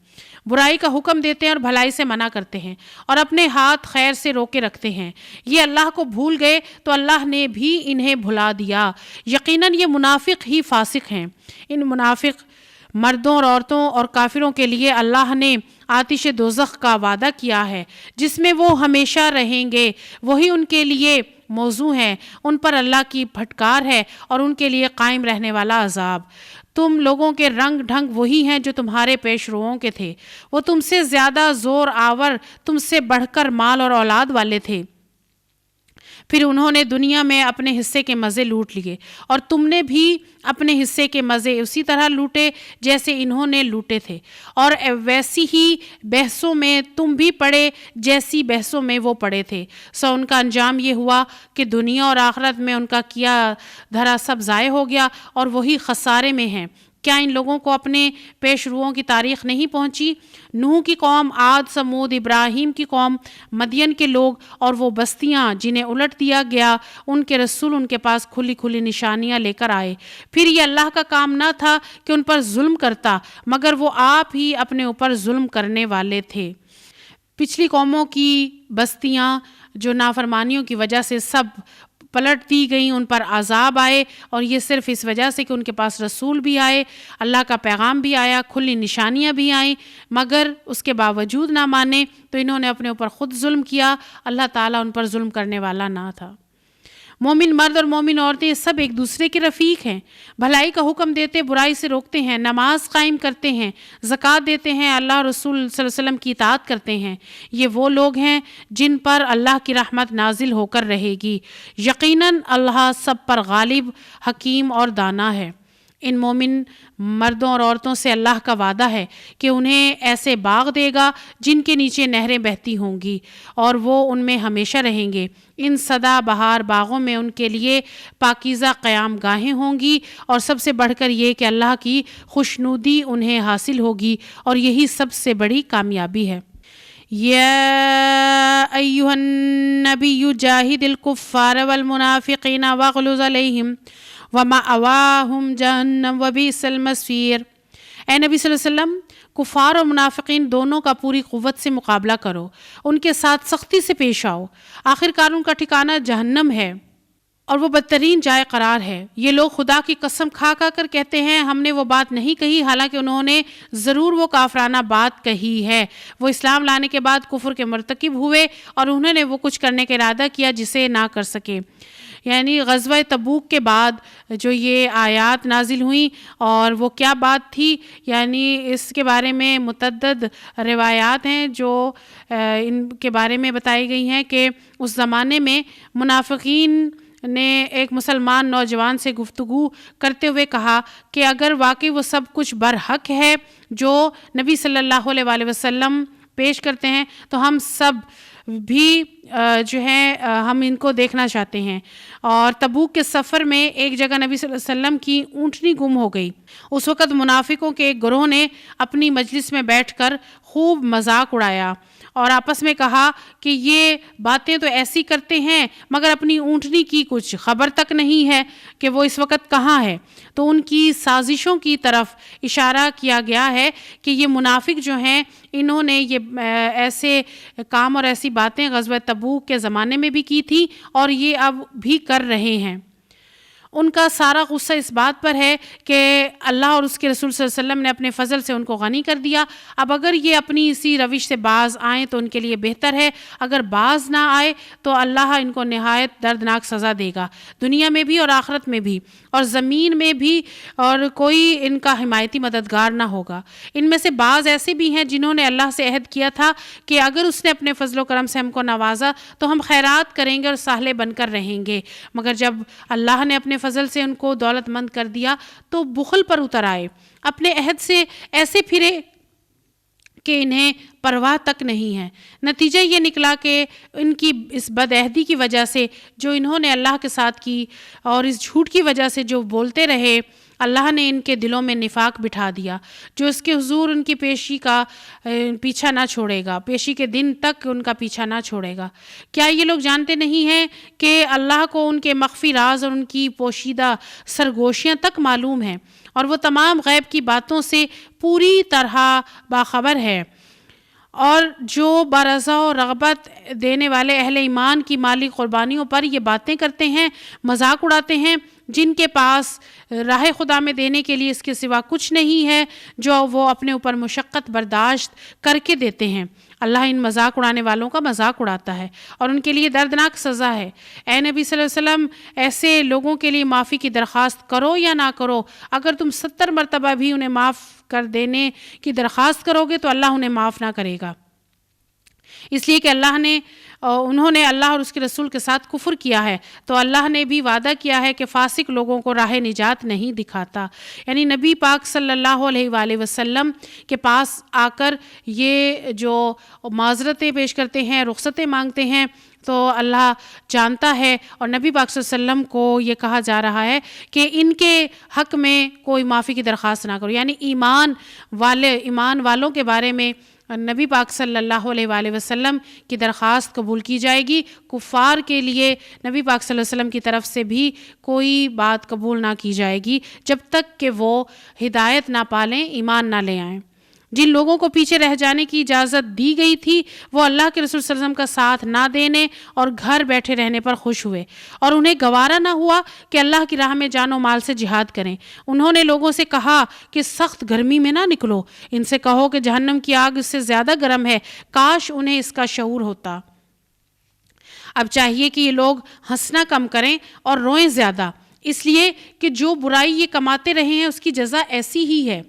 برائی کا حکم دیتے ہیں اور بھلائی سے منع کرتے ہیں، اور اپنے ہاتھ خیر سے روکے رکھتے ہیں۔ یہ اللہ کو بھول گئے تو اللہ نے بھی انہیں بھلا دیا، یقیناً یہ منافق ہی فاسق ہیں۔ ان منافق مردوں اور عورتوں اور کافروں کے لیے اللہ نے آتش دوزخ کا وعدہ کیا ہے جس میں وہ ہمیشہ رہیں گے، وہی ان کے لیے موضوع ہے، ان پر اللہ کی پھٹکار ہے اور ان کے لیے قائم رہنے والا عذاب۔ تم لوگوں کے رنگ ڈھنگ وہی ہیں جو تمہارے پیش روؤں کے تھے، وہ تم سے زیادہ زور آور، تم سے بڑھ کر مال اور اولاد والے تھے، پھر انہوں نے دنیا میں اپنے حصے کے مزے لوٹ لیے، اور تم نے بھی اپنے حصے کے مزے اسی طرح لوٹے جیسے انہوں نے لوٹے تھے، اور ویسی ہی بحثوں میں تم بھی پڑے جیسی بحثوں میں وہ پڑے تھے، سو ان کا انجام یہ ہوا کہ دنیا اور آخرت میں ان کا کیا دھرا سب ضائع ہو گیا اور وہی خسارے میں ہیں۔ کیا ان لوگوں کو اپنے پیش روؤں کی تاریخ نہیں پہنچی؟ نوح کی قوم، عاد، سمود، ابراہیم کی قوم، مدین کے لوگ اور وہ بستیاں جنہیں الٹ دیا گیا، ان کے رسول ان کے پاس کھلی کھلی نشانیاں لے کر آئے، پھر یہ اللہ کا کام نہ تھا کہ ان پر ظلم کرتا، مگر وہ آپ ہی اپنے اوپر ظلم کرنے والے تھے۔ پچھلی قوموں کی بستیاں جو نافرمانیوں کی وجہ سے سب پلٹ دی گئیں، ان پر عذاب آئے، اور یہ صرف اس وجہ سے کہ ان کے پاس رسول بھی آئے، اللہ کا پیغام بھی آیا، کھلی نشانیاں بھی آئیں، مگر اس کے باوجود نہ مانے تو انہوں نے اپنے اوپر خود ظلم کیا، اللہ تعالیٰ ان پر ظلم کرنے والا نہ تھا۔ مومن مرد اور مومن عورتیں سب ایک دوسرے کے رفیق ہیں، بھلائی کا حکم دیتے، برائی سے روکتے ہیں، نماز قائم کرتے ہیں، زکوٰۃ دیتے ہیں، اللہ اور رسول صلی اللہ علیہ وسلم کی اطاعت کرتے ہیں۔ یہ وہ لوگ ہیں جن پر اللہ کی رحمت نازل ہو کر رہے گی، یقیناً اللہ سب پر غالب، حکیم اور دانا ہے۔ ان مومن مردوں اور عورتوں سے اللہ کا وعدہ ہے کہ انہیں ایسے باغ دے گا جن کے نیچے نہریں بہتی ہوں گی اور وہ ان میں ہمیشہ رہیں گے۔ ان سدا بہار باغوں میں ان کے لیے پاکیزہ قیام گاہیں ہوں گی، اور سب سے بڑھ کر یہ کہ اللہ کی خوشنودی انہیں حاصل ہوگی، اور یہی سب سے بڑی کامیابی ہے۔ یا ایھا النبی جاہد الکفار والمنافقین واغلظ علیہم ومأواہم جہنم وبئس المصیر۔ اے نبی صلی اللہ علیہ وسلم، کفار اور منافقین دونوں کا پوری قوت سے مقابلہ کرو، ان کے ساتھ سختی سے پیش آؤ، آخرکار ان کا ٹھکانہ جہنم ہے اور وہ بدترین جائے قرار ہے۔ یہ لوگ خدا کی قسم کھا کر کہتے ہیں ہم نے وہ بات نہیں کہی، حالانکہ انہوں نے ضرور وہ کافرانہ بات کہی ہے۔ وہ اسلام لانے کے بعد کفر کے مرتکب ہوئے اور انہوں نے وہ کچھ کرنے کا ارادہ کیا جسے نہ کر سکے۔ یعنی غزوہ تبوک کے بعد جو یہ آیات نازل ہوئیں، اور وہ کیا بات تھی، یعنی اس کے بارے میں متعدد روایات ہیں جو ان کے بارے میں بتائی گئی ہیں کہ اس زمانے میں منافقین نے ایک مسلمان نوجوان سے گفتگو کرتے ہوئے کہا کہ اگر واقعی وہ سب کچھ برحق ہے جو نبی صلی اللہ علیہ وآلہ وسلم پیش کرتے ہیں تو ہم سب بھی جو ہے ہم ان کو دیکھنا چاہتے ہیں۔ اور تبوک کے سفر میں ایک جگہ نبی صلی اللہ علیہ وسلم کی اونٹنی گم ہو گئی۔ اس وقت منافقوں کے ایک گروہ نے اپنی مجلس میں بیٹھ کر خوب مذاق اڑایا اور آپس میں کہا کہ یہ باتیں تو ایسی کرتے ہیں مگر اپنی اونٹنی کی کچھ خبر تک نہیں ہے کہ وہ اس وقت کہاں ہے۔ تو ان کی سازشوں کی طرف اشارہ کیا گیا ہے کہ یہ منافق جو ہیں انہوں نے یہ ایسے کام اور ایسی باتیں غزوہ تبوک کے زمانے میں بھی کی تھی اور یہ اب بھی کر رہے ہیں۔ ان کا سارا غصہ اس بات پر ہے کہ اللہ اور اس کے رسول صلی اللہ علیہ وسلم نے اپنے فضل سے ان کو غنی کر دیا۔ اب اگر یہ اپنی اسی روش سے باز آئیں تو ان کے لیے بہتر ہے، اگر باز نہ آئے تو اللہ ان کو نہایت دردناک سزا دے گا، دنیا میں بھی اور آخرت میں بھی اور زمین میں بھی، اور کوئی ان کا حمایتی مددگار نہ ہوگا۔ ان میں سے بعض ایسے بھی ہیں جنہوں نے اللہ سے عہد کیا تھا کہ اگر اس نے اپنے فضل و کرم سے ہم کو نوازا تو ہم خیرات کریں گے اور صالح بن کر رہیں گے، مگر جب اللہ نے اپنے فضل سے ان کو دولت مند کر دیا تو بخل پر اتر آئے، اپنے عہد سے ایسے پھرے کہ انہیں پرواہ تک نہیں ہے۔ نتیجہ یہ نکلا کہ ان کی اس بد عہدی کی وجہ سے جو انہوں نے اللہ کے ساتھ کی اور اس جھوٹ کی وجہ سے جو بولتے رہے، اللہ نے ان کے دلوں میں نفاق بٹھا دیا جو اس کے حضور ان کی پیشی کا پیچھا نہ چھوڑے گا، پیشی کے دن تک ان کا پیچھا نہ چھوڑے گا۔ کیا یہ لوگ جانتے نہیں ہیں کہ اللہ کو ان کے مخفی راز اور ان کی پوشیدہ سرگوشیاں تک معلوم ہیں اور وہ تمام غیب کی باتوں سے پوری طرح باخبر ہے، اور جو برضا و رغبت دینے والے اہل ایمان کی مالی قربانیوں پر یہ باتیں کرتے ہیں، مذاق اڑاتے ہیں، جن کے پاس راہ خدا میں دینے کے لیے اس کے سوا کچھ نہیں ہے، جو وہ اپنے اوپر مشقت برداشت کر کے دیتے ہیں، اللہ ان مذاق اڑانے والوں کا مذاق اڑاتا ہے اور ان کے لیے دردناک سزا ہے۔ اے نبی صلی اللہ علیہ وسلم، ایسے لوگوں کے لیے معافی کی درخواست کرو یا نہ کرو، اگر تم 70 مرتبہ بھی انہیں معاف کر دینے کی درخواست کرو گے تو اللہ انہیں معاف نہ کرے گا، اس لیے کہ انہوں نے اللہ اور اس کے رسول کے ساتھ کفر کیا ہے، تو اللہ نے بھی وعدہ کیا ہے کہ فاسق لوگوں کو راہ نجات نہیں دکھاتا۔ یعنی نبی پاک صلی اللہ علیہ وآلہ وسلم کے پاس آ کر یہ جو معذرتیں پیش کرتے ہیں، رخصتیں مانگتے ہیں، تو اللہ جانتا ہے، اور نبی پاک صلی اللہ علیہ وسلم کو یہ کہا جا رہا ہے کہ ان کے حق میں کوئی معافی کی درخواست نہ کرو۔ یعنی ایمان والوں کے بارے میں نبی پاک صلی اللہ علیہ وآلہ وسلم کی درخواست قبول کی جائے گی، کفار کے لیے نبی پاک صلی اللہ علیہ وسلم کی طرف سے بھی کوئی بات قبول نہ کی جائے گی جب تک کہ وہ ہدایت نہ پالیں، ایمان نہ لے آئیں۔ جن لوگوں کو پیچھے رہ جانے کی اجازت دی گئی تھی وہ اللہ کے رسول صلی اللہ علیہ وسلم کا ساتھ نہ دینے اور گھر بیٹھے رہنے پر خوش ہوئے، اور انہیں گوارا نہ ہوا کہ اللہ کی راہ میں جان و مال سے جہاد کریں۔ انہوں نے لوگوں سے کہا کہ سخت گرمی میں نہ نکلو، ان سے کہو کہ جہنم کی آگ اس سے زیادہ گرم ہے، کاش انہیں اس کا شعور ہوتا۔ اب چاہیے کہ یہ لوگ ہنسنا کم کریں اور روئیں زیادہ، اس لیے کہ جو برائی یہ کماتے رہے ہیں اس کی جزا ایسی ہی ہے۔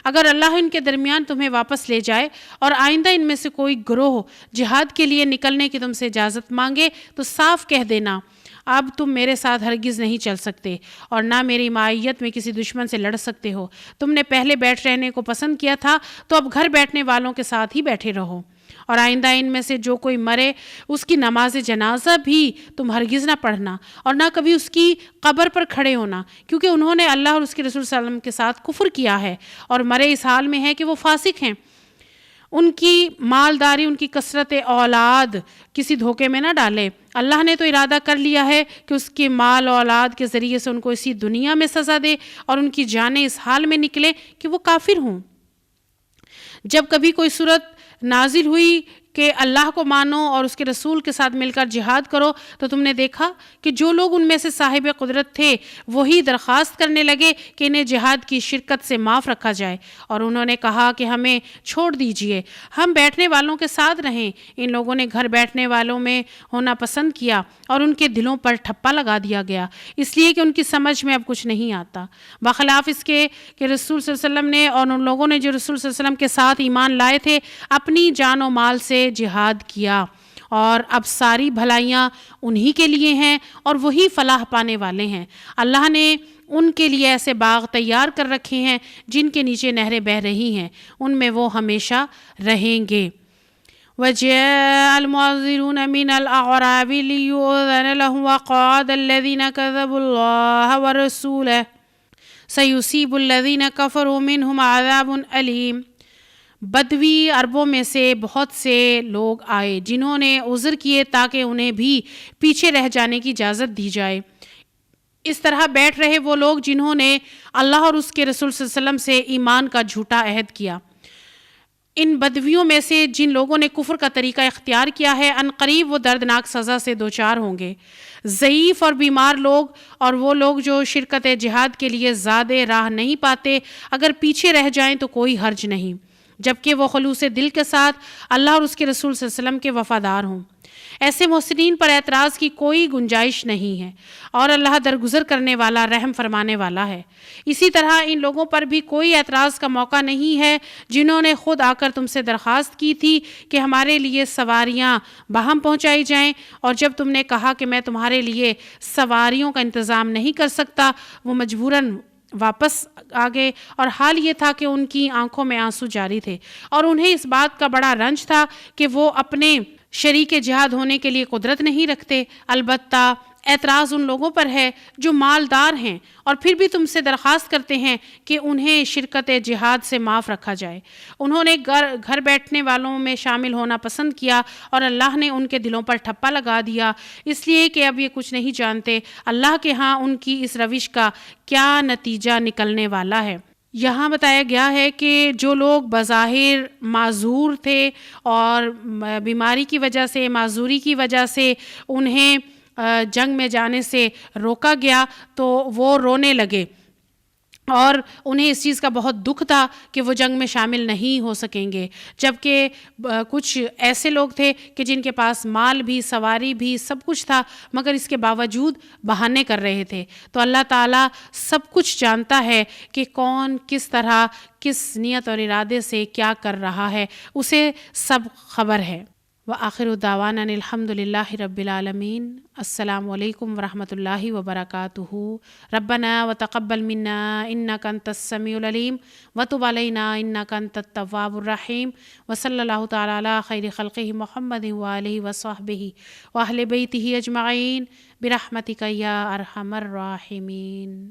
اگر اللہ ان کے درمیان تمہیں واپس لے جائے اور آئندہ ان میں سے کوئی گروہ جہاد کے لیے نکلنے کی تم سے اجازت مانگے تو صاف کہہ دینا اب تم میرے ساتھ ہرگز نہیں چل سکتے اور نہ میری معیت میں کسی دشمن سے لڑ سکتے ہو۔ تم نے پہلے بیٹھ رہنے کو پسند کیا تھا تو اب گھر بیٹھنے والوں کے ساتھ ہی بیٹھے رہو، اور آئندہ ان میں سے جو کوئی مرے اس کی نماز جنازہ بھی تم ہرگز نہ پڑھنا اور نہ کبھی اس کی قبر پر کھڑے ہونا، کیونکہ انہوں نے اللہ اور اس کے رسول صلی اللہ علیہ وسلم کے ساتھ کفر کیا ہے اور مرے اس حال میں ہے کہ وہ فاسق ہیں۔ ان کی مالداری، ان کی کثرت اولاد کسی دھوکے میں نہ ڈالے۔ اللہ نے تو ارادہ کر لیا ہے کہ اس کے مال و اولاد کے ذریعے سے ان کو اسی دنیا میں سزا دے اور ان کی جانیں اس حال میں نکلے کہ وہ کافر ہوں۔ جب کبھی کوئی صورت نازل ہوئی کہ اللہ کو مانو اور اس کے رسول کے ساتھ مل کر جہاد کرو، تو تم نے دیکھا کہ جو لوگ ان میں سے صاحب قدرت تھے وہی درخواست کرنے لگے کہ انہیں جہاد کی شرکت سے معاف رکھا جائے، اور انہوں نے کہا کہ ہمیں چھوڑ دیجئے، ہم بیٹھنے والوں کے ساتھ رہیں۔ ان لوگوں نے گھر بیٹھنے والوں میں ہونا پسند کیا اور ان کے دلوں پر ٹھپا لگا دیا گیا، اس لیے کہ ان کی سمجھ میں اب کچھ نہیں آتا، بخلاف اس کے کہ رسول صلی اللہ علیہ وسلم نے اور ان لوگوں نے جو رسول صلی اللہ علیہ وسلم کے ساتھ ایمان لائے تھے اپنی جان و مال سے جہاد کیا، اور اب ساری بھلائیاں انہی کے لیے ہیں اور وہی فلاح پانے والے ہیں۔ اللہ نے ان کے لیے ایسے باغ تیار کر رکھے ہیں جن کے نیچے نہریں بہہ رہی ہیں، ان میں وہ ہمیشہ رہیں گے۔ وَجَاءَ الْمُعَذِّرُونَ مِنَ الْأَعْرَابِ لِيُؤْذَنَ لَهُمْ وَقَعَدَ الَّذِينَ كَذَبُوا اللَّهَ وَرَسُولَهُ سَيُصِيبُ الَّذِينَ كَفَرُوا مِنْهُمْ عَذَابٌ أَلِيمٌ۔ بدوی عربوں میں سے بہت سے لوگ آئے جنہوں نے عذر کیے تاکہ انہیں بھی پیچھے رہ جانے کی اجازت دی جائے۔ اس طرح بیٹھ رہے وہ لوگ جنہوں نے اللہ اور اس کے رسول صلی اللہ علیہ وسلم سے ایمان کا جھوٹا عہد کیا۔ ان بدویوں میں سے جن لوگوں نے کفر کا طریقہ اختیار کیا ہے ان قریب وہ دردناک سزا سے دوچار ہوں گے۔ ضعیف اور بیمار لوگ اور وہ لوگ جو شرکت جہاد کے لیے زیادہ راہ نہیں پاتے اگر پیچھے رہ جائیں تو کوئی حرج نہیں، جبکہ وہ خلوص دل کے ساتھ اللہ اور اس کے رسول صلی اللہ علیہ وسلم کے وفادار ہوں۔ ایسے محسنین پر اعتراض کی کوئی گنجائش نہیں ہے، اور اللہ درگزر کرنے والا، رحم فرمانے والا ہے۔ اسی طرح ان لوگوں پر بھی کوئی اعتراض کا موقع نہیں ہے جنہوں نے خود آ کر تم سے درخواست کی تھی کہ ہمارے لیے سواریاں باہم پہنچائی جائیں، اور جب تم نے کہا کہ میں تمہارے لیے سواریوں کا انتظام نہیں کر سکتا، وہ مجبوراً واپس آ گئے، اور حال یہ تھا کہ ان کی آنکھوں میں آنسو جاری تھے، اور انہیں اس بات کا بڑا رنج تھا کہ وہ اپنے شریک جہاد ہونے کے لیے قدرت نہیں رکھتے۔ البتہ اعتراض ان لوگوں پر ہے جو مالدار ہیں اور پھر بھی تم سے درخواست کرتے ہیں کہ انہیں شرکت جہاد سے معاف رکھا جائے۔ انہوں نے گھر بیٹھنے والوں میں شامل ہونا پسند کیا اور اللہ نے ان کے دلوں پر ٹھپا لگا دیا، اس لیے کہ اب یہ کچھ نہیں جانتے اللہ کے ہاں ان کی اس روش کا کیا نتیجہ نکلنے والا ہے۔ یہاں بتایا گیا ہے کہ جو لوگ بظاہر معذور تھے اور بیماری کی وجہ سے، معذوری کی وجہ سے انہیں جنگ میں جانے سے روکا گیا تو وہ رونے لگے، اور انہیں اس چیز کا بہت دکھ تھا کہ وہ جنگ میں شامل نہیں ہو سکیں گے، جبکہ کچھ ایسے لوگ تھے کہ جن کے پاس مال بھی، سواری بھی، سب کچھ تھا، مگر اس کے باوجود بہانے کر رہے تھے۔ تو اللہ تعالیٰ سب کچھ جانتا ہے کہ کون کس طرح، کس نیت اور ارادے سے کیا کر رہا ہے، اسے سب خبر ہے۔ وآخر دعوانا الحمد للہ رب العالمین۔ السلام علیکم ورحمۃ اللہ وبرکاتہ۔ ربنا وتقبل منا انک انت السمیع العلیم وتب علینا انک انت التواب الرحیم، وصلی اللہ تعالی علی خیر خلقہ محمد وآلہ وصحبہ واہل بیتہ اجمعین برحمتک یا ارحم الراحمین۔